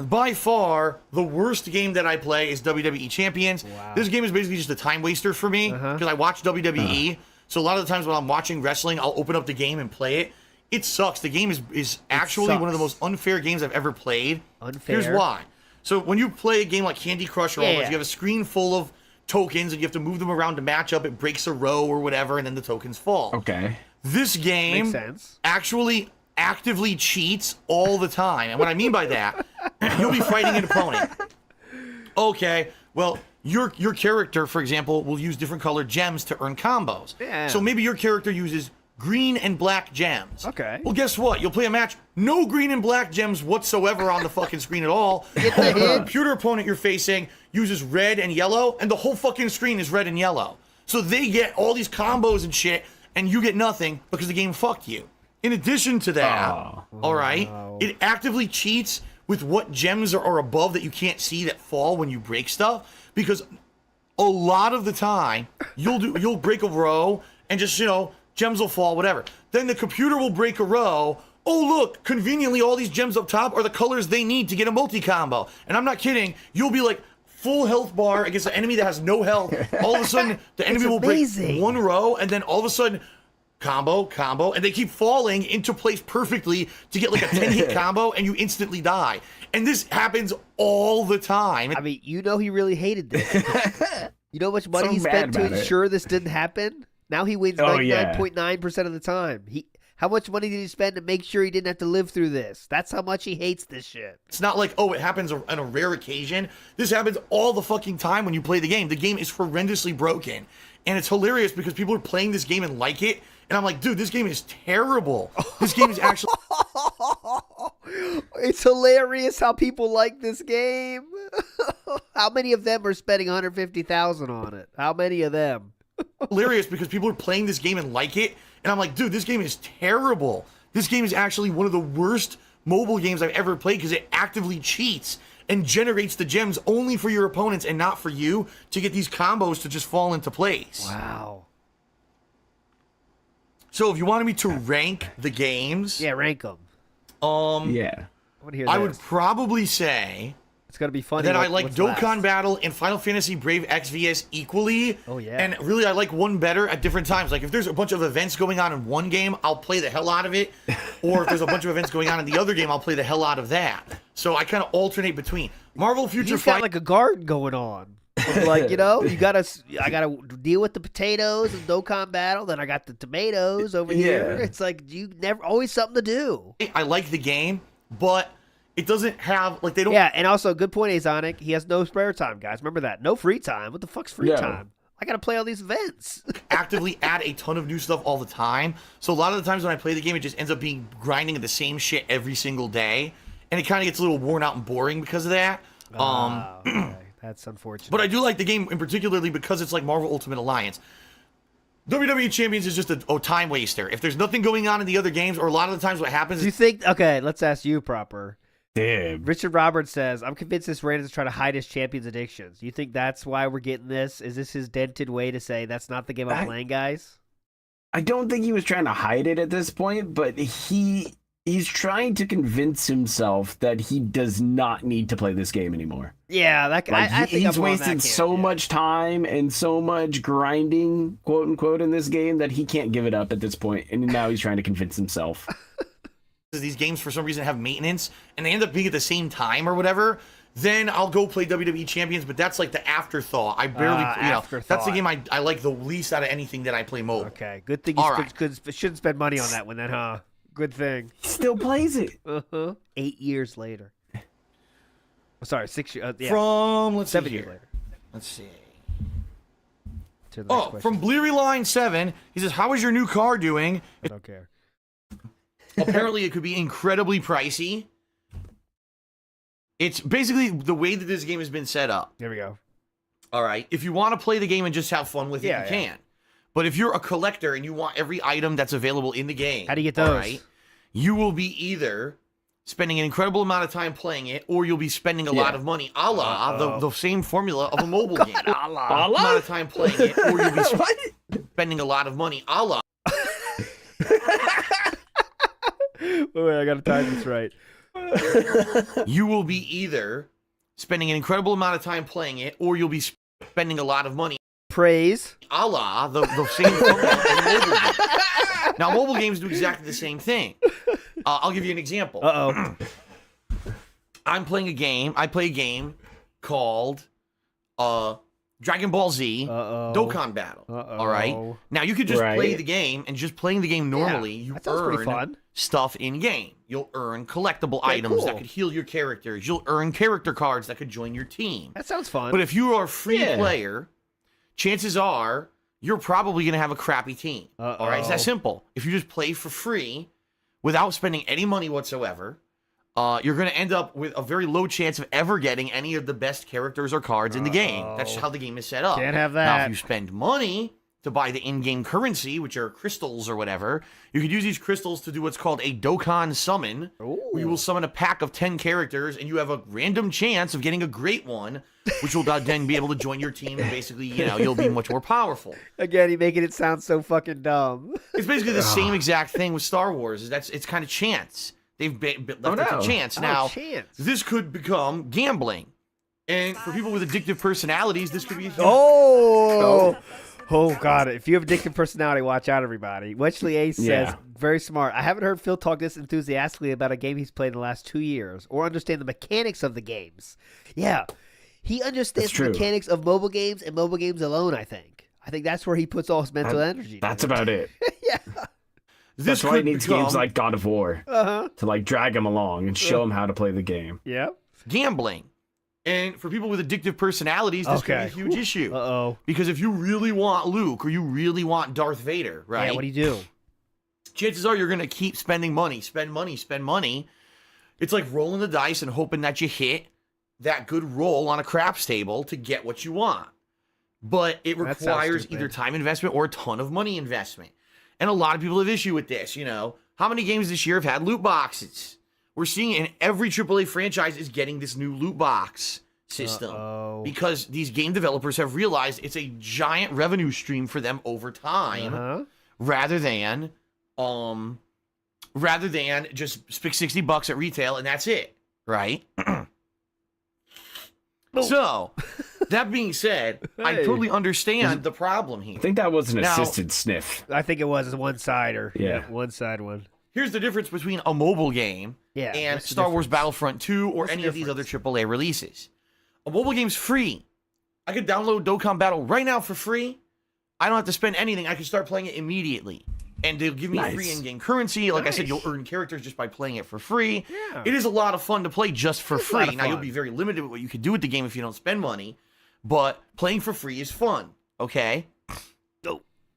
by far, the worst game that I play is WWE Champions. Wow. This game is basically just a time waster for me because I watch WWE. So a lot of the times when I'm watching wrestling, I'll open up the game and play it. It sucks. The game is actually one of the most unfair games I've ever played. Unfair? Here's why. So when you play a game like Candy Crush or all those, you have a screen full of tokens and you have to move them around to match up. It breaks a row or whatever, and then the tokens fall. Okay. This game actually actively cheats all the time. And what I mean by that, you'll be fighting an opponent. Okay, well, your character, for example, will use different colored gems to earn combos. Yeah. So maybe your character uses green and black gems. Okay. Well, guess what? You'll play a match, no green and black gems whatsoever on the fucking screen at all. The computer opponent you're facing uses red and yellow, and the whole fucking screen is red and yellow. So they get all these combos and shit, and you get nothing because the game fucked you. In addition to that, all right, it actively cheats with what gems are above that you can't see that fall when you break stuff, because a lot of the time you'll break a row and just, gems will fall, whatever. Then the computer will break a row. Oh, look, conveniently all these gems up top are the colors they need to get a multi-combo. And I'm not kidding. You'll be like full health bar against an enemy that has no health. All of a sudden, the enemy will break one row, and then all of a sudden, combo, and they keep falling into place perfectly to get like a 10-hit combo, and you instantly die. And this happens all the time. I mean, he really hated this. You know how much money he spent to ensure this didn't happen? Now he wins 99.9% of the time. How much money did he spend to make sure he didn't have to live through this? That's how much he hates this shit. It's not like, it happens on a rare occasion. This happens all the fucking time when you play the game. The game is horrendously broken. And it's hilarious because people are playing this game and like it. And I'm like, dude, this game is terrible. This game is actually... It's hilarious how people like this game. How many of them are spending $150,000 on it? How many of them? Hilarious because people are playing this game and like it. And I'm like, dude, this game is terrible. This game is actually one of the worst mobile games I've ever played because it actively cheats and generates the gems only for your opponents and not for you to get these combos to just fall into place. Wow. So if you wanted me to rank the games... Yeah, rank them. I would probably say... It's going to be funny. That I like Dokkan Battle and Final Fantasy Brave Exvius equally. Oh, yeah. And really, I like one better at different times. Like, if there's a bunch of events going on in one game, I'll play the hell out of it. Or if there's a bunch of events going on in the other game, I'll play the hell out of that. So I kind of alternate between. Marvel Future Fight... He's got like a garden going on. Like, I gotta deal with the potatoes and Dokkan Battle, then I got the tomatoes over here. It's like, always something to do. I like the game, but... It doesn't have, they don't... Yeah, and also, good point, Azonic. He has no spare time, guys. Remember that. No free time. What the fuck's free time? I gotta play all these events. Actively add a ton of new stuff all the time. So a lot of the times when I play the game, it just ends up being grinding the same shit every single day. And it kind of gets a little worn out and boring because of that. Okay. That's unfortunate. But I do like the game, in particularly because it's like Marvel Ultimate Alliance. WWE Champions is just a time waster. If there's nothing going on in the other games, or a lot of the times what happens... Do you think... Okay, let's ask you proper. Damn. Richard Roberts says, I'm convinced this Rand is trying to hide his champion's addictions. You think that's why we're getting this? Is this his dented way to say that's not the game I'm playing, guys? I don't think he was trying to hide it at this point, but he's trying to convince himself that he does not need to play this game anymore. Yeah, like, I think he's wasted so much time and so much grinding, quote unquote, in this game that he can't give it up at this point, and now he's trying to convince himself. These games for some reason have maintenance, and they end up being at the same time or whatever. Then I'll go play WWE Champions, but that's like the afterthought. I barely, that's the game I like the least out of anything that I play mobile. Okay, good thing you shouldn't spend money on that one then, huh? Good thing. He still plays it. 8 years later. Sorry, 6 years. Yeah. From, let's see 7 years here. later. Let's see. Oh, from Bleary Line 7, he says, how is your new car doing? I don't care. Apparently, it could be incredibly pricey. It's basically the way that this game has been set up. Here we go. All right. If you want to play the game and just have fun with it, you can. But if you're a collector and you want every item that's available in the game, how do you get those? All right, you will be either spending an incredible amount of time playing it, or you'll be spending a lot of money, a la the same formula of a mobile game. A la. Amount of time playing it, or you'll be spending a lot of money, a la. Wait, I gotta time this right. You will be either spending an incredible amount of time playing it, or you'll be spending a lot of money. Praise. A la the same formula of a mobile game. Now, mobile games do exactly the same thing. I'll give you an example. I'm playing a game. I play a game called Dragon Ball Z Dokkan Battle. All right. Now, you could just play the game, and just playing the game normally, you earn stuff in game. You'll earn collectible items that could heal your characters. You'll earn character cards that could join your team. That sounds fun. But if you are a free player, chances are you're probably going to have a crappy team. All right, it's that simple. If you just play for free without spending any money whatsoever, you're going to end up with a very low chance of ever getting any of the best characters or cards in the game. That's just how the game is set up. Can't have that. Now, if you spend money to buy the in-game currency, which are crystals or whatever, you could use these crystals to do what's called a Dokkan summon, where you will summon a pack of 10 characters, and you have a random chance of getting a great one, which will then be able to join your team, and basically, you'll be much more powerful. Again, he's making it sound so fucking dumb. It's basically the same exact thing with Star Wars. It's kind of chance. They've left it to chance. Now, this could become gambling. And for people with addictive personalities, this could be a huge... Oh, God. If you have addictive personality, watch out, everybody. Wesley Ace says, very smart. I haven't heard Phil talk this enthusiastically about a game he's played in the last 2 years or understand the mechanics of the games. Yeah. He understands the mechanics of mobile games and mobile games alone, I think. I think that's where he puts all his mental energy. That's about it. Yeah. That's why he needs games like God of War to drag him along and show him how to play the game. Yeah. Gambling. And for people with addictive personalities, this could be a huge issue. Because if you really want Luke or you really want Darth Vader, right? Yeah, what do you do? Chances are you're going to keep spending money, spend money. It's like rolling the dice and hoping that you hit that good roll on a craps table to get what you want. But it requires either time investment or a ton of money investment. And a lot of people have issue with this, How many games this year have had loot boxes? We're seeing it in every AAA franchise is getting this new loot box system. Because these game developers have realized it's a giant revenue stream for them over time rather than just stick $60 at retail and that's it, right? So, that being said, I totally understand the problem here. I think that was an assisted sniff. I think it was a one-sider. Yeah. One-side one. Here's the difference between a mobile game and Star Wars Battlefront 2 or any of these other AAA releases. A mobile game's free. I could download Dokkan Battle right now for free. I don't have to spend anything. I can start playing it immediately. And they'll give me free in-game currency. Like I said, you'll earn characters just by playing it for free. Yeah. It is a lot of fun to play just for free. Now, you'll be very limited with what you can do with the game if you don't spend money. But playing for free is fun, okay?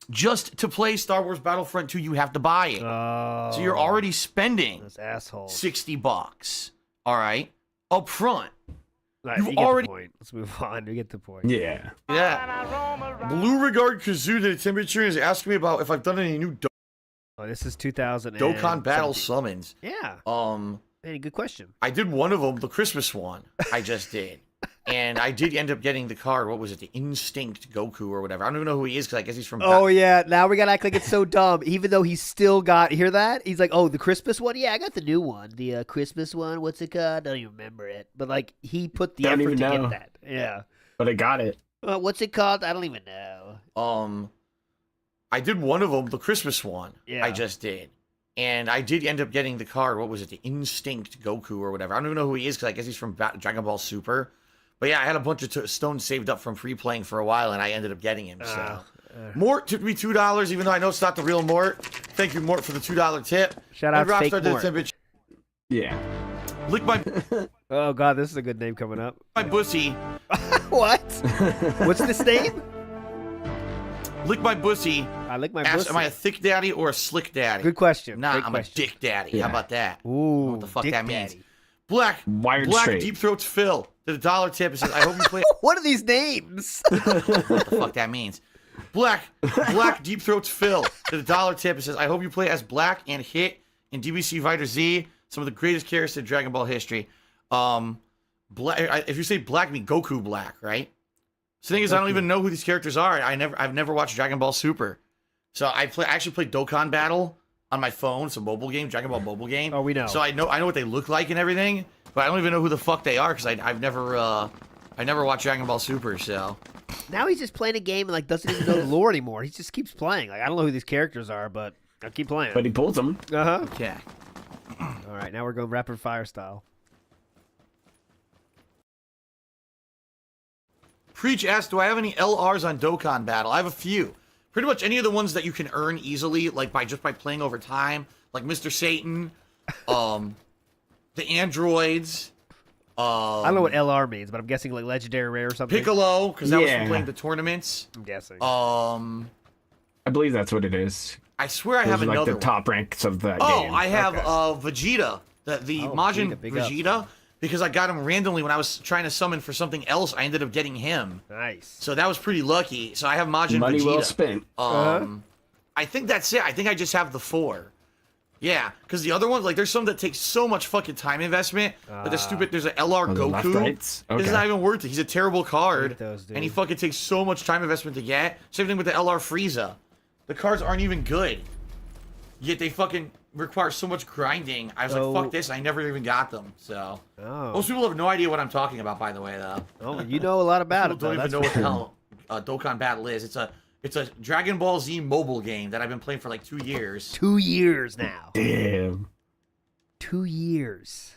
Just to play Star Wars Battlefront 2, you have to buy it. So you're already spending $60. All right, up front. You've already. The point. Let's move on. We get the point. Yeah. Blue Regard Kazoo the temperature is asking me about if I've done any new. This is 2000. Dokkan Battle summons. Yeah. Hey, good question. I did one of them, the Christmas one. I just did. And I did end up getting the card. What was it? The Instinct Goku or whatever. I don't even know who he is because I guess he's from... Oh, yeah. Now we got to act like it's so dumb. Even though he's still got... Hear that? He's like, oh, the Christmas one? Yeah, I got the new one. The Christmas one. What's it called? I don't even remember it. But, like, he put the effort to get that. Yeah. But I got it. What's it called? I don't even know. I did one of them, the Christmas one. Yeah. I just did. And I did end up getting the card. What was it? The Instinct Goku or whatever. I don't even know who he is because I guess he's from Dragon Ball Super. But yeah, I had a bunch of stones saved up from free playing for a while, and I ended up getting him. So Mort tipped me $2, even though I know it's not the real Mort. Thank you, Mort, for the $2 tip. Shout out to fake Mort. Yeah. Lick my... Oh, God, this is a good name coming up. My bussy. What? What's this name? Lick my bussy. I lick my Ask, bussy. am I a thick daddy or a slick daddy? Good question. Nah, Great I'm question. a dick daddy. Yeah. How about that? Ooh, what the fuck dick that means? daddy. Black straight. Deep Throats Phil did $1 tip. It says, I hope you play... What are these names? What the fuck that means? Black Deep Throats Phil did $1 tip. It says, I hope you play as Black and Hit in DBC Fighter Z, some of the greatest characters in Dragon Ball history. If you say Black, I mean Goku Black, right? So the thing is, I don't even know who these characters are. I've never watched Dragon Ball Super. So I actually played Dokkan Battle on my phone. It's a mobile game, Dragon Ball mobile game. Oh, we know. So I know what they look like and everything, but I don't even know who the fuck they are because I never watched Dragon Ball Super. So now he's just playing a game and like doesn't even know the lore anymore. He just keeps playing. Like I don't know who these characters are, but I'll keep playing. But he pulls them. Okay. All right, now we're going rapid fire style. Preach asked, do I have any LRs on Dokkan Battle? I have a few. Pretty much any of the ones that you can earn easily, like by playing over time, like Mr. Satan, the androids. I don't know what LR means, but I'm guessing like legendary rare or something. Piccolo, because that was from playing the tournaments. I'm guessing. I believe that's what it is. I swear I Those have are another like the one. top ranks of that game. Oh, I have Vegeta, the Majin Vegeta, because I got him randomly when I was trying to summon for something else. I ended up getting him. Nice. So that was pretty lucky. So I have Majin Money Vegeta. well spent. I think that's it. I think I just have the 4. Yeah, because the other ones, like, there's some that take so much fucking time investment. Like there's an LR Goku. It's not even worth it. He's a terrible card, and he fucking takes so much time investment to get. Same thing with the LR Frieza. The cards aren't even good, yet they fucking require so much grinding. I was like, fuck this. I never even got them. So most people have no idea what I'm talking about, by the way, though. Oh, you know a lot about it. People don't even know what the hell Dokkan Battle is. It's a Dragon Ball Z mobile game that I've been playing for like 2 years. 2 years now. Damn. 2 years.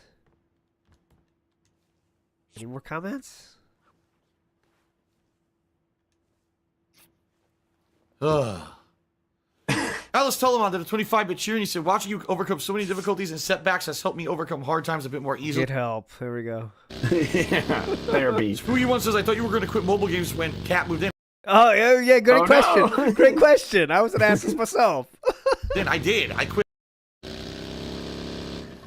Any more comments? Alice Tullamon did a 25-bit cheer, and he said, watching you overcome so many difficulties and setbacks has helped me overcome hard times a bit more easily. Get help. There we go. Therapy. Spooky One says, I thought you were going to quit mobile games when Cat moved in. Oh, yeah, great question. No. Great question. I was going to ask this myself. Then I did. I quit.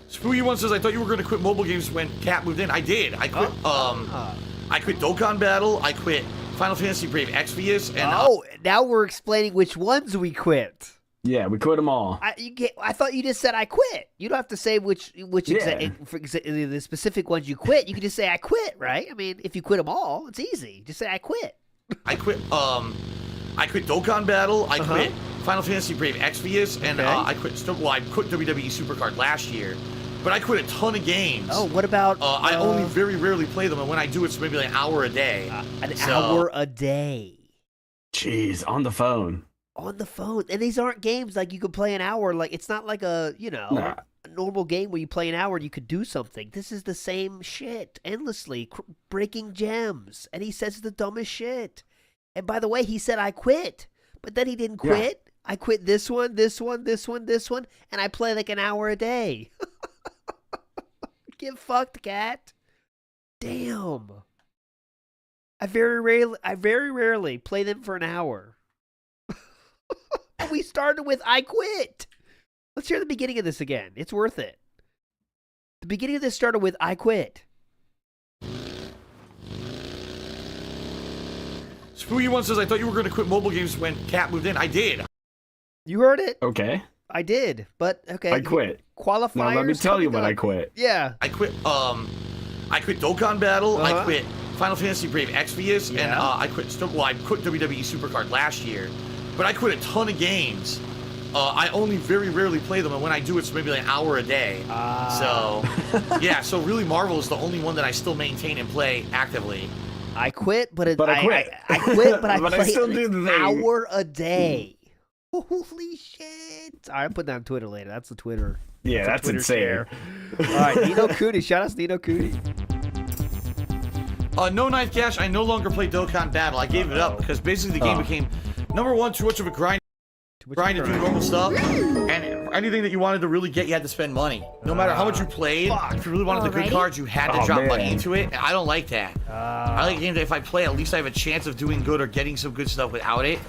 Spooky One says, I thought you were going to quit mobile games when Cat moved in. I did. I quit. I quit Dokkan Battle. I quit Final Fantasy Brave Exvius. And now we're explaining which ones we quit. Yeah, we quit them all. I thought you just said I quit. You don't have to say which the specific ones you quit. You can just say I quit, right? I mean, if you quit them all, it's easy. Just say I quit. I quit Dokkan Battle. I quit Final Fantasy Brave Exvius, and I quit WWE Supercard last year. But I quit a ton of games. Oh, what about? I only very rarely play them, and when I do, it's maybe like an hour a day. Hour a day. Jeez, on the phone. On the phone, and these aren't games like you could play an hour. Like it's not like a a normal game where you play an hour and you could do something. This is the same shit endlessly, breaking gems, and he says the dumbest shit. And by the way, he said I quit, but then he didn't quit. Yeah. I quit this one, and I play like an hour a day. Get fucked, cat. Damn. I very rarely play them for an hour. And we started with I quit. Let's hear the beginning of this again. It's worth it. The beginning of this started with I quit. Spooky One says, I thought you were going to quit mobile games when Cat moved in. I did. You heard it. Okay. I did, but okay. I quit. Qualifiers. Now let me tell you what I quit. Yeah. I quit Dokkan Battle. I quit Final Fantasy Brave Exvius, and I quit WWE Supercard last year, but I quit a ton of games. I only very rarely play them, and when I do, it's maybe like an hour a day. So, yeah, so really Marvel is the only one that I still maintain and play actively. I quit, but I quit, but I play still do the an hour a day. Holy shit! All right, I'll put that on Twitter later. That's the Twitter. Yeah, that's insane. Share. All right, Nino Cootie. Shout out to Nino Cootie. No Knife Gash, I no longer play Dokkan Battle. I gave it up because basically the game became, number one, too much of a grind to do normal stuff, and anything that you wanted to really get, you had to spend money. No matter how much you played, if you really wanted the good cards, you had to drop money into it, and I don't like that. I like a game that if I play, at least I have a chance of doing good or getting some good stuff without it.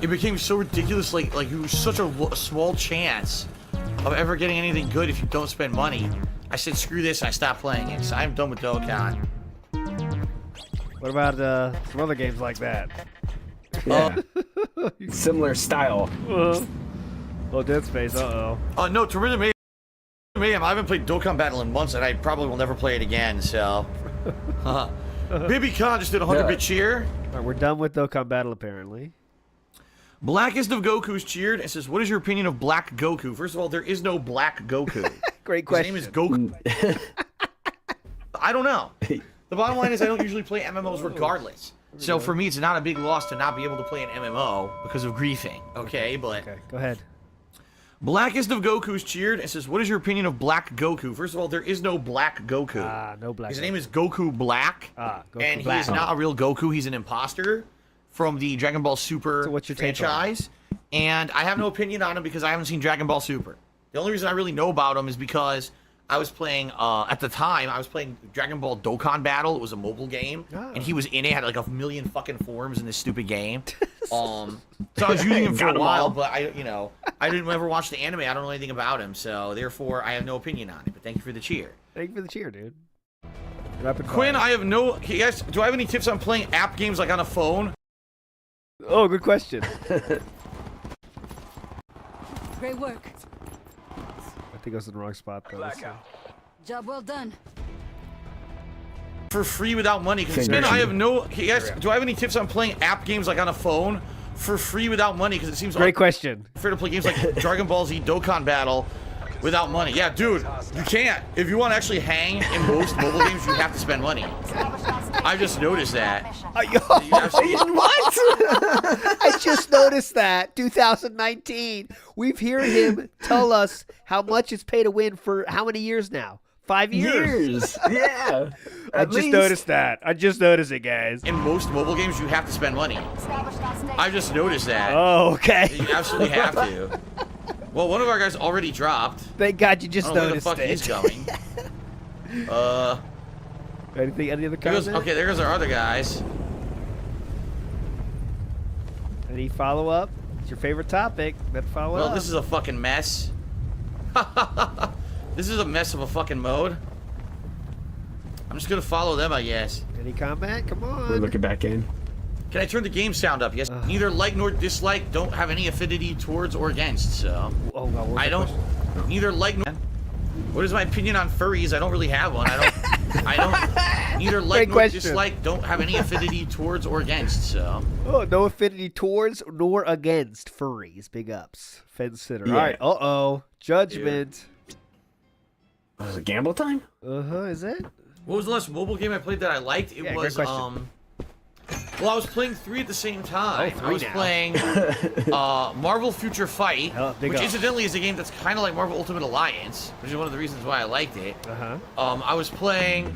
It became so ridiculous, like it was such a small chance of ever getting anything good if you don't spend money. I said, screw this, and I stopped playing it, so I'm done with Dokkan. What about some other games like that? Yeah. Similar style. Oh, Dead Space, no, Torrent Mayhem, I haven't played Dokkan Battle in months, and I probably will never play it again, so... Baby Khan just did a 100-bit cheer. All right, we're done with Dokkan Battle, apparently. Blackest of Goku's cheered and says, what is your opinion of Black Goku? First of all, there is no Black Goku. Great question. His name is Goku. I don't know. The bottom line is I don't usually play MMOs regardless. So for me, it's not a big loss to not be able to play an MMO because of griefing. Okay, but... Okay, go ahead. Blackest of Goku's cheered and says, what is your opinion of Black Goku? First of all, there is no Black Goku. No Black His name is Goku Black. Goku and Black. he is not a real Goku. He's an imposter from the Dragon Ball Super franchise. And I have no opinion on him because I haven't seen Dragon Ball Super. The only reason I really know about him is because I was playing, at the time, I was playing Dragon Ball Dokkan Battle. It was a mobile game. And he was in it, had like a million fucking forms in this stupid game. So I was using him for a while, but I didn't ever watch the anime. I don't know anything about him. So therefore, I have no opinion on it. But thank you for the cheer. Thank you for the cheer, dude. Quinn, I have no... Yes, do I have any tips on playing app games like on a phone? Oh, good question. Great work. I think I was in the wrong spot, though. Job well done. For free without money. Because I have no... Yes, do I have any tips on playing app games like on a phone for free without money? Because it seems great question. Fair to play games like Dragon Ball Z Dokkan Battle without money. Yeah, dude, you can't. If you want to actually hang in most mobile games, you have to spend money. I've just noticed that. What? I just noticed that. 2019. We've heard him tell us how much it's pay to win for how many years now? 5 years. Yeah. I just noticed that. I just noticed it, guys. In most mobile games, you have to spend money. I've just noticed that. Oh, okay. You absolutely have to. Well, one of our guys already dropped. Thank God you just noticed it. Where the fuck he's going. Any other comments? Okay, there goes our other guys. Any follow-up? It's your favorite topic. Then follow up. Well, this is a fucking mess. This is a mess of a fucking mode. I'm just gonna follow them, I guess. Any comment? Come on. We're looking back in. Can I turn the game sound up? Yes. Neither like nor dislike, don't have any affinity towards or against, so... I don't... Neither like nor... What is my opinion on furries? I don't really have one. I don't... Neither like nor dislike, don't have any affinity towards or against, so... Oh, no affinity towards nor against furries. Big ups. Fence sitter. Yeah. All right. Uh-oh. Judgment. Yeah. Was it gamble time? Is it? What was the last mobile game I played that I liked? It was, well, I was playing 3 at the same time. I was playing Marvel Future Fight, which incidentally is a game that's kind of like Marvel Ultimate Alliance, which is one of the reasons why I liked it. I was playing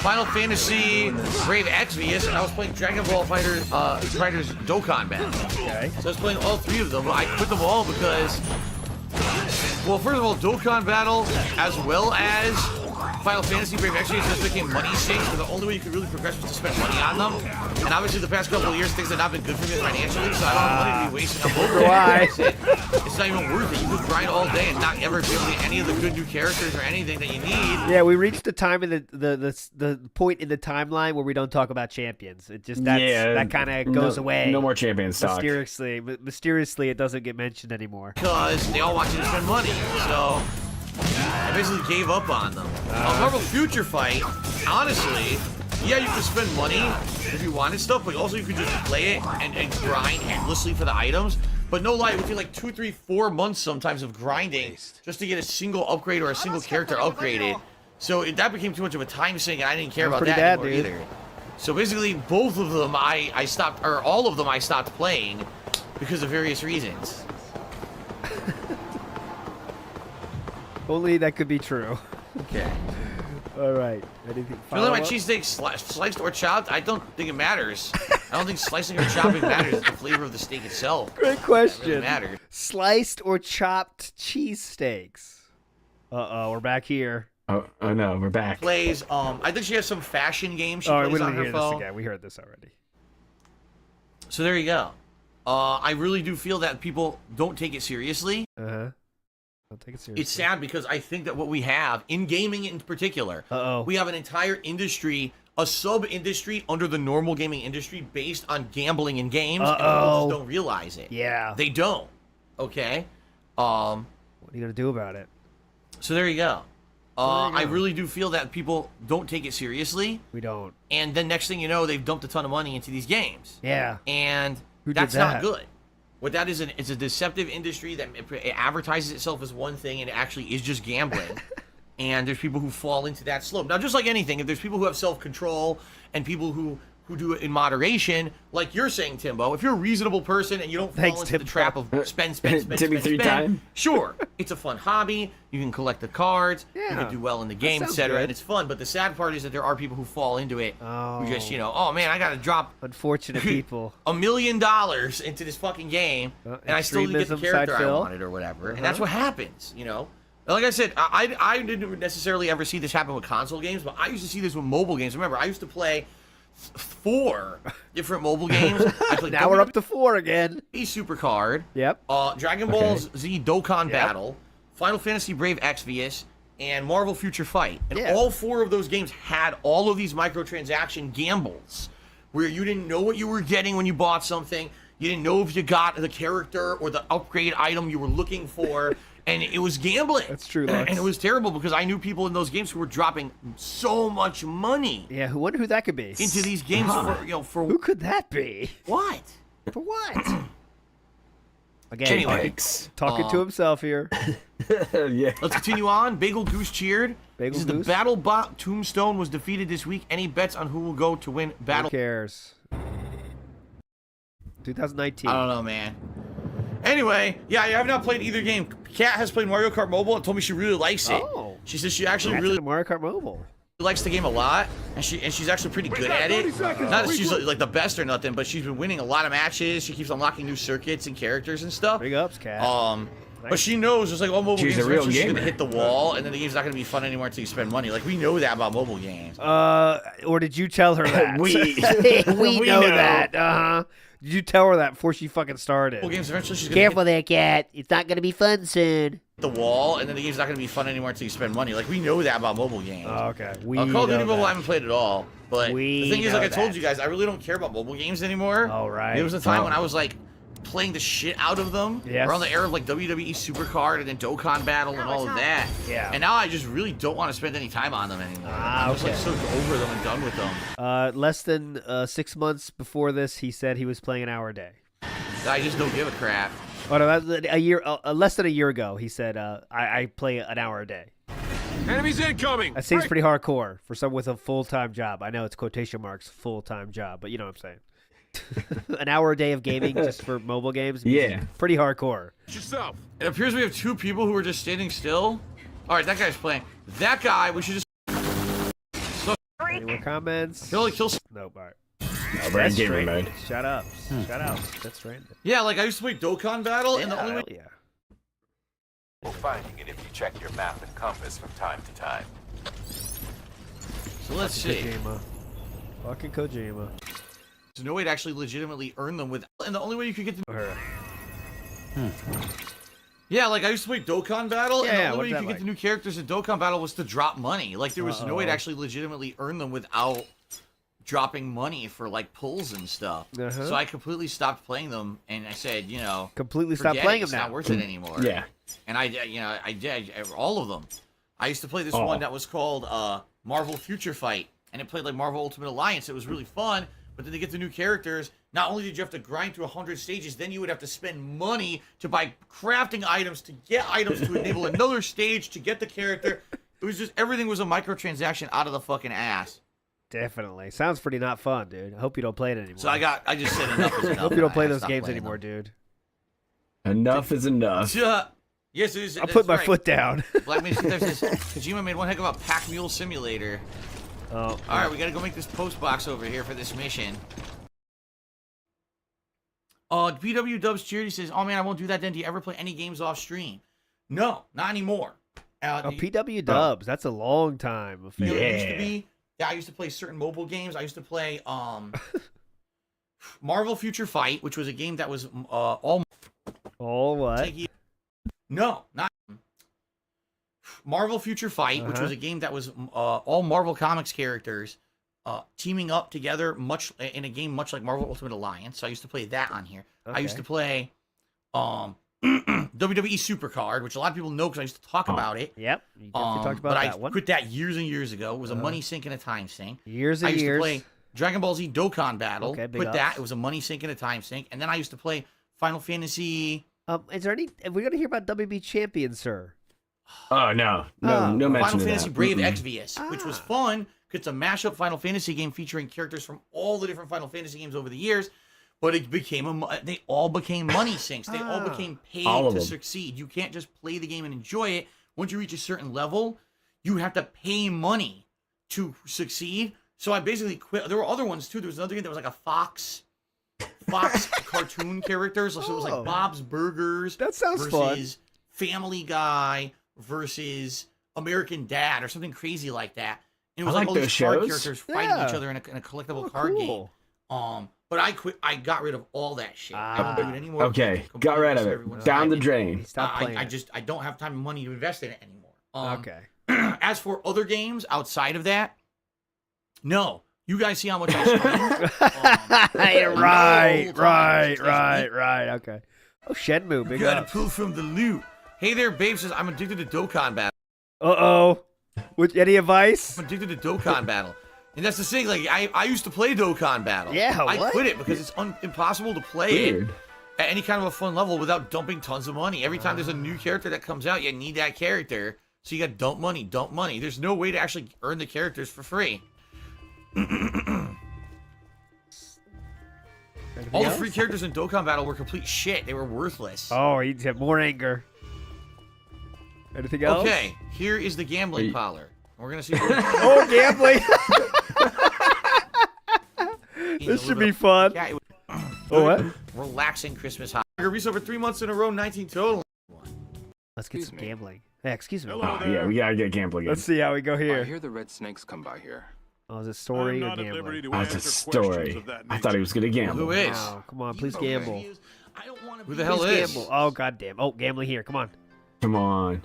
Final Fantasy Brave Exvius, and I was playing Dragon Ball Fighters Dokkan Battle. Okay. So I was playing all 3 of them. I quit them all because, well, first of all, Dokkan Battle, as well as Final Fantasy Brave Exvius just became money sinks, but the only way you could really progress was to spend money on them. And obviously the past couple of years, things have not been good for me financially, so I don't want to be wasting up over it. It's not even worth it. You could grind all day and not ever be able to get any of the good new characters or anything that you need. Yeah, we reached the time in the point in the timeline where we don't talk about champions. It just that kind of goes away. No more champions talk. Mysteriously, it doesn't get mentioned anymore. Because they all want you to spend money, so I basically gave up on them. Marvel Future Fight, honestly, yeah, you could spend money if you wanted stuff, but also you could just play it and grind endlessly for the items. But no lie, it would take like 2, 3, 4 months sometimes of grinding just to get a single upgrade or a single character upgraded. So that became too much of a time sink, and I didn't care about that anymore either. So basically, both of them I stopped, or all of them I stopped playing because of various reasons. Only that could be true. Okay. All right. Anything? Feeling my cheesesteak sliced or chopped? I don't think it matters. I don't think slicing or chopping matters. It's the flavor of the steak itself. Great question. Really matters. Sliced or chopped cheesesteaks? We're back here. Oh no, we're back. Plays. I think she has some fashion game she plays on her phone. This again. We heard this already. So there you go. I really do feel that people don't take it seriously. Don't take it seriously. It's sad because I think that what we have in gaming in particular, we have an entire industry, a sub-industry under the normal gaming industry based on gambling in games, and people just don't realize it. Yeah. They don't. Okay? What are you going to do about it? So there you go. I really do feel that people don't take it seriously. We don't. And then next thing you know, they've dumped a ton of money into these games. Yeah. And that's not good. What that is, it's a deceptive industry that it advertises itself as one thing and it actually is just gambling. And there's people who fall into that slope. Now, just like anything, if there's people who have self-control and people who do it in moderation, like you're saying, Timbo, if you're a reasonable person and you don't fall into the trap of spend, sure, it's a fun hobby. You can collect the cards. You can do well in the game, etc. And it's fun. But the sad part is that there are people who fall into it who just, oh man, I got to drop unfortunate people $1 million into this fucking game, and I still didn't get the character I wanted or whatever. And that's what happens, Like I said, I didn't necessarily ever see this happen with console games, but I used to see this with mobile games. Remember, I used to play 4 different mobile games. I played now we're up to 4 again. Super Card. Yep. Dragon Ball Z Dokkan Battle, Final Fantasy Brave Exvius, and Marvel Future Fight. And all 4 of those games had all of these microtransaction gambles where you didn't know what you were getting when you bought something. You didn't know if you got the character or the upgrade item you were looking for. And it was gambling. That's true, Lux. And it was terrible because I knew people in those games who were dropping so much money. Yeah, who wonder who that could be? Into these games for who could that be? What? For what? Again, anyway, talking to himself here. Yeah. Let's continue on. Bagel Goose cheered. Bagel Goose. The Battle Bot Tombstone was defeated this week. Any bets on who will go to win Battle? Who cares? 2019. I don't know, man. Anyway, yeah, I have not played either game. Kat has played Mario Kart Mobile and told me she really likes it. Oh. She says she actually really Mario Kart Mobile. Likes the game a lot, and she's actually pretty good at it. Not that she's like the best or nothing, but she's been winning a lot of matches. She keeps unlocking new circuits and characters and stuff. Big ups, Kat. But she knows just like all mobile she's games, a real she's gamer. gonna hit the wall, and then the game's not gonna be fun anymore until you spend money. Like we know that about mobile games. Or did you tell her that? we know that. Did you tell her that before she fucking started? Mobile games eventually she's gonna Careful there, Kat. It's not gonna be fun soon. The wall, and then the game's not gonna be fun anymore until you spend money. Like we know that about mobile games. Oh, okay. Call of Duty Mobile I haven't played at all, but the thing is, like I told you guys, I really don't care about mobile games anymore. All right. There was a time when I was like playing the shit out of them. Yes. Around the era of like WWE Supercard and then Dokkan Battle and all of that. Yeah. And now I just really don't want to spend any time on them anymore. I'm just like so over them and done with them. Less than 6 months before this, he said he was playing an hour a day. I just don't give a crap. Oh no, that was a year, less than a year ago. He said, "I play an hour a day." Enemies incoming. That seems pretty hardcore for someone with a full-time job. I know it's quotation marks full-time job, but you know what I'm saying. An hour a day of gaming just for mobile games. Yeah, pretty hardcore. Yourself. It appears we have 2 people who are just standing still. All right, that guy's playing. That guy, we should just. Any more comments? Kill. Nope. All right. No, we're in gaming mode. Shut up. Shut up. That's random. Yeah, like I used to play Dokkan Battle, and the only way. Yeah. We're finding it if you check your map and compass from time to time. So let's see. Fucking Kojima. There's no way to actually legitimately earn them with, and the only way you could get the. Yeah, like I used to play Dokkan Battle, and the only way you could get the new characters in Dokkan Battle was to drop money. Like there was no way to actually legitimately earn them without dropping money for like pulls and stuff. So I completely stopped playing them, and I said, completely stop playing them it's now. not worth it anymore. Yeah. And I did all of them. I used to play this one that was called Marvel Future Fight, and it played like Marvel Ultimate Alliance. It was really fun, but then to get the new characters, not only did you have to grind through 100 stages, then you would have to spend money to buy crafting items to get items to enable another stage to get the character. It was just, everything was a microtransaction out of the fucking ass. Definitely. Sounds pretty not fun, dude. I hope you don't play it anymore. So I just said enough is enough. I hope you don't play those games anymore, dude. Enough is enough. Yes, it is. I'll put my foot down. Black Man says Kojima made one heck of a pack mule simulator. Oh. All right, we gotta go make this post box over here for this mission. PW Dubs Charity says, "Oh man, I won't do that. Then do you ever play any games off stream?" No, not anymore. PW Dubs. That's a long time. You know, it used to be. Yeah, I used to play certain mobile games. I used to play Marvel Future Fight, which was a game that was all what? No, not Marvel Future Fight, which was a game that was all Marvel Comics characters teaming up together, much in a game much like Marvel Ultimate Alliance. So I used to play that on here. I used to play WWE Supercard, which a lot of people know because I used to talk about it. Yep, you talked about that one. But I quit that years and years ago. It was a money sink and a time sink. I used to play Dragon Ball Z Dokkan Battle. Okay, quit that. It was a money sink and a time sink. And then I used to play Final Fantasy. Is there any? Are we going to hear about WB Champion, sir? Oh no mention Final of Fantasy that. Brave Exvius, which was fun. It's a mashup Final Fantasy game featuring characters from all the different Final Fantasy games over the years. But it became they all became money sinks. They all became paid to succeed. You can't just play the game and enjoy it. Once you reach a certain level, you have to pay money to succeed. So I basically quit. There were other ones too. There was another game that was like a Fox cartoon characters. So it was like Bob's Burgers. That sounds versus Family Guy versus American Dad or something crazy like that. And it was like all these card characters fighting each other in a collectible card game. But I quit. I got rid of all that shit. I don't do it anymore. Okay, got rid of it. Down the drain. Stop playing. I don't have time and money to invest in it anymore. Okay. As for other games outside of that, no. You guys see how much I stream? Right. Okay. Oh, Shenmue, big Gotta ups. pull from the loot. Hey there, babe says I'm addicted to Dokkan Battle. Any advice? I'm addicted to Dokkan Battle. And that's the thing, like, I used to play Dokkan Battle. Yeah, I quit it because it's impossible to play it at any kind of a fun level without dumping tons of money. Every time there's a new character that comes out, you need that character. So you got dump money. There's no way to actually earn the characters for free. All the free characters in Dokkan Battle were complete shit. They were worthless. Oh, you have more anger. Anything else? Okay, here is the gambling parlor. We're gonna see. Gambling! This should be fun. Yeah, what? Relaxing Christmas holiday. Reese over 3 months in a row, 19 total. Let's get some gambling. Hey, excuse me. Yeah, we gotta get gambling. Let's see how we go here. I hear the red snakes come by here. Oh, is it story or gambling? It's a story. I thought he was gonna gamble. Who is? Oh, come on, please gamble. Who the hell is? Gamble. Oh, goddamn. Oh, gambling here. Come on. Come on.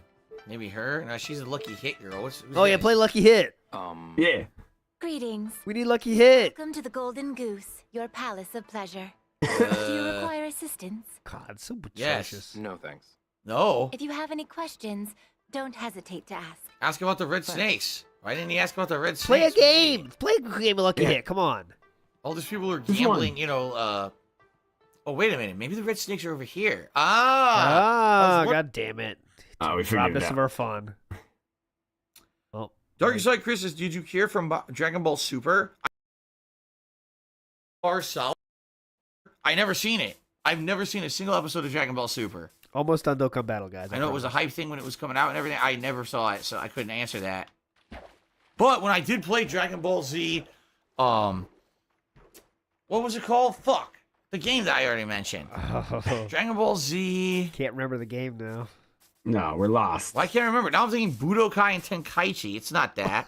Maybe her? No, she's a lucky hit girl. Who's yeah, play Lucky Hit. Yeah. Greetings. We need Lucky Hit. Welcome to the Golden Goose, your palace of pleasure. Do you require assistance? God, so Yes. atrocious. No thanks. No. If you have any questions, don't hesitate to ask. Ask about the red snakes. Why didn't he ask about the red Play a snakes? game. Play a game of Lucky Hit. Come on. All these people are gambling, you know, Oh, wait a minute. Maybe the red snakes are over here. God damn it. Oh, we robbed figured us it of out. our fun. Oh. Dark Side Chris says, did you hear from Dragon Ball Super? I never seen it. I've never seen a single episode of Dragon Ball Super. Almost done Dokkan Battle, guys. I know it was a hype thing when it was coming out and everything. I never saw it, so I couldn't answer that. But when I did play Dragon Ball Z, what was it called? Fuck. The game that I already mentioned. Dragon Ball Z. Can't remember the game now. No, we're lost. Well, I can't remember. Now I'm thinking Budokai and Tenkaichi. It's not that.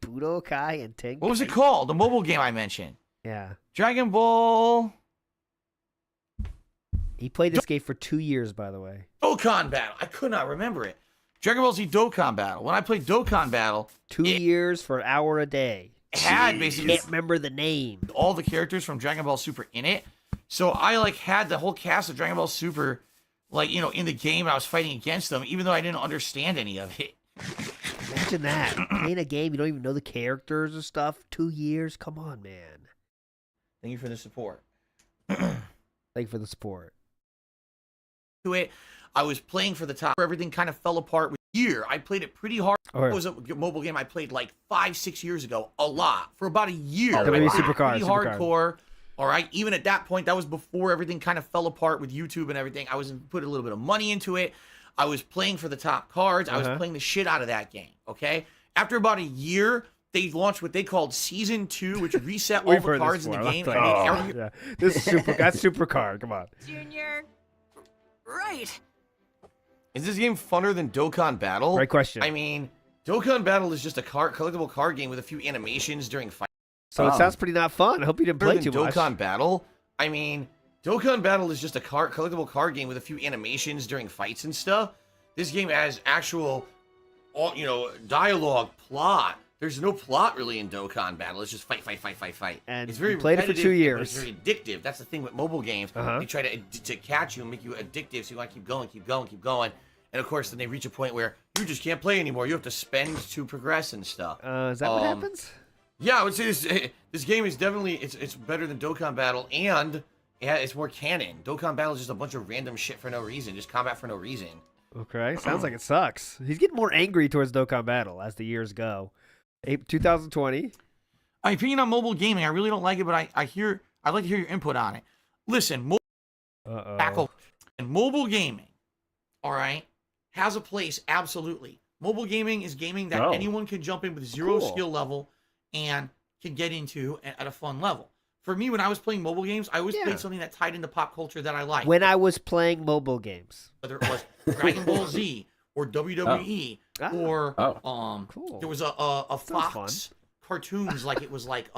Budokai and Tenkaichi. What was it called? The mobile game I mentioned. Yeah. Dragon Ball. He played this game for 2 years, by the way. Dokkan Battle. I could not remember it. Dragon Ball Z Dokkan Battle. When I played Dokkan Battle, 2 years for an hour a day. Had basically can't remember the name. All the characters from Dragon Ball Super in it. So I like had the whole cast of Dragon Ball Super, like, you know, in the game. I was fighting against them, even though I didn't understand any of it. Imagine that. Playing a game, you don't even know the characters or stuff. 2 years? Come on, man. Thank you for the support. Thank you for the support. To it, I was playing for the top. Everything kind of fell apart with year. I played it pretty hard. It was a mobile game I played like 5-6 years ago, a lot, for about a year. WWE Supercard. Pretty hardcore. All right. Even at that point, that was before everything kind of fell apart with YouTube and everything. I was putting a little bit of money into it. I was playing for the top cards. I was playing the shit out of that game. Okay. After about a year, they launched what they called Season 2, which reset all the cards in the game. Yeah. This is that's Supercard. Come on. Junior. Right. Is this game funner than Dokkan Battle? Right question. I mean, Dokkan Battle is just a collectible card game with a few animations during fight. So it sounds pretty not fun. I hope you didn't play too much. Dokkan Battle? I mean, Dokkan Battle is just a collectible card game with a few animations during fights and stuff. This game has actual, dialogue, plot. There's no plot really in Dokkan Battle. It's just fight. And it's very you played it for 2 years. It's very addictive. That's the thing with mobile games. They try to catch you and make you addictive, so you want to keep going. And of course, then they reach a point where you just can't play anymore. You have to spend to progress and stuff. Is that what happens? Yeah, I would say this game is definitely it's better than Dokkan Battle, and it's more canon. Dokkan Battle is just a bunch of random shit for no reason, just combat for no reason. Okay, sounds like it sucks. He's getting more angry towards Dokkan Battle as the years go. 2020. My opinion on mobile gaming, I really don't like it, but I'd like to hear your input on it. Listen, mobile gaming, all right, has a place, absolutely. Mobile gaming is gaming that anyone can jump in with zero skill level and can get into at a fun level. For me, when I was playing mobile games, I always played something that tied into pop culture that I liked. When I was playing mobile games. Whether it was Dragon Ball Z or WWE or there was a Fox cartoons like it was like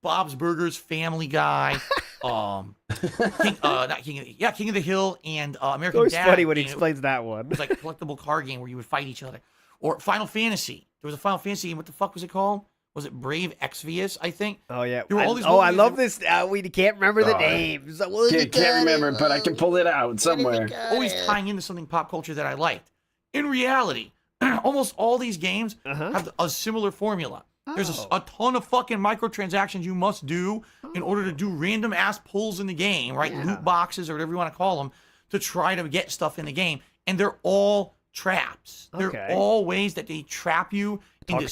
Bob's Burgers, Family Guy, King of the Hill, and American Dad. It's always funny when he explains that one. It was like a collectible card game where you would fight each other. Or Final Fantasy. There was a Final Fantasy game. What the fuck was it called? Was it Brave Exvius, I think? Oh, yeah. There were all these I love this. We can't remember the names. Can't remember, but I can pull it out somewhere. Always tying into something pop culture that I liked. In reality, almost all these games have a similar formula. There's a ton of fucking microtransactions you must do in order to do random ass pulls in the game, right? Loot boxes or whatever you want to call them, to try to get stuff in the game. And they're all traps. They're all ways that they trap you into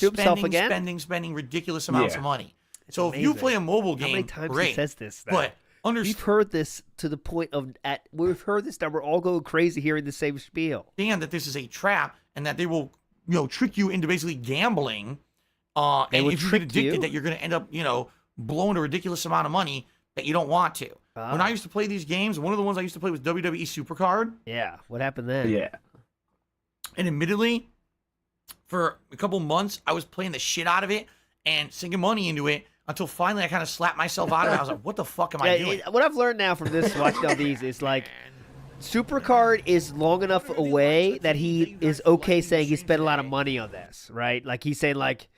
spending ridiculous amounts of money. So if you play a mobile game, how many times great. he says this? But we've heard this to the point of we've heard this that we're all going crazy hearing the same spiel. Understand that this is a trap and that they will, trick you into basically gambling. And if you get addicted, that you're going to end up, blowing a ridiculous amount of money that you don't want to. When I used to play these games, one of the ones I used to play was WWE Supercard. Yeah, what happened then? Yeah. And admittedly, for a couple months, I was playing the shit out of it and sinking money into it until finally I kind of slapped myself out of it. I was like, what the fuck am I doing? What I've learned now from this, watching all these, is like, Supercard is long enough away that he is okay saying he spent a lot of money on this, right? Like, he's saying, like,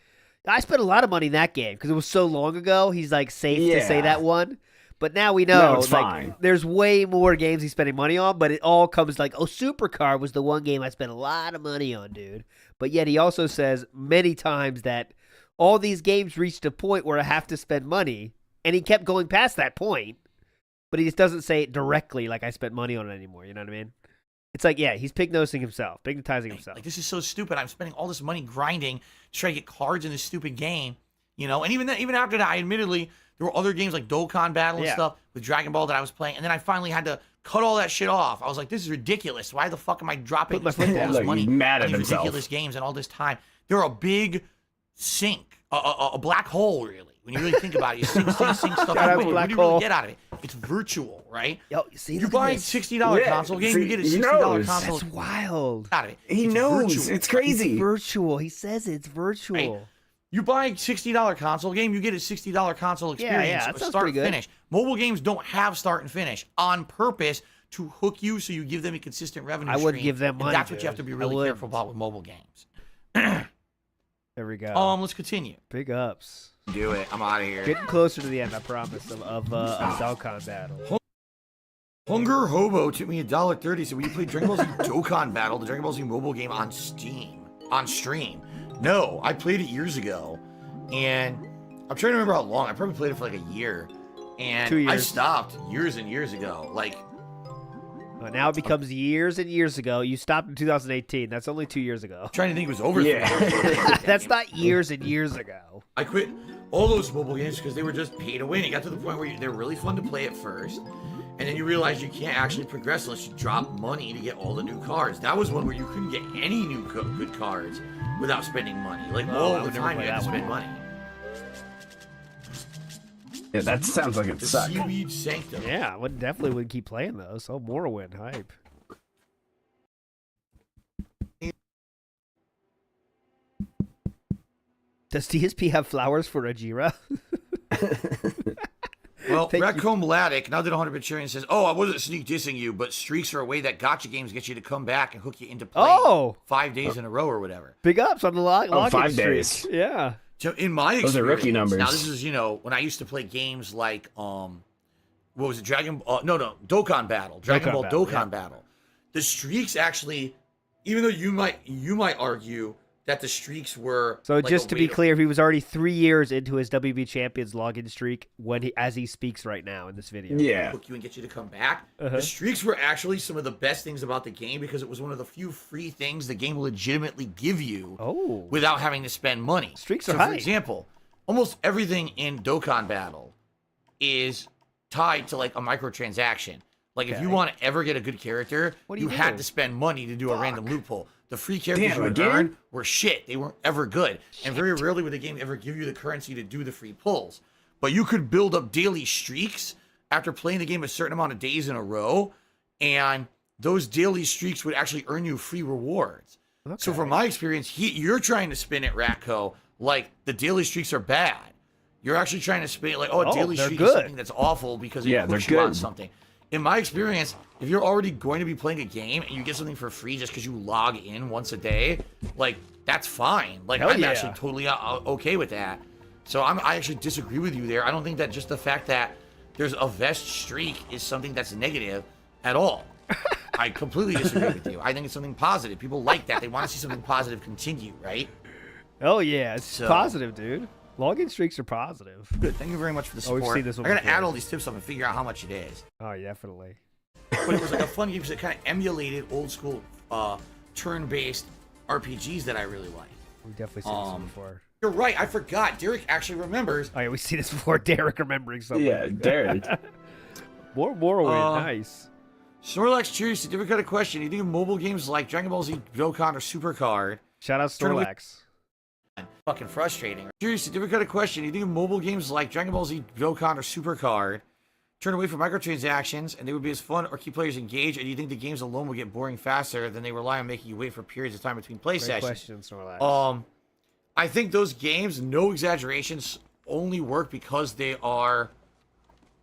I spent a lot of money in that game because it was so long ago. He's, like, safe to say that one. But now we know, it's fine. There's way more games he's spending money on, but it all comes like, Supercard was the one game I spent a lot of money on, dude. But yet he also says many times that all these games reached a point where I have to spend money, and he kept going past that point, but he just doesn't say it directly like I spent money on it anymore, you know what I mean? It's like, he's pig-nosing himself, pigmatizing himself. Like, this is so stupid. I'm spending all this money grinding to try to get cards in this stupid game, And even after that, admittedly, there were other games like Dokkan Battle and stuff with Dragon Ball that I was playing, and then I finally had to cut all that shit off. I was like, this is ridiculous. Why the fuck am I dropping all this money mad at on these himself. ridiculous games and all this time? They're a big sink, a black hole, really. When you really think about it, you sink stuff. What do you really get out of it? It's virtual, right? Yo, see, you buy a $60 console game, you get a $60 console. That's wild. Out of it. He knows. Virtual. It's crazy. It's virtual. He says it's virtual. Right. You buy a $60 console game, you get a $60 console experience, start and finish. Mobile games don't have start and finish on purpose to hook you, so you give them a consistent revenue stream. I wouldn't give them money. That's what you have to be really careful about with mobile games. There we go. Let's continue. Big ups. Do it. I'm out of here. Getting closer to the end, I promise, of Dokkan Battle. Hunger Hobo took me $1.30. So will you play Dragon Ball Z Dokkan Battle, the Dragon Ball Z mobile game on stream? No, I played it years ago, and I'm trying to remember how long. I probably played it for like a year, and 2 years. I stopped years and years ago. Like, now it becomes years and years ago. You stopped in 2018. That's only 2 years ago. I'm trying to think it was over. That's not years and years ago. I quit all those mobile games because they were just pay to win. It got to the point where they're really fun to play at first, and then you realize you can't actually progress unless you drop money to get all the new cards. That was one where you couldn't get any new good cards without spending money. Like all the time you had to spend money. Yeah, that sounds like it The sucked. Seaweed Sanctum. Yeah, I definitely would keep playing those. Oh, Morrowind hype. Does DSP have flowers for Ajira? Well, Thank Raccoon Laddick, now that 100% sharing says, oh, I wasn't sneak dissing you, but streaks are a way that Gacha games get you to come back and hook you into play 5 days in a row or whatever. Big ups on the login 5 streak. days. Yeah. So in my experience, Those are rookie numbers. Now this is, when I used to play games like, what was it, Dokkan Battle, Dragon Ball Dokkan Battle. The streaks actually, even though you might argue that the streaks were So like just a to way be clear, he was already 3 years into his WB Champions login streak as he speaks right now in this video. Yeah. hook you and get you to come back. The streaks were actually some of the best things about the game because it was one of the few free things the game will legitimately give you without having to spend money. Streaks are so high. For example, almost everything in Dokkan Battle is tied to like a microtransaction. Like if you want to ever get a good character, you had to spend money to do a random loophole. The free characters you would earn were shit. They weren't ever good. And very rarely would the game ever give you the currency to do the free pulls. But you could build up daily streaks after playing the game a certain amount of days in a row. And those daily streaks would actually earn you free rewards. So from my experience, you're trying to spin it, Ratco, like the daily streaks are bad. You're actually trying to spin it like, a daily streak is something that's awful because it puts you on something. In my experience, if you're already going to be playing a game and you get something for free just because you log in once a day, like, that's fine. Like, I'm actually totally okay with that. So I actually disagree with you there. I don't think that just the fact that there's a vest streak is something that's negative at all. I completely disagree with you. I think it's something positive. People like that. They want to see something positive continue, right? Oh, yeah. It's positive, dude. Login streaks are positive. Good. Thank you very much for the support. We've seen this one I gotta before. add all these tips up and figure out how much it is. Oh, yeah, definitely. But it was like a fun game because it kind of emulated old school turn-based RPGs that I really like. We've definitely seen this one before. You're right. I forgot. Derek actually remembers. Oh, yeah, we've seen this before. Derek remembering something. Yeah, Derek. Morrowind, nice. Snorlax curious. Derek got a question. Do you think of mobile games like Dragon Ball Z, Dokkan, or Supercard? Shout out Snorlax. Fucking frustrating. Curious, Derek got a question. Do you think of mobile games like Dragon Ball Z, Dokkan, or Supercard turn away from microtransactions and they would be as fun or keep players engaged? Or do you think the games alone will get boring faster than they rely on making you wait for periods of time between play sessions? Question, Snorlax. I think those games, no exaggerations, only work because they are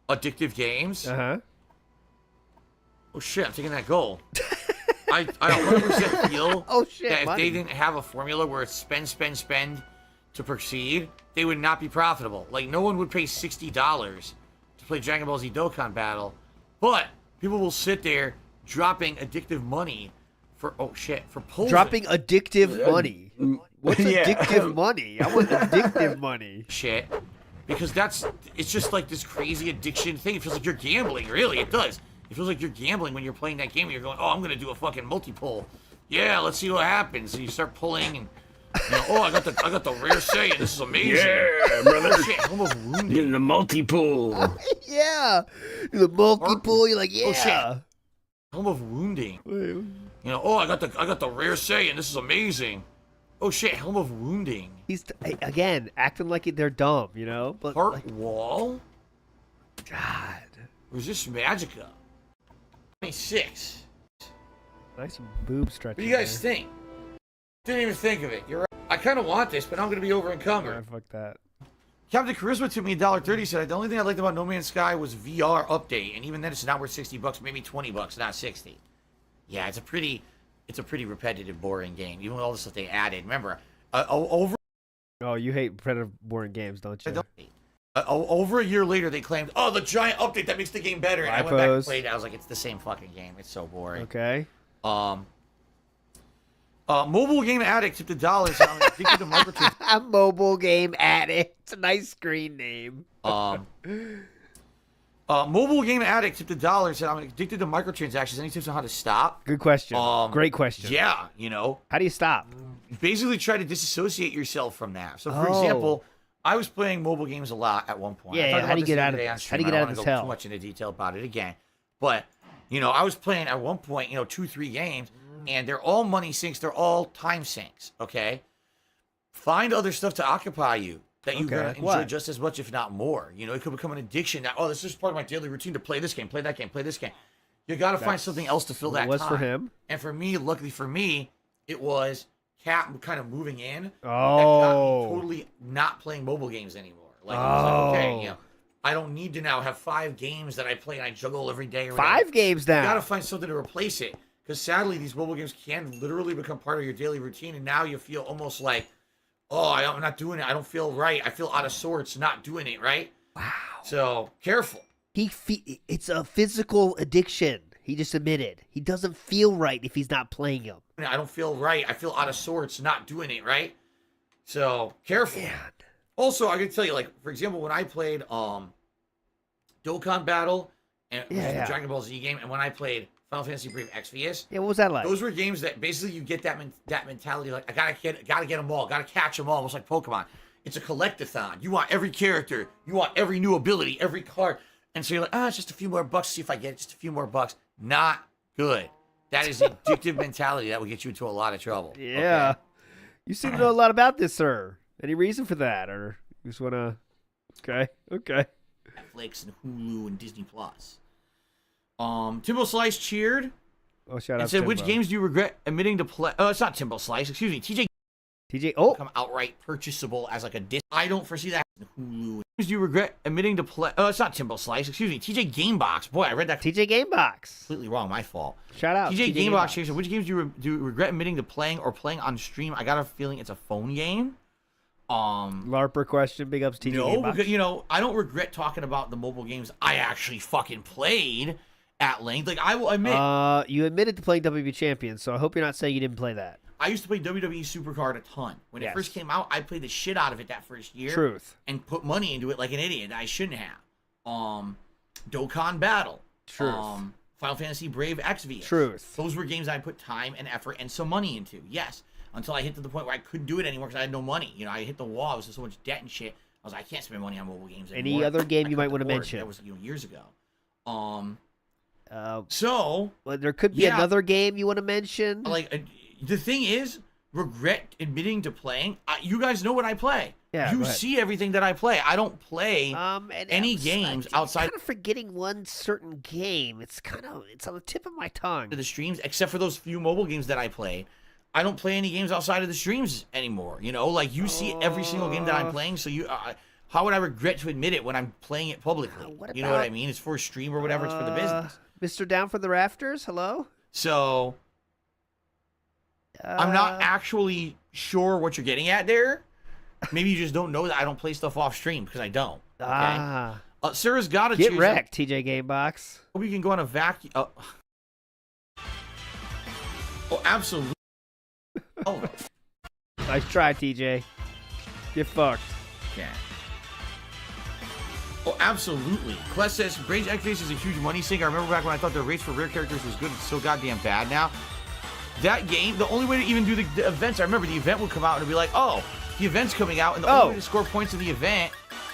addictive games. Uh-huh. Oh shit, I'm taking that goal. I 100% feel that if they didn't have a formula where it's spend to proceed, they would not be profitable. Like, no one would pay $60 to play Dragon Ball Z Dokkan Battle, but people will sit there dropping addictive money for, for pulls. Dropping addictive money? What's addictive money? I want addictive money. Shit. Because it's just like this crazy addiction thing. It feels like you're gambling, really. It does. It feels like you're gambling when you're playing that game and you're going, I'm going to do a fucking multi-pull. Yeah, let's see what happens. And you start pulling and, I got the rare say and this is amazing. Yeah, brother. Oh, shit, Home of Wounding. Getting the multi-pull. Yeah. The multi-pull, you're like, yeah. Oh, shit. Home of Wounding. I got the rare say and this is amazing. Oh, shit, Helm of Wounding. He's, again, acting like they're dumb, But Heart Wall? God. Resist Magica. 26. Nice boob stretch. What do you guys think? Didn't even think of it. You're right. I kind of want this, but I'm going to be over encumbered. Fuck that. Captain Charisma took me $1.30. Said the only thing I liked about No Man's Sky was VR update, and even then it's not worth $60, maybe $20, not 60. Yeah, it's a pretty repetitive, boring game. Even with all the stuff they added. Remember, over. Oh, you hate repetitive, boring games, don't you? Over a year later, they claimed, the giant update that makes the game better. And I went back and played it. I was like, it's the same fucking game. It's so boring. Okay. Mobile game addict tipped $1. I'm addicted to microtransactions. Mobile game addict. It's a nice screen name. Mobile game addict tipped $1. Said I'm addicted to microtransactions. Any tips on how to stop? Good question. Great question. Yeah, you know. How do you stop? Basically, try to disassociate yourself from that. So, for example, I was playing mobile games a lot at one point. Yeah. How do you get out of this? How do you get out of this hell? Too much into detail about it again, but you know, I was playing at one point, 2-3 games, and they're all money sinks. They're all time sinks. Okay, find other stuff to occupy you that you're gonna enjoy just as much, if not more. You know, it could become an addiction. That this is part of my daily routine to play this game, play that game, play this game. You got to find something else to fill that time. Was for him, and for me, luckily for me, it was Cat kind of moving in. That Oh. got me totally not playing mobile games anymore. Like, it was like, okay, I don't need to now have 5 games that I play and I juggle every day. Or 5 games now. You got to find something to replace it. Because sadly, these mobile games can literally become part of your daily routine. And now you feel almost like, I'm not doing it. I don't feel right. I feel out of sorts not doing it, right? Wow. So, careful. It's a physical addiction. He just admitted. He doesn't feel right if he's not playing them. I don't feel right. I feel out of sorts not doing it, right? So, careful. Man. Also, I can tell you, like, for example, when I played Dokkan Battle, and which is the Dragon Ball Z game, and when I played Final Fantasy Brave Exvius. Yeah, what was that like? Those were games that basically you get that mentality, like, I gotta get them all, gotta catch them all, almost like Pokemon. It's a collectathon. You want every character, you want every new ability, every card. And so you're like, it's just a few more bucks, see if I get it, just a few more bucks. Not good. That is addictive mentality that will get you into a lot of trouble. Yeah. Okay? You seem to know a lot about this, sir. Any reason for that? Or you just want to... Okay. Netflix and Hulu and Disney Plus. Timbo Slice cheered. Oh, shout out and said, Timbo. Which games do you regret admitting to play? Oh, it's not Timbo Slice. Excuse me. TJ. Become outright purchasable as like a disc. I don't foresee that. Hulu. Games do you regret admitting to play? Oh, it's not Timbo Slice. Excuse me. TJ Gamebox. Boy, I read that. TJ Gamebox. Completely wrong. My fault. Shout out. TJ Gamebox. Said, which games do you regret admitting to playing or playing on stream? I got a feeling it's a phone game. LARPer question. Big ups TJ Gamebox. No, because, I don't regret talking about the mobile games I actually fucking played at length. Like, I will admit. You admitted to playing WWE Champions, so I hope you're not saying you didn't play that. I used to play WWE Supercard a ton. When it first came out, I played the shit out of it that first year. Truth. And put money into it like an idiot that I shouldn't have. Dokkan Battle. Truth. Final Fantasy Brave Exvius. Truth. Those were games I put time and effort and some money into. Yes. Until I hit to the point where I couldn't do it anymore because I had no money. I hit the wall. I was in so much debt and shit. I was like, I can't spend money on mobile games anymore. Any other game you might want to mention? That was years ago. Well, there could be another game you want to mention. Like, the thing is, regret admitting to playing. You guys know what I play. Yeah, you see everything that I play. I don't play any games outside. I'm kind of forgetting one certain game. It's on the tip of my tongue. The streams, except for those few mobile games that I play. I don't play any games outside of the streams anymore. Like, you see every single game that I'm playing. So how would I regret to admit it when I'm playing it publicly? You know what I mean? It's for a stream or whatever. It's for the business. Mr. Down for the Rafters, hello? So, I'm not actually sure what you're getting at there. Maybe you just don't know that I don't play stuff off stream, because I don't. Okay? Sarah's got to Get wrecked, TJ Gamebox. We can go on a vacuum. Oh, absolutely. Nice try, TJ. Get fucked. Yeah. Oh, absolutely. Quest says, Brave Exvius is a huge money sink. I remember back when I thought the race for rare characters was good. It's so goddamn bad now. That game, the only way to even do the events, I remember the event would come out and it'd be like, the event's coming out, and the only way to score points in the event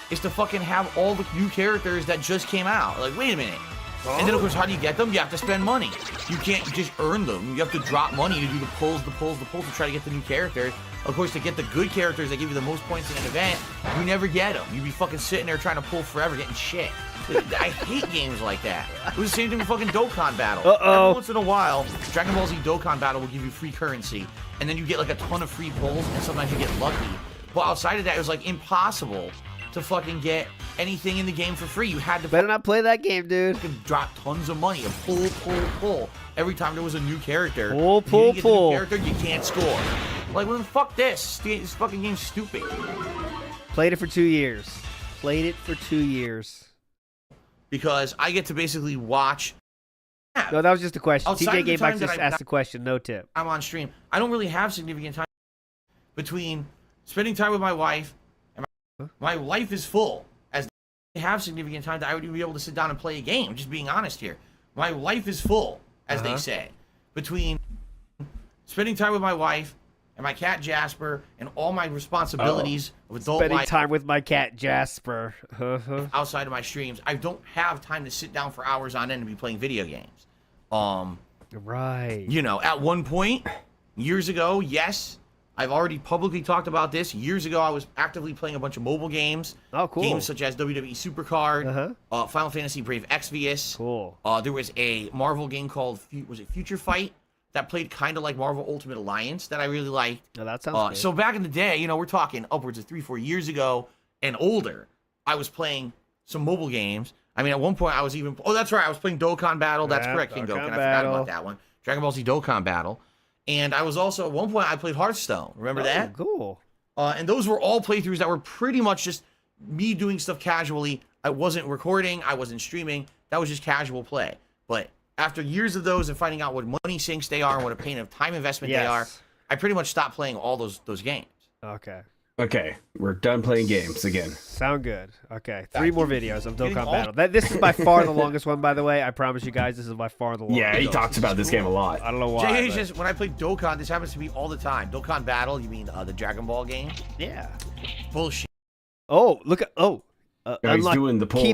is to fucking have all the new characters that just came out. Like, wait a minute. And then, of course, how do you get them? You have to spend money. You can't just earn them. You have to drop money to do the pulls to try to get the new characters. Of course, to get the good characters that give you the most points in an event, you never get them. You'd be fucking sitting there trying to pull forever, getting shit. I hate games like that. It was the same thing with fucking Dokkan Battle. Every once in a while, Dragon Ball Z Dokkan Battle will give you free currency, and then you get like a ton of free pulls, and sometimes you get lucky. But outside of that, it was like impossible to fucking get anything in the game for free. You had to better not play that game, dude. Drop tons of money and pull. Every time there was a new character, pull. The new character, you can't score. Like, well, fuck this. This fucking game's stupid. Played it for 2 years. Because I get to basically watch No, that was just a question. Outside TJ of the time Gamebox that just I- asked the question. No tip. I'm on stream. I don't really have significant time between spending time with my wife and my life is full. As I have significant time that I would even be able to sit down and play a game. Just being honest here. My life is full, as they say, between spending time with my wife and my cat Jasper and all my responsibilities of adult Spending life time with my cat Jasper. outside of my streams. I don't have time to sit down for hours on end and be playing video games. Right. You know, at one point, years ago, yes, I've already publicly talked about this. Years ago, I was actively playing a bunch of mobile games. Oh, cool. Games such as WWE Supercard, Final Fantasy Brave Exvius. Cool. There was a Marvel game called, was it Future Fight? That played kind of like Marvel Ultimate Alliance that I really liked. No, that sounds good. So back in the day, you know, we're talking upwards of 3-4 years ago and older, I was playing some mobile games. I mean, at one point, I was even... Oh, that's right. I was playing Dokkan Battle. That's correct, King Dokkan. I forgot about that one. Dragon Ball Z Dokkan Battle. And I was also... At one point, I played Hearthstone. Remember that? Cool. And those were all playthroughs that were pretty much just me doing stuff casually. I wasn't recording. I wasn't streaming. That was just casual play. But after years of those and finding out what money sinks they are and what a pain of time investment they are, I pretty much stopped playing all those games. Okay. Okay, we're done playing games again. Sound good. Okay, 3 more videos of Dokkan Battle. This is by far the longest one, by the way. I promise you guys, this is by far the longest. Yeah, he talks about this game a lot. I don't know why. JH, when I play Dokkan, this happens to me all the time. Dokkan Battle, you mean the Dragon Ball game? Yeah. Bullshit. Oh, look at he's doing the polls. Key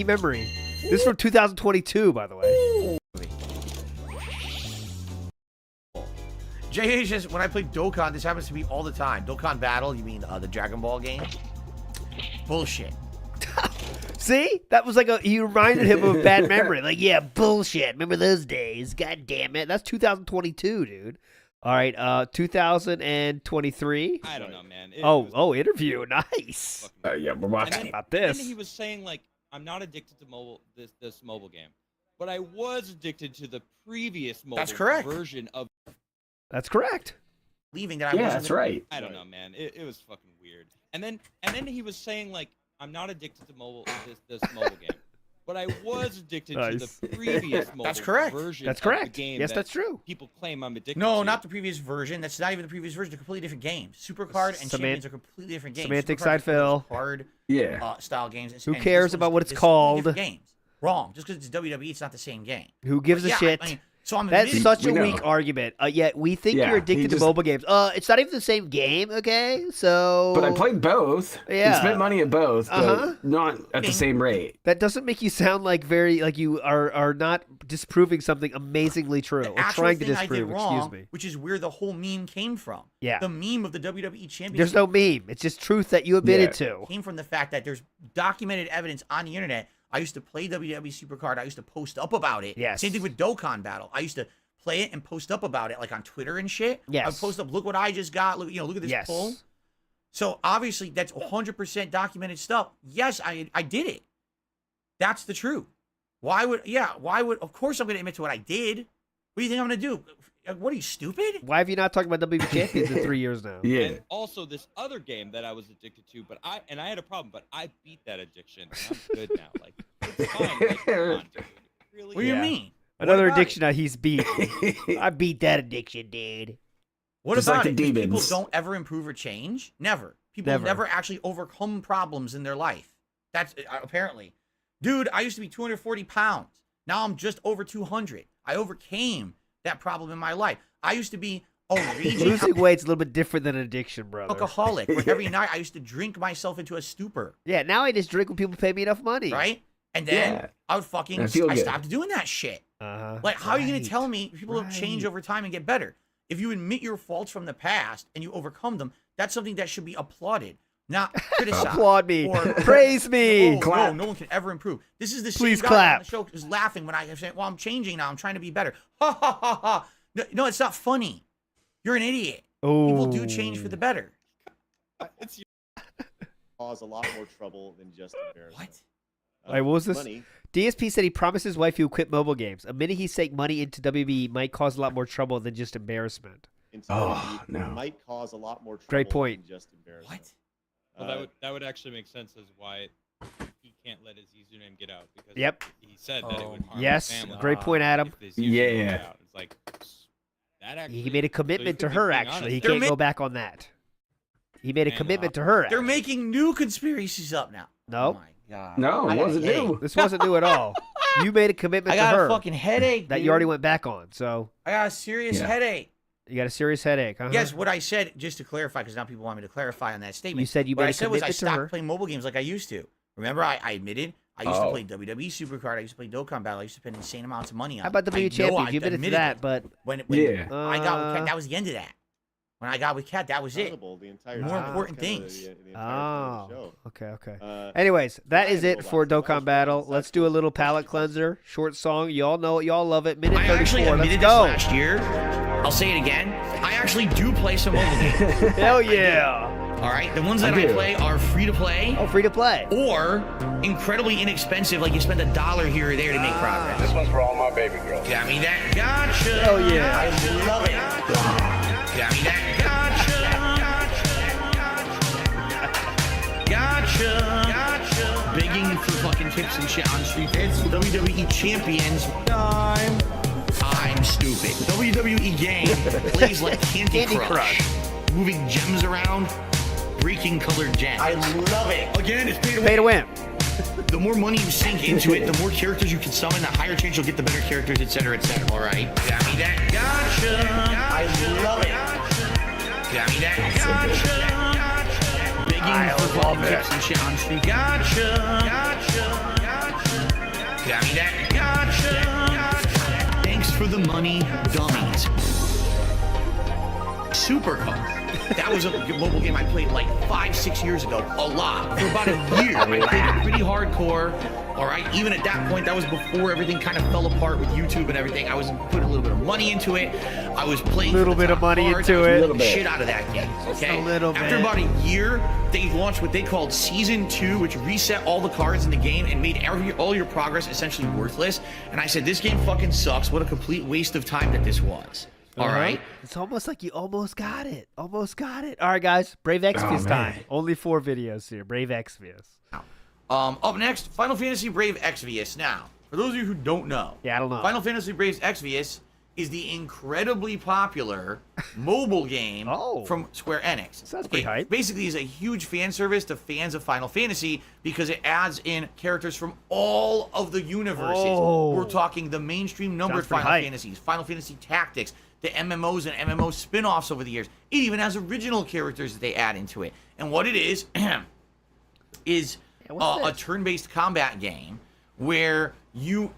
memory. This is from 2022, by the way. JH, when I play Dokkan, this happens to me all the time. Dokkan Battle, you mean the Dragon Ball game? Bullshit. See? That was like you reminded him of a bad memory. Like, yeah, bullshit. Remember those days? God damn it. That's 2022, dude. All right, 2023. I don't know, man. Interview. Nice. Yeah, we're watching about this. And he was saying, like, I'm not addicted to this mobile game, but I was addicted to the previous mobile version of. That's correct. Leaving that. Yeah, that's right. I don't know, man. It was fucking weird. And then he was saying, like, I'm not addicted to this mobile game, but I was addicted to the previous mobile version of the game. Yes, that's true. People claim I'm addicted No, to. not the previous version. That's not even the previous version. They're completely different games. Supercard and Champions are completely different games. Semantic Supercard side fill. Card style games. Who cares about what it's called? Games. Wrong. Just because it's WWE, it's not the same game. Who gives a shit? I mean, so that's such a weak argument. Yet we think you're addicted to mobile games. It's not even the same game, okay? So. But I played both. Yeah. And spent money at both, but not at the same rate. That doesn't make you sound like you are not disproving something amazingly true or trying to disprove. Excuse me. Which is where the whole meme came from. Yeah. The meme of the WWE Championship. There's no meme. It's just truth that you admitted to. Came from the fact that there's documented evidence on the internet. I used to play WWE Supercard. I used to post up about it. Yes. Same thing with Dokkan Battle. I used to play it and post up about it, like on Twitter and shit. Yes. I would post up, look what I just got. Look at this pull. So obviously that's 100% documented stuff. Yes, I did it. That's the truth. Why would, of course I'm going to admit to what I did. What do you think I'm going to do? What are you, stupid? Why have you not talked about WWE Champions in 3 years now? Yeah. And also this other game that I was addicted to, but I had a problem, but I beat that addiction. And I'm good now. Like, it's fine. Like, come on, dude. Really? What do you mean? Another addiction that he's beat. I beat that addiction, dude. What Just about like it? the People demons. don't ever improve or change? Never. People never actually overcome problems in their life. That's apparently. Dude, I used to be 240 pounds. Now I'm just over 200. I overcame that problem in my life. I used to be a raging losing weight's a little bit different than addiction, brother. Alcoholic. Where every night I used to drink myself into a stupor. Yeah, now I just drink when people pay me enough money. Right? And then I would I stopped doing that shit. Like, how are you going to tell me people don't change over time and get better? If you admit your faults from the past and you overcome them, that's something that should be applauded, not criticized. Applaud me. Or praise me. No one can ever improve. This is the same guy clap. on the show who's laughing when I say, well, I'm changing now. I'm trying to be better. Ha, ha, ha, ha. No, it's not funny. You're an idiot. People do change for the better. It's cause a lot more trouble than just embarrassment. What? What was this? Money. DSP said he promised his wife he would quit mobile games. Admitting he's saying money into WB might cause a lot more trouble than just embarrassment. Might cause a lot more trouble Great point. than just embarrassment. What? Well, that would actually make sense as why he can't let his username get out because Yep. he said that it would harm Yes, his family. great point, Adam. If his username got out. It's like that actually. He made a commitment so to you could her. be being Actually, he honest. can't go back on that. He made a commitment to her. They're making new conspiracies up now. No. God. No, it wasn't new. This wasn't new at all. You made a commitment I to got her. a fucking headache. That dude. you already went back on. So I got a serious headache. you got a serious headache. Yes, what I said, just to clarify, because now people want me to clarify on that statement. You said you what made I a said was I commitment to her. stopped playing mobile games like I used to. Remember, I admitted I used to play WWE Supercard. I used to play Dokkan Battle. I used to spend insane amounts of money on. How about it. I WWE know Champions? I You admitted to admitted that, it. but when I got with Cat, that was the end of that. When I got with Cat, that was it. The entire More important things. the entire show. Okay. Anyways, that is it for Dokkan Battle. Let's do a little palate cleanser. Short song. Y'all know it. Y'all love it. Minute I actually 34. Let's admitted go. this last year. I'll say it again. I actually do play some mobile games. Hell yeah. All right, the ones that I play are free to play. Oh, free to play. Or incredibly inexpensive, like you spend $1 here or there to make progress. This one's for all my baby girls. Got me that gotcha. Oh yeah. I love it. Got me that gotcha. Begging for fucking tips and shit on street. It's WWE Champions time. I'm stupid. WWE game plays like Candy Crush. Moving gems around, breaking colored gems. I love it. Again, it's pay to win. The more money you sink into it, the more characters you can summon, the higher chance you'll get the better characters, etc., etc. All right? Got me that gotcha. I love it. Got me that gotcha. Begging for fucking tips and shit on street. Gotcha. Got me that gotcha. Thanks for the money, dummies. Supercar. That was a mobile game I played like 5-6 years ago, a lot, for about a year. I played it pretty hardcore. All right, even at that point, that was before everything kind of fell apart with YouTube and everything. I was putting a little bit of money into it. I was playing a little bit of money into it. The shit out of that game. Okay. A little bit. After about a year, they launched what they called Season 2, which reset all the cards in the game and made all your progress essentially worthless. And I said, this game fucking sucks. What a complete waste of time that this was. All right. It's almost like you almost got it. Almost got it. All right, guys. Brave Exvius time. Only 4 videos here. Brave Exvius. Up next, Final Fantasy Brave Exvius. Now, for those of you who don't know, I don't know. Final Fantasy Brave Exvius is the incredibly popular mobile game from Square Enix. Sounds pretty hype. Basically, is a huge fan service to fans of Final Fantasy because it adds in characters from all of the universes. We're talking the mainstream numbered Final Fantasies, Final Fantasy Tactics, the MMOs and MMO spin-offs over the years. It even has original characters that they add into it. And what it is a turn-based combat game where you,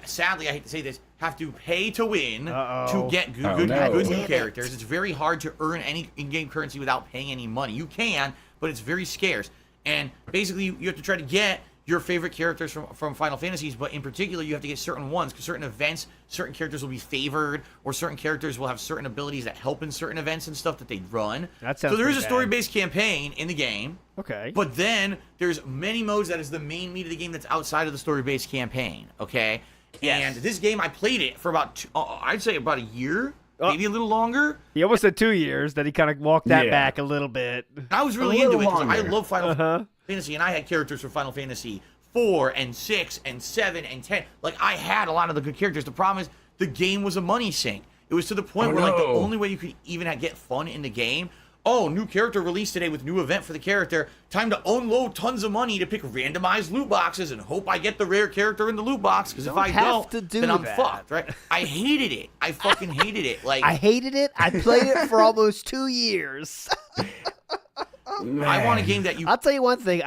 sadly, I hate to say this, have to pay to win to get good new characters. It's very hard to earn any in-game currency without paying any money. You can, but it's very scarce. And basically, you have to try to get your favorite characters from Final Fantasies, but in particular, you have to get certain ones, because certain events, certain characters will be favored, or certain characters will have certain abilities that help in certain events and stuff that they run. That sounds so there is a pretty story-based campaign in the game. Okay. But then there's many modes that is the main meat of the game that's outside of the story-based campaign. Okay. Yes. And this game, I played it for about, I'd say about a year, maybe a little longer. He almost said 2 years. Then he kind of walked that back a little bit. I was really into it because I love Final Fantasy, and I had characters from Final Fantasy 4 and 6 and 7 and 10. Like, I had a lot of the good characters. The problem is the game was a money sink. It was to the point where like the only way you could even get fun in the game, new character released today with new event for the character. Time to unload tons of money to pick randomized loot boxes and hope I get the rare character in the loot box, because if I don't, then I'm fucked, right? I hated it. I fucking hated it. Like, I hated it. I played it for almost 2 years. I want a game that you... I'll tell you one thing.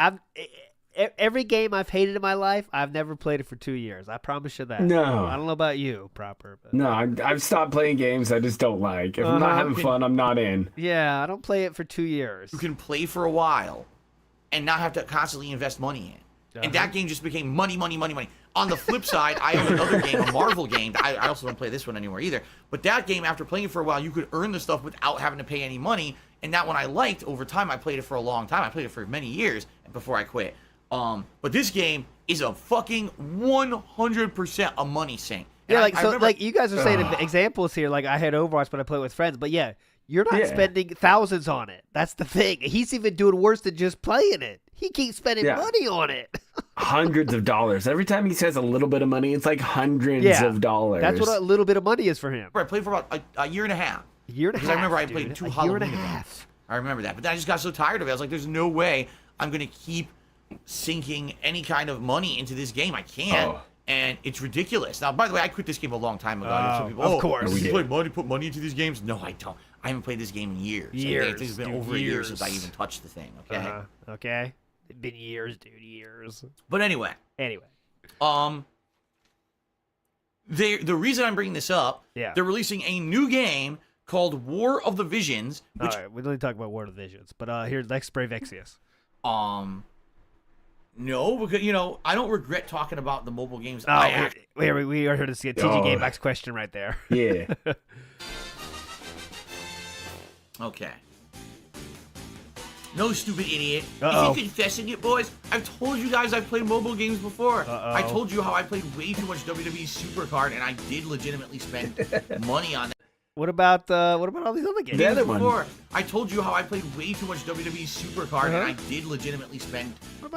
Every game I've hated in my life, I've never played it for 2 years. I promise you that. No. I don't know about you, Proper. But... No, I've stopped playing games I just don't like. If I'm not having fun, I'm not in. Yeah, I don't play it for 2 years. You can play for a while and not have to constantly invest money in. And that game just became money. On the flip side, I own another game, a Marvel game. I also don't play this one anymore either. But that game, after playing it for a while, you could earn the stuff without having to pay any money. And that one I liked. Over time, I played it for a long time. I played it for many years before I quit. But this game is a fucking 100% a money sink. And yeah, I remember, you guys are saying examples here. Like, I had Overwatch, but I play with friends. But yeah, you're not spending thousands on it. That's the thing. He's even doing worse than just playing it. He keeps spending money on it. Hundreds of dollars. Every time he says a little bit of money, it's like hundreds of dollars. That's what a little bit of money is for him. I played for about a year and a half. A year and a half. Because I remember I played 2 Halloween year and a half. events. I remember that. But then I just got so tired of it. I was like, there's no way I'm going to keep sinking any kind of money into this game. I can't. And it's ridiculous. Now, by the way, I quit this game a long time ago. Some people, of course. You put money into these games? No, I don't. I haven't played this game in years. It's been over a year since I even touched the thing. Okay. Okay. It's been years, dude. Years. But anyway. The reason I'm bringing this up, they're releasing a new game called War of the Visions. Which, all right, we don't talk about War of the Visions, but here's next Brave Exvius. No, because I don't regret talking about the mobile games. We are here to see a TG Game Box question right there. Yeah. Okay. No, stupid idiot. Is he confessing it, boys? I've told you guys I've played mobile games before. I told you how I played way too much WWE Supercard, and I did legitimately spend money on that. What about all these other games? The other one. I told you how I played way too much WWE Supercard, and I did legitimately spend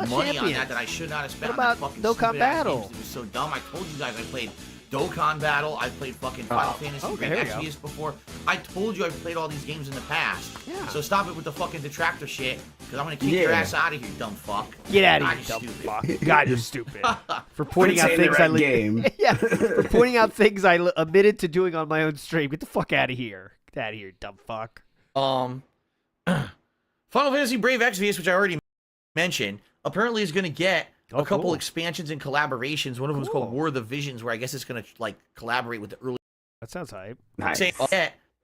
money on that I should not have spent. What about Dokkan Battle? It was so dumb. I told you guys I played Dokkan Battle. I played fucking Final Fantasy Brave Exvius before. I told you I've played all these games in the past. Yeah. So stop it with the fucking detractor shit, because I'm gonna kick your ass out of here, dumb fuck. Get out of here, dumb fuck. God, you're stupid. For pointing out things for pointing out things I admitted to doing on my own stream. Get the fuck out of here. Get out of here, dumb fuck. Final Fantasy Brave Exvius, which I already mentioned, apparently is gonna get a couple expansions and collaborations. One of them is called War of the Visions, where I guess it's going to like collaborate with the early. That sounds hype. Nice.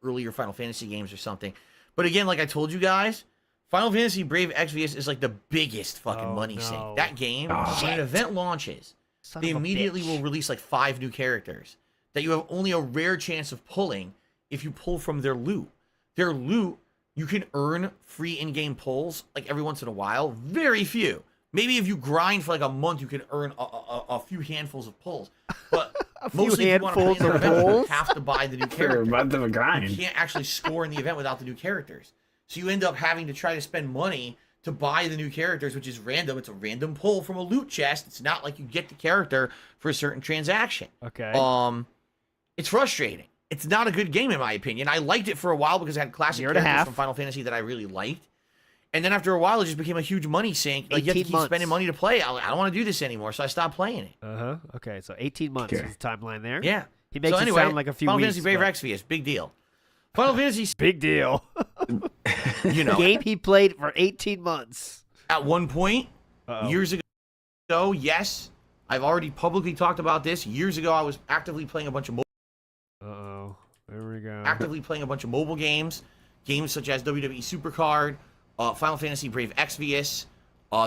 Earlier Final Fantasy games or something. But again, like I told you guys, Final Fantasy Brave Exvius is like the biggest fucking money sink. That game, when an event launches, they immediately will release like 5 new characters that you have only a rare chance of pulling if you pull from their loot. Their loot, you can earn free in-game pulls like every once in a while. Very few. Maybe if you grind for like a month, you can earn a few handfuls of pulls. But mostly if you want to play in the event, you have to buy the new character. For a month of a grind. You can't actually score in the event without the new characters. So you end up having to try to spend money to buy the new characters, which is random. It's a random pull from a loot chest. It's not like you get the character for a certain transaction. Okay. It's frustrating. It's not a good game in my opinion. I liked it for a while because it had classic characters from Final Fantasy that I really liked. And then after a while, it just became a huge money sink. Like, you have to keep spending money to play. I don't want to do this anymore, so I stopped playing it. Okay, so 18 months is the timeline there. Yeah. He makes it sound like a few Final weeks. Fantasy Brave Exvius, big deal. Final Fantasy... Big deal. Game he played for 18 months. At one point, years ago, yes, I've already publicly talked about this. Years ago, I was actively playing a bunch of mobile... There we go. Actively playing a bunch of mobile games. Games such as WWE Supercard, Final Fantasy Brave Exvius.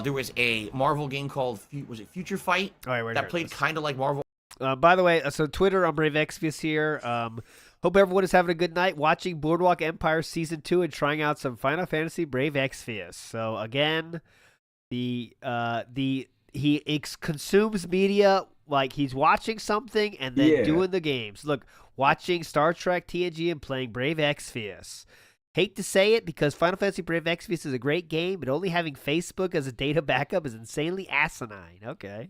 There was a Marvel game called Future Fight that played kind of like Marvel. By the way, so Twitter on Brave Exvius here. Hope everyone is having a good night watching Boardwalk Empire Season 2 and trying out some Final Fantasy Brave Exvius. So again, he consumes media like he's watching something and then doing the games. Look, watching Star Trek TNG and playing Brave Exvius. Hate to say it because Final Fantasy Brave Exvius is a great game, but only having Facebook as a data backup is insanely asinine. Okay.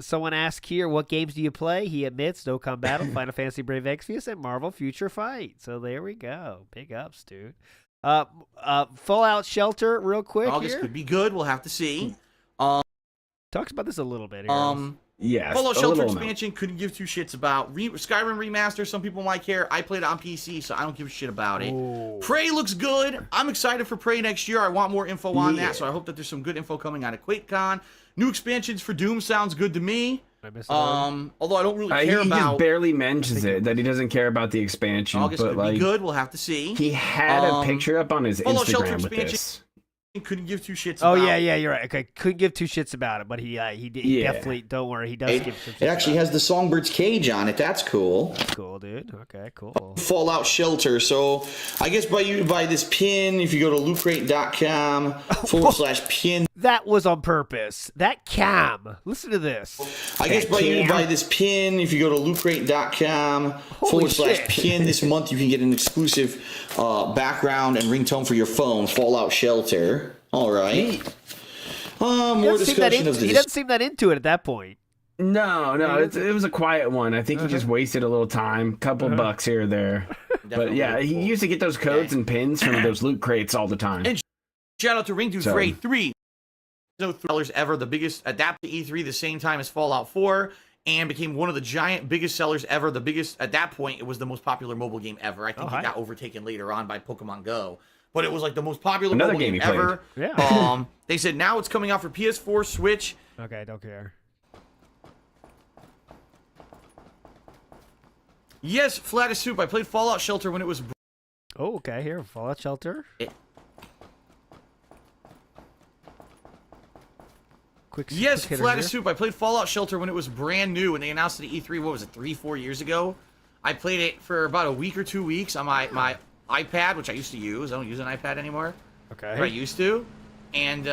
Someone asked here, what games do you play? He admits Dokkan Battle, Final Fantasy Brave Exvius, and Marvel Future Fight. So there we go. Big ups, dude. Fallout Shelter, real quick. August could be good. We'll have to see. Talks about this a little bit here. Yes. Fallout Shelter expansion, couldn't give 2 shits about. Skyrim remaster, some people might care. I played it on PC, so I don't give a shit about it. Ooh. Prey looks good. I'm excited for Prey next year. I want more info on that, so I hope that there's some good info coming out of QuakeCon. New expansions for Doom sounds good to me. Although I don't really care about. He just barely mentions it, that he doesn't care about the expansion. August but could be good. We'll have to see. He had a picture up on his Fallout Shelter Instagram with expansion. this. Couldn't give 2 shits about. Oh yeah, you're right. Okay, couldn't give 2 shits about it, but he definitely, don't worry, he does give 2 shits. It actually has the Songbird's cage on it. That's cool. That's cool, dude. Okay, cool. Fallout Shelter. So I guess by this pin, if you go to lootcrate.com/pin. That was on purpose. That cam. Listen to this. I guess by this pin, if you go to lootcrate.com/pin this month, you can get an exclusive background and ringtone for your phone. Fallout Shelter. All right. More discussion of He doesn't seem that into it at that point. No, it was a quiet one. I think he just wasted a little time, couple bucks here or there. But yeah, he used to get those codes and pins from those loot crates all the time. And shout out to Ring Dude for A3. No sellers ever, the biggest, adapted to E3 the same time as Fallout 4, and became one of the giant biggest sellers ever. The biggest at that point, it was the most popular mobile game ever. I think it got overtaken later on by Pokemon Go, but it was like the most popular mobile game ever. Yeah. They said now it's coming out for PS4, Switch. Okay, don't care. Yes, flat as soup. I played Fallout Shelter when it was. Oh, okay. Here, Fallout Shelter. Yes, flat as soup. I played Fallout Shelter when it was brand new, and they announced it at E3. What was it, 3-4 years ago? I played it for about a week or 2 weeks on my iPad, which I used to use. I don't use an iPad anymore. Okay. But I used to, and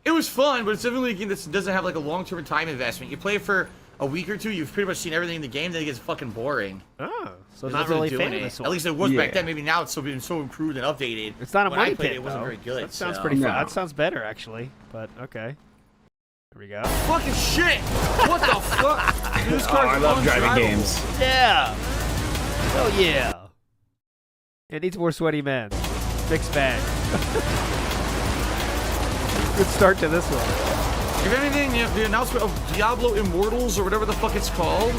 it was fun. But it's definitely a game that doesn't have like a long-term time investment. You play it for a week or two, you've pretty much seen everything in the game, then it gets fucking boring. Oh, so not really fan of this one. At least it was back then. Maybe now it's been so improved and updated. It's not a money When I played pit, it wasn't though. very good. That sounds pretty fun. That sounds better, actually. But, okay. Here we go. Fucking shit! What the fuck? This car's I love driving undrivable. games. Yeah! Oh, yeah. It needs more sweaty men. Mixed bag. Good start to this one. If anything, the announcement of Diablo Immortals or whatever the fuck it's called,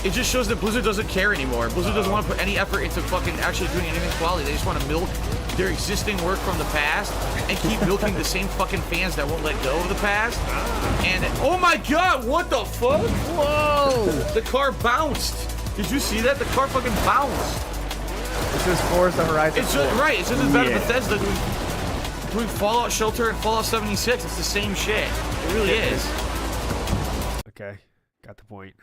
it just shows that Blizzard doesn't care anymore. Blizzard doesn't want to put any effort into fucking actually doing anything quality. They just want to milk their existing work from the past and keep milking the same fucking fans that won't let go of the past. And oh my god, what the fuck? Whoa! The car bounced. Did you see that? The car fucking bounced. This is Forza Horizon. It's just, right. It's just as bad as Bethesda doing Fallout Shelter and Fallout 76. It's the same shit. It really is. Okay, got the point.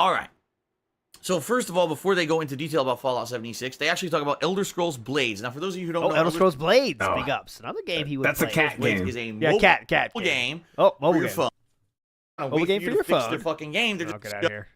All right. So first of all, before they go into detail about Fallout 76, they actually talk about Elder Scrolls Blades. Now, for those of you who don't know, Elder Scrolls Blades, big ups. Another game he would That's play. a cat Blades game. is a Yeah, cat game. Oh, for mobile your game. phone. Mobile game for your fix phone. their fucking game. They're Oh, just get out of here.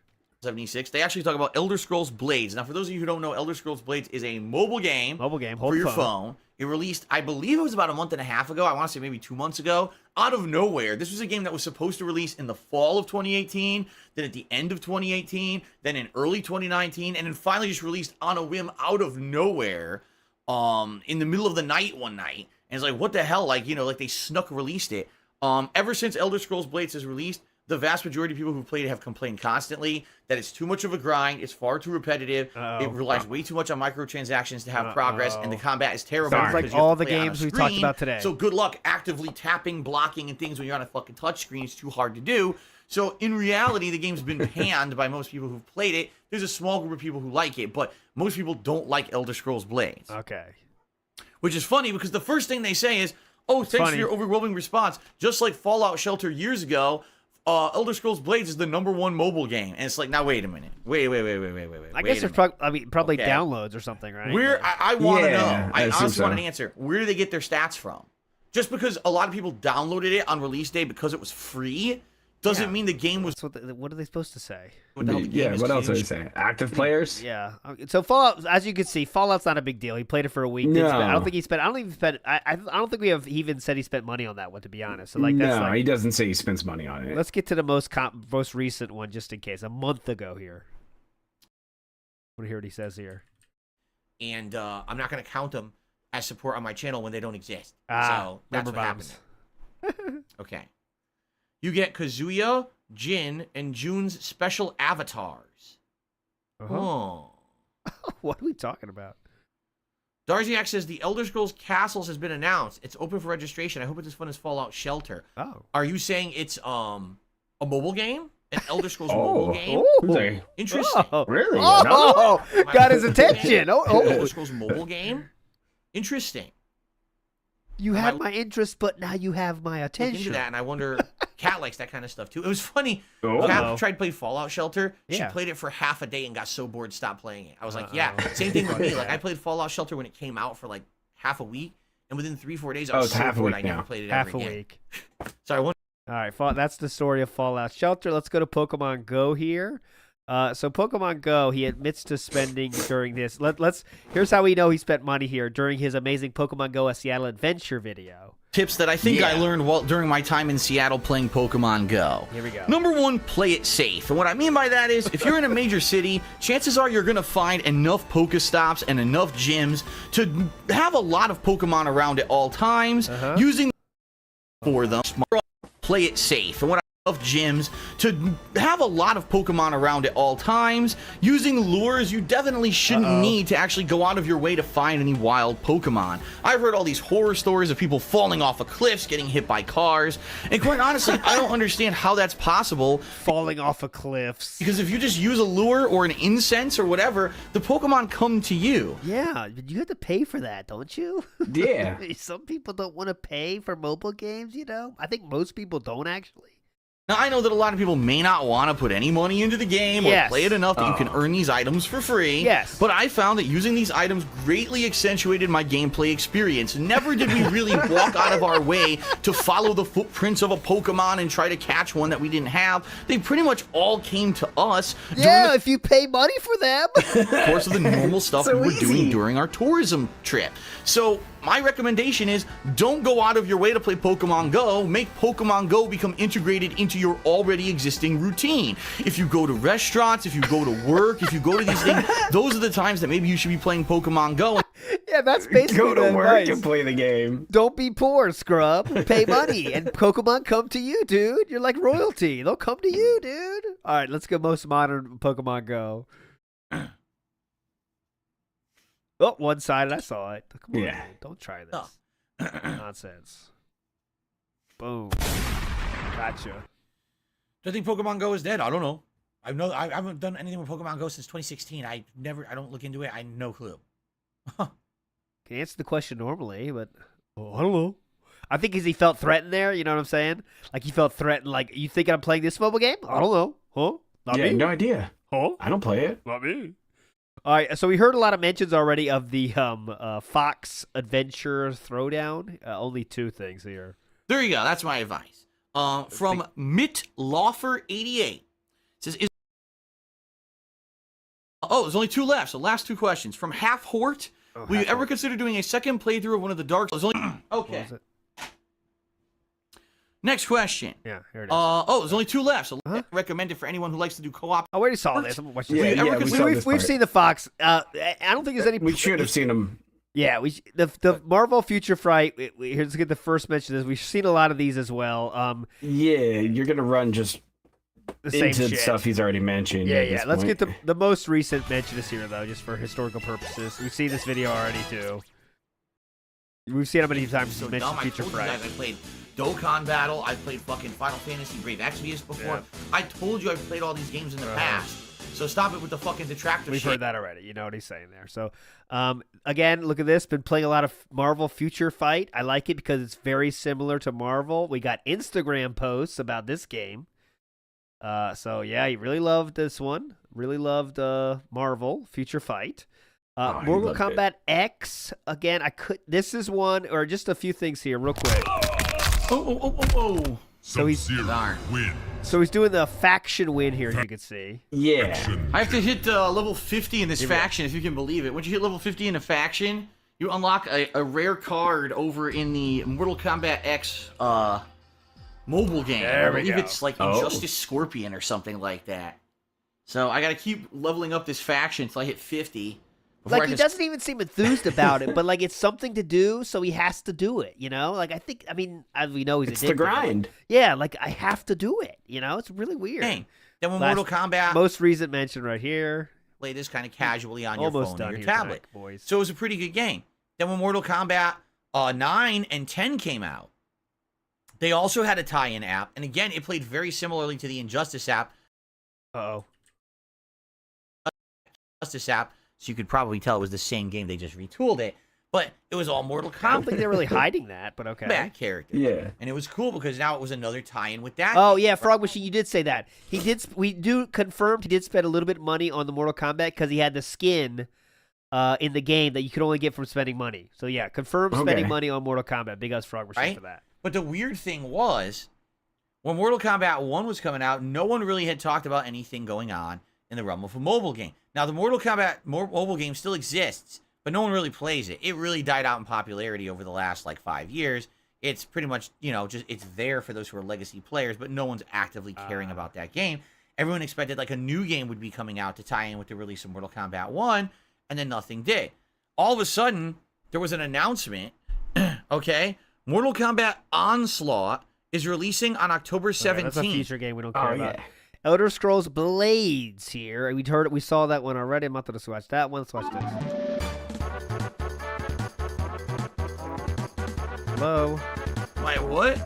76. They actually talk about Elder Scrolls Blades. Now, for those of you who don't know, Elder Scrolls Blades is a mobile game. Hold for your phone. It released, I believe it was about a month and a half ago. I want to say maybe 2 months ago. Out of nowhere. This was a game that was supposed to release in the fall of 2018, then at the end of 2018, then in early 2019, and then finally just released on a whim out of nowhere in the middle of the night one night. And it's like, what the hell? Like, like they snuck released it. Ever since Elder Scrolls Blades has released, the vast majority of people who played it have complained constantly that it's too much of a grind, it's far too repetitive, it relies way too much on microtransactions to have progress, and the combat is terrible. Sounds like all the games we talked about today. So good luck actively tapping, blocking, and things when you're on a fucking touch screen. It's too hard to do. So in reality, the game's been panned by most people who've played it. There's a small group of people who like it, but most people don't like Elder Scrolls Blades. Okay. Which is funny because the first thing they say is, oh, thanks for your overwhelming response. Just like Fallout Shelter years ago, Elder Scrolls Blades is the #1 mobile game, and it's like, now wait a minute, wait. I guess there's probably downloads or something, right? I want to know. I honestly want an answer. Where do they get their stats from? Just because a lot of people downloaded it on release day because it was free doesn't mean the game was. What are they supposed to say? What else do they say? Active players? Yeah. So Fallout, as you can see, Fallout's not a big deal. He played it for a week. No. I don't think he spent. I don't think he even said he spent money on that one, to be honest. So that's he doesn't say he spends money on it. Let's get to the most recent one, just in case. A month ago here. I want to hear what he says here. And I'm not going to count them as support on my channel when they don't exist. So that's what happened. Okay. You get Kazuya, Jin, and June's special avatars. Oh. What are we talking about? Darziak says the Elder Scrolls Castles has been announced. It's open for registration. I hope it's as fun as Fallout Shelter. Oh. Are you saying it's a mobile game? An Elder Scrolls mobile game? Interesting. Oh, really? Oh, got his attention. Elder Scrolls mobile game? Interesting. You had my interest, but now you have my attention. Into that, and I wonder, Kat likes that kind of stuff too. It was funny. Kat tried to play Fallout Shelter. She played it for half a day and got so bored, stopped playing it. I was like, yeah, same thing with me. Like I played Fallout Shelter when it came out for like half a week, and within 3-4 days, I was so bored I never played it ever again. Half a week. So I wonder. All right, that's the story of Fallout Shelter. Let's go to Pokemon Go here. So Pokemon Go, he admits to spending during this. Here's how we know he spent money here during his amazing Pokemon Go: A Seattle Adventure video. Tips that I think I learned during my time in Seattle playing Pokemon Go. Here we go. Number 1, play it safe. And what I mean by that is, if you're in a major city, chances are you're going to find enough Pokestops and enough gyms to have a lot of Pokemon around at all times. Using for them, play it safe. And what of gyms to have a lot of Pokemon around at all times. Using lures, you definitely shouldn't need to actually go out of your way to find any wild Pokemon. I've heard all these horror stories of people falling off of cliffs, getting hit by cars, and quite honestly, I don't understand how that's possible. Falling off of cliffs. Because if you just use a lure or an incense or whatever, the Pokemon come to you. Yeah, but you have to pay for that, don't you? Yeah. Some people don't want to pay for mobile games, you know? I think most people don't actually. Now, I know that a lot of people may not want to put any money into the game or play it enough that you can earn these items for free. Yes. But I found that using these items greatly accentuated my gameplay experience. Never did we really walk out of our way to follow the footprints of a Pokemon and try to catch one that we didn't have. They pretty much all came to us. Yeah, if you pay money for them. Of course, of the normal stuff we were doing during our tourism trip. So my recommendation is don't go out of your way to play Pokemon Go. Make Pokemon Go become integrated into your already existing routine. If you go to restaurants, if you go to work, if you go to these things, those are the times that maybe you should be playing Pokemon Go. Yeah, that's basically go to the work advice. and play the game. Don't be poor, scrub. Pay money, and Pokemon come to you, dude. You're like royalty. They'll come to you, dude. All right, let's go most modern Pokemon Go. Oh, one-sided. I saw it. Come on, man. Don't try this. Nonsense. Boom. Gotcha. Do I think Pokemon Go is dead? I don't know. I haven't done anything with Pokemon Go since 2016. I don't look into it. I have no clue. Can answer the question normally, but I don't know. I think because he felt threatened there. You know what I'm saying? Like he felt threatened. Like, you think I'm playing this mobile game? I don't know. Huh? Not me. No idea. Huh? I don't play it. Not me. All right, so we heard a lot of mentions already of the Fox Adventure Throwdown. Only 2 things here. There you go. That's my advice. From Mitlaufer88. Says, there's only 2 left. So last 2 questions. From Half Hort. Will you ever consider doing a second playthrough of one of the Dark Souls? Okay. Next question. Yeah, here it is. There's only 2 left, so recommend it for anyone who likes to do co-op. I already saw this. I'm watching we've seen the Fox. I don't think there's any. We should have seen them. Yeah, the Marvel Future Fright. Here's get the first mention of this. We've seen a lot of these as well. Yeah, you're gonna run just the same into shit. stuff he's already mentioned. Yeah. Let's get the most recent mention is here though, just for historical purposes. We've seen this video already too. We've seen how many times it's mentioned Future Fright. I played Dokkan Battle. I played fucking Final Fantasy Brave Exvius before. Yeah. I told you I've played all these games in the past. So stop it with the fucking detractor We've shit. heard that already. You know what he's saying there. So, again, look at this. Been playing a lot of Marvel Future Fight. I like it because it's very similar to Marvel. We got Instagram posts about this game. So, yeah, he really loved this one. Really loved Marvel Future Fight. Mortal Kombat X. Again, this is one, or just a few things here real quick. So he's doing the faction win here, as you can see. Yeah. I have to hit level 50 in this faction, if you can believe it. Once you hit level 50 in a faction, you unlock a rare card over in the Mortal Kombat X mobile game. I believe it's like Injustice Scorpion or something like that. So I got to keep leveling up this faction until I hit 50. Like, he doesn't even seem enthused about it, but, like, it's something to do, so he has to do it, you know? Like, I mean, as we know, he's addicted. It's the grind. Yeah, like, I have to do it, you know? It's really weird. Dang. Then when Mortal Kombat... Most recent mention right here. Play this kind of casually on your phone or your tablet. Tonight, boys. So it was a pretty good game. Then when Mortal Kombat 9 and 10 came out, they also had a tie-in app, and again, it played very similarly to the Injustice app. Injustice app. So you could probably tell it was the same game. They just retooled it. But it was all Mortal Kombat. I don't think they're really hiding that, but okay. Bad character. Yeah. And it was cool because now it was another tie-in with that. Oh, yeah, Frog Machine, you did say that. We confirmed he did spend a little bit of money on the Mortal Kombat because he had the skin in the game that you could only get from spending money. So, yeah, confirmed spending money on Mortal Kombat. Big us Frog Machine for that. But the weird thing was, when Mortal Kombat 1 was coming out, no one really had talked about anything going on in the realm of a mobile game. Now, the Mortal Kombat mobile game still exists, but no one really plays it. It really died out in popularity over the last, like, 5 years. It's pretty much, you know, just it's there for those who are legacy players, but no one's actively caring about that game. Everyone expected, like, a new game would be coming out to tie in with the release of Mortal Kombat 1, and then nothing did. All of a sudden, there was an announcement, okay? Mortal Kombat Onslaught is releasing on October 17th. That's a future game we don't care about. Elder Scrolls Blades here. We saw that one already. I'm not going to watch that one. Let's watch this. Hello? My what?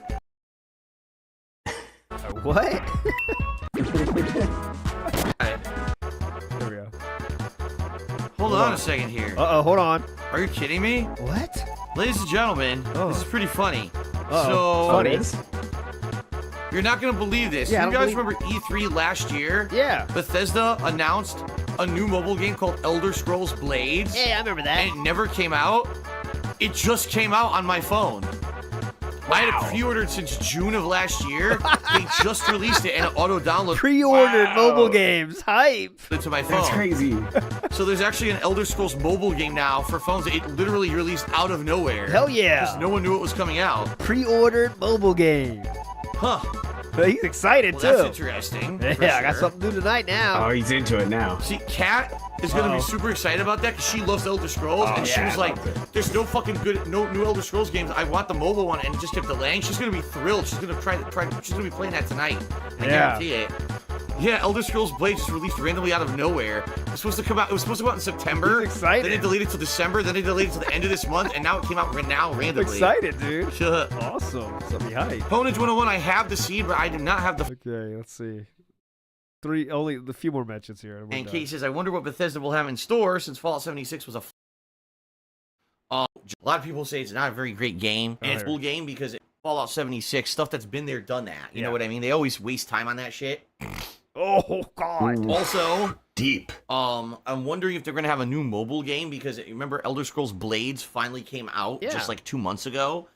What? There we go. Hold on a second here. Uh-oh, hold on. Are you kidding me? What? Ladies and gentlemen, this is pretty funny. Funny. You're not going to believe this. Yeah, you guys remember E3 last year? Yeah. Bethesda announced a new mobile game called Elder Scrolls Blades. Yeah, I remember that. And it never came out. It just came out on my phone. I had it pre-ordered since June of last year. They just released it and it auto-downloaded. Pre-ordered mobile games. Hype. To my phone. That's crazy. So there's actually an Elder Scrolls mobile game now for phones. It literally released out of nowhere. Hell yeah. Because no one knew it was coming out. Pre-ordered mobile game. Huh. He's excited, too. That's interesting. Yeah, I got something to do tonight now. Oh, he's into it now. See, Kat is going to be super excited about that because she loves Elder Scrolls. And she was like, there's no fucking no new Elder Scrolls games. I want the mobile one. And just kept delaying. She's going to be thrilled. She's going to she's going to be playing that tonight. I guarantee it. Yeah, Elder Scrolls Blades just released randomly out of nowhere. It was supposed to come out. It was supposed to come out in September. He's excited. Then they delayed it till December. Then they delayed it till the end of this month, and now it came out randomly. Excited, dude. Shut up. Awesome. Something hype. Ponage 101. I have the seed, but I did not have the. Okay, let's see. Only a few more mentions here. And Kate says, I wonder what Bethesda will have in store since Fallout 76 was a lot of people say it's not a very great game, and it's a cool game because Fallout 76 stuff that's been there, done that. You know what I mean? They always waste time on that shit. Oh God! Also, deep. I'm wondering if they're gonna have a new mobile game because remember Elder Scrolls Blades finally came out just like 2 months ago,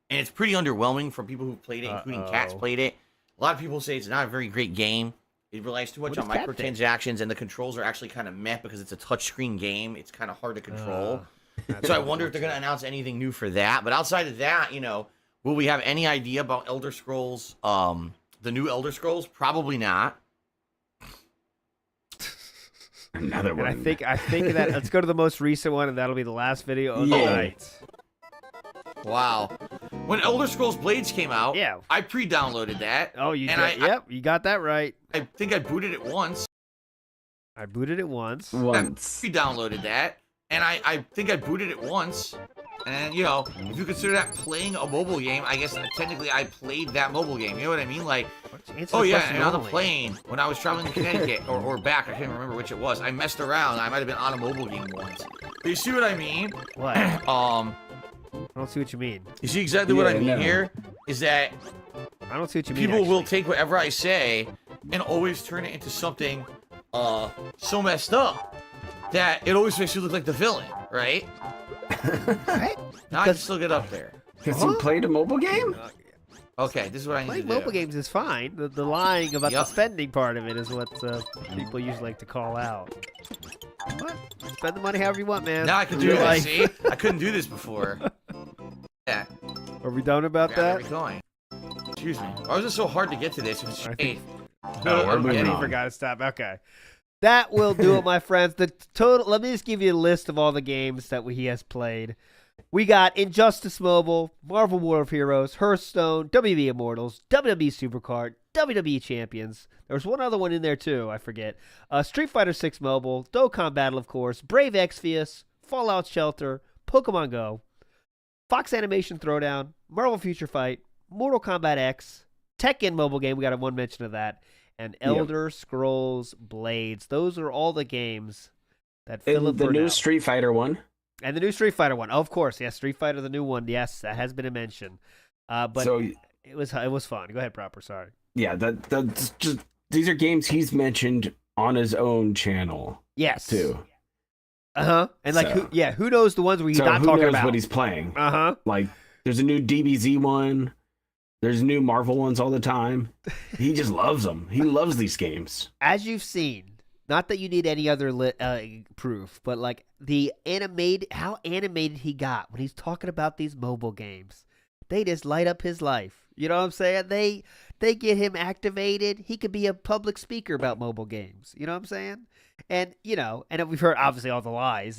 and it's pretty underwhelming for people who played it, including Cats played it. A lot of people say it's not a very great game. It relies too much on microtransactions, and the controls are actually kind of meh because it's a touchscene game. It's kind of hard to control. So I wonder if they're gonna announce anything new for that. But outside of that, you know, will we have any idea about Elder Scrolls? The new Elder Scrolls? Probably not. Another one. I think that let's go to the most recent one, and that'll be the last video of the night. Wow. When Elder Scrolls Blades came out, I pre-downloaded that. Oh, you did? Yep, you got that right. I think I booted it once. I booted it once. I pre-downloaded that, and I think I booted it once. And, you know, if you consider that playing a mobile game, I guess technically I played that mobile game. You know what I mean? Like, oh yeah, and on the plane, when I was traveling to Connecticut, or back, I can't remember which it was, I messed around. I might have been on a mobile game once. But you see what I mean? What? I don't see what you mean. You see exactly what I mean here? Is that I don't see what you mean. People will take whatever I say and always turn it into something so messed up that it always makes you look like the villain, right? Right? Now I can still get up there. Because you played a mobile game? Okay, this is what I need to Playing do. mobile games is fine. The lying about the spending part of it is what people usually like to call out. What? Spend the money however you want, man. Now I can do this, see? I couldn't do this before. Yeah. Are we done about that? Going. Excuse me. Why was it so hard to get to this? It was 8. I forgot to stop. Okay. That will do it, my friends. The total. Let me just give you a list of all the games that he has played. We got Injustice Mobile, Marvel War of Heroes, Hearthstone, WWE Immortals, WWE Supercard, WWE Champions. There was one other one in there too. I forget. Street Fighter 6 Mobile, Dokkan Battle, of course, Brave Exvius, Fallout Shelter, Pokemon Go, Fox Animation Throwdown, Marvel Future Fight, Mortal Kombat X, Tekken mobile game. We got one mention of that. And Elder Scrolls Blades. Those are all the games that Philip the new Street Fighter one. And the new Street Fighter one. Oh, of course. Yes, Street Fighter, the new one. Yes, that has been a mention. But so, it was fun. Go ahead, Proper. Sorry. Yeah, that's just these are games he's mentioned on his own channel. Yes. Too. And like who knows the ones where he's not who talking knows about what he's playing. Like there's a new DBZ one. There's new Marvel ones all the time. He just loves them. He loves these games. As you've seen, Not that you need any other proof, but like how animated he got when he's talking about these mobile games. They just light up his life. You know what I'm saying? They get him activated. He could be a public speaker about mobile games. You know what I'm saying? And and we've heard obviously all the lies.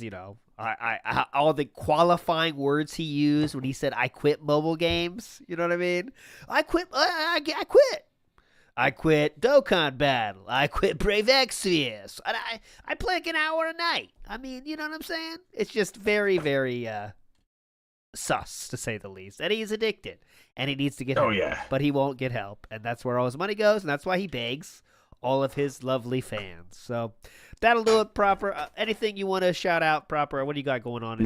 I all the qualifying words he used when he said I quit mobile games. You know what I mean? I quit. I quit. I quit Dokkan Battle. I quit Brave Exvius. And I play like an hour a night. I mean, you know what I'm saying? It's just very, very sus, to say the least. And he's addicted. And he needs to get help. Oh, yeah. But he won't get help. And that's where all his money goes. And that's why he begs all of his lovely fans. So that'll do it, Proper. Anything you want to shout out, Proper? What do you got going on?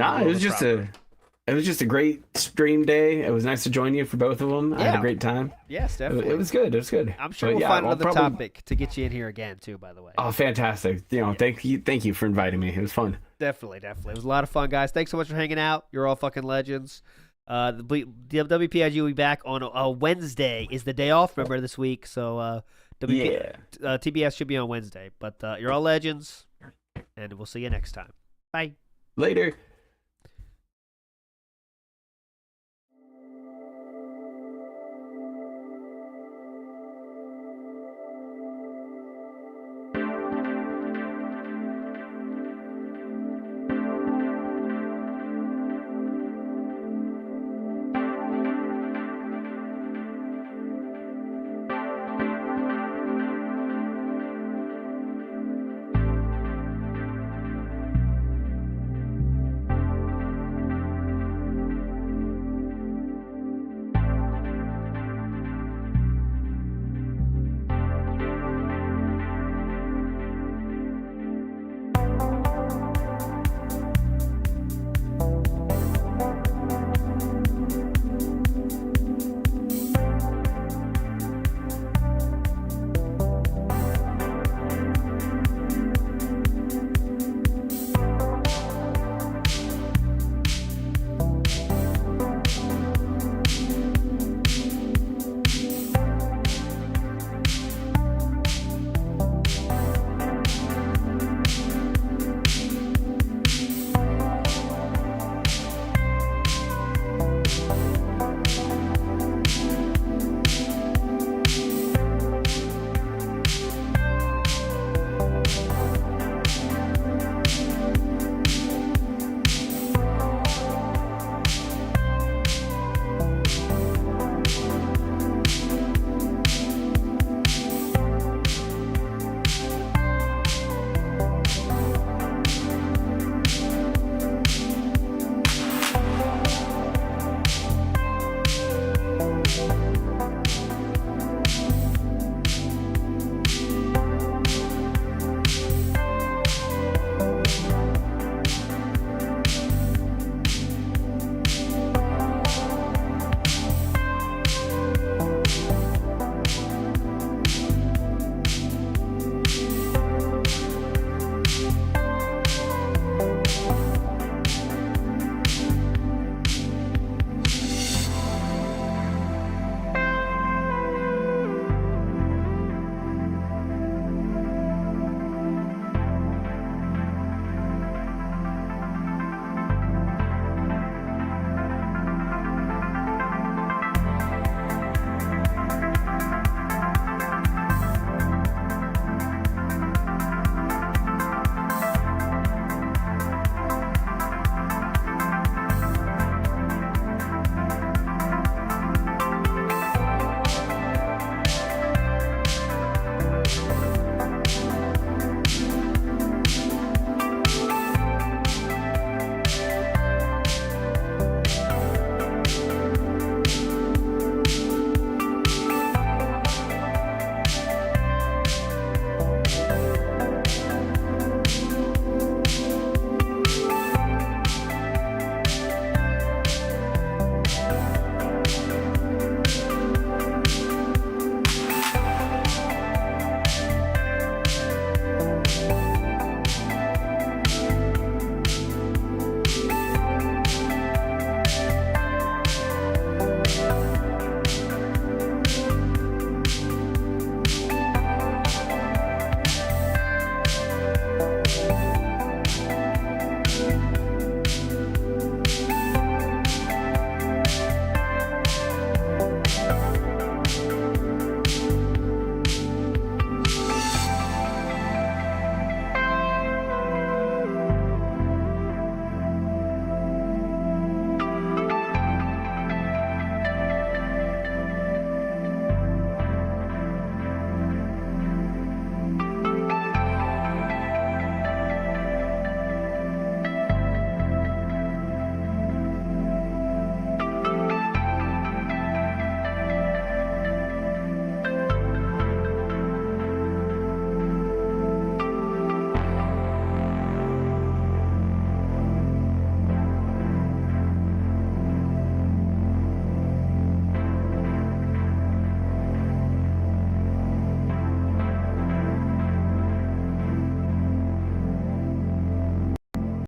It was just a great stream day. It was nice to join you for both of them. I had a great time. Yes, definitely. It was good. It was good. I'm sure we'll find another topic to get you in here again, too, by the way. Oh, fantastic. Thank you for inviting me. It was fun. Definitely. It was a lot of fun, guys. Thanks so much for hanging out. You're all fucking legends. The WPIG will be back on Wednesday. Is the day off, remember, this week. So TBS should be on Wednesday. But you're all legends, and we'll see you next time. Bye. Later.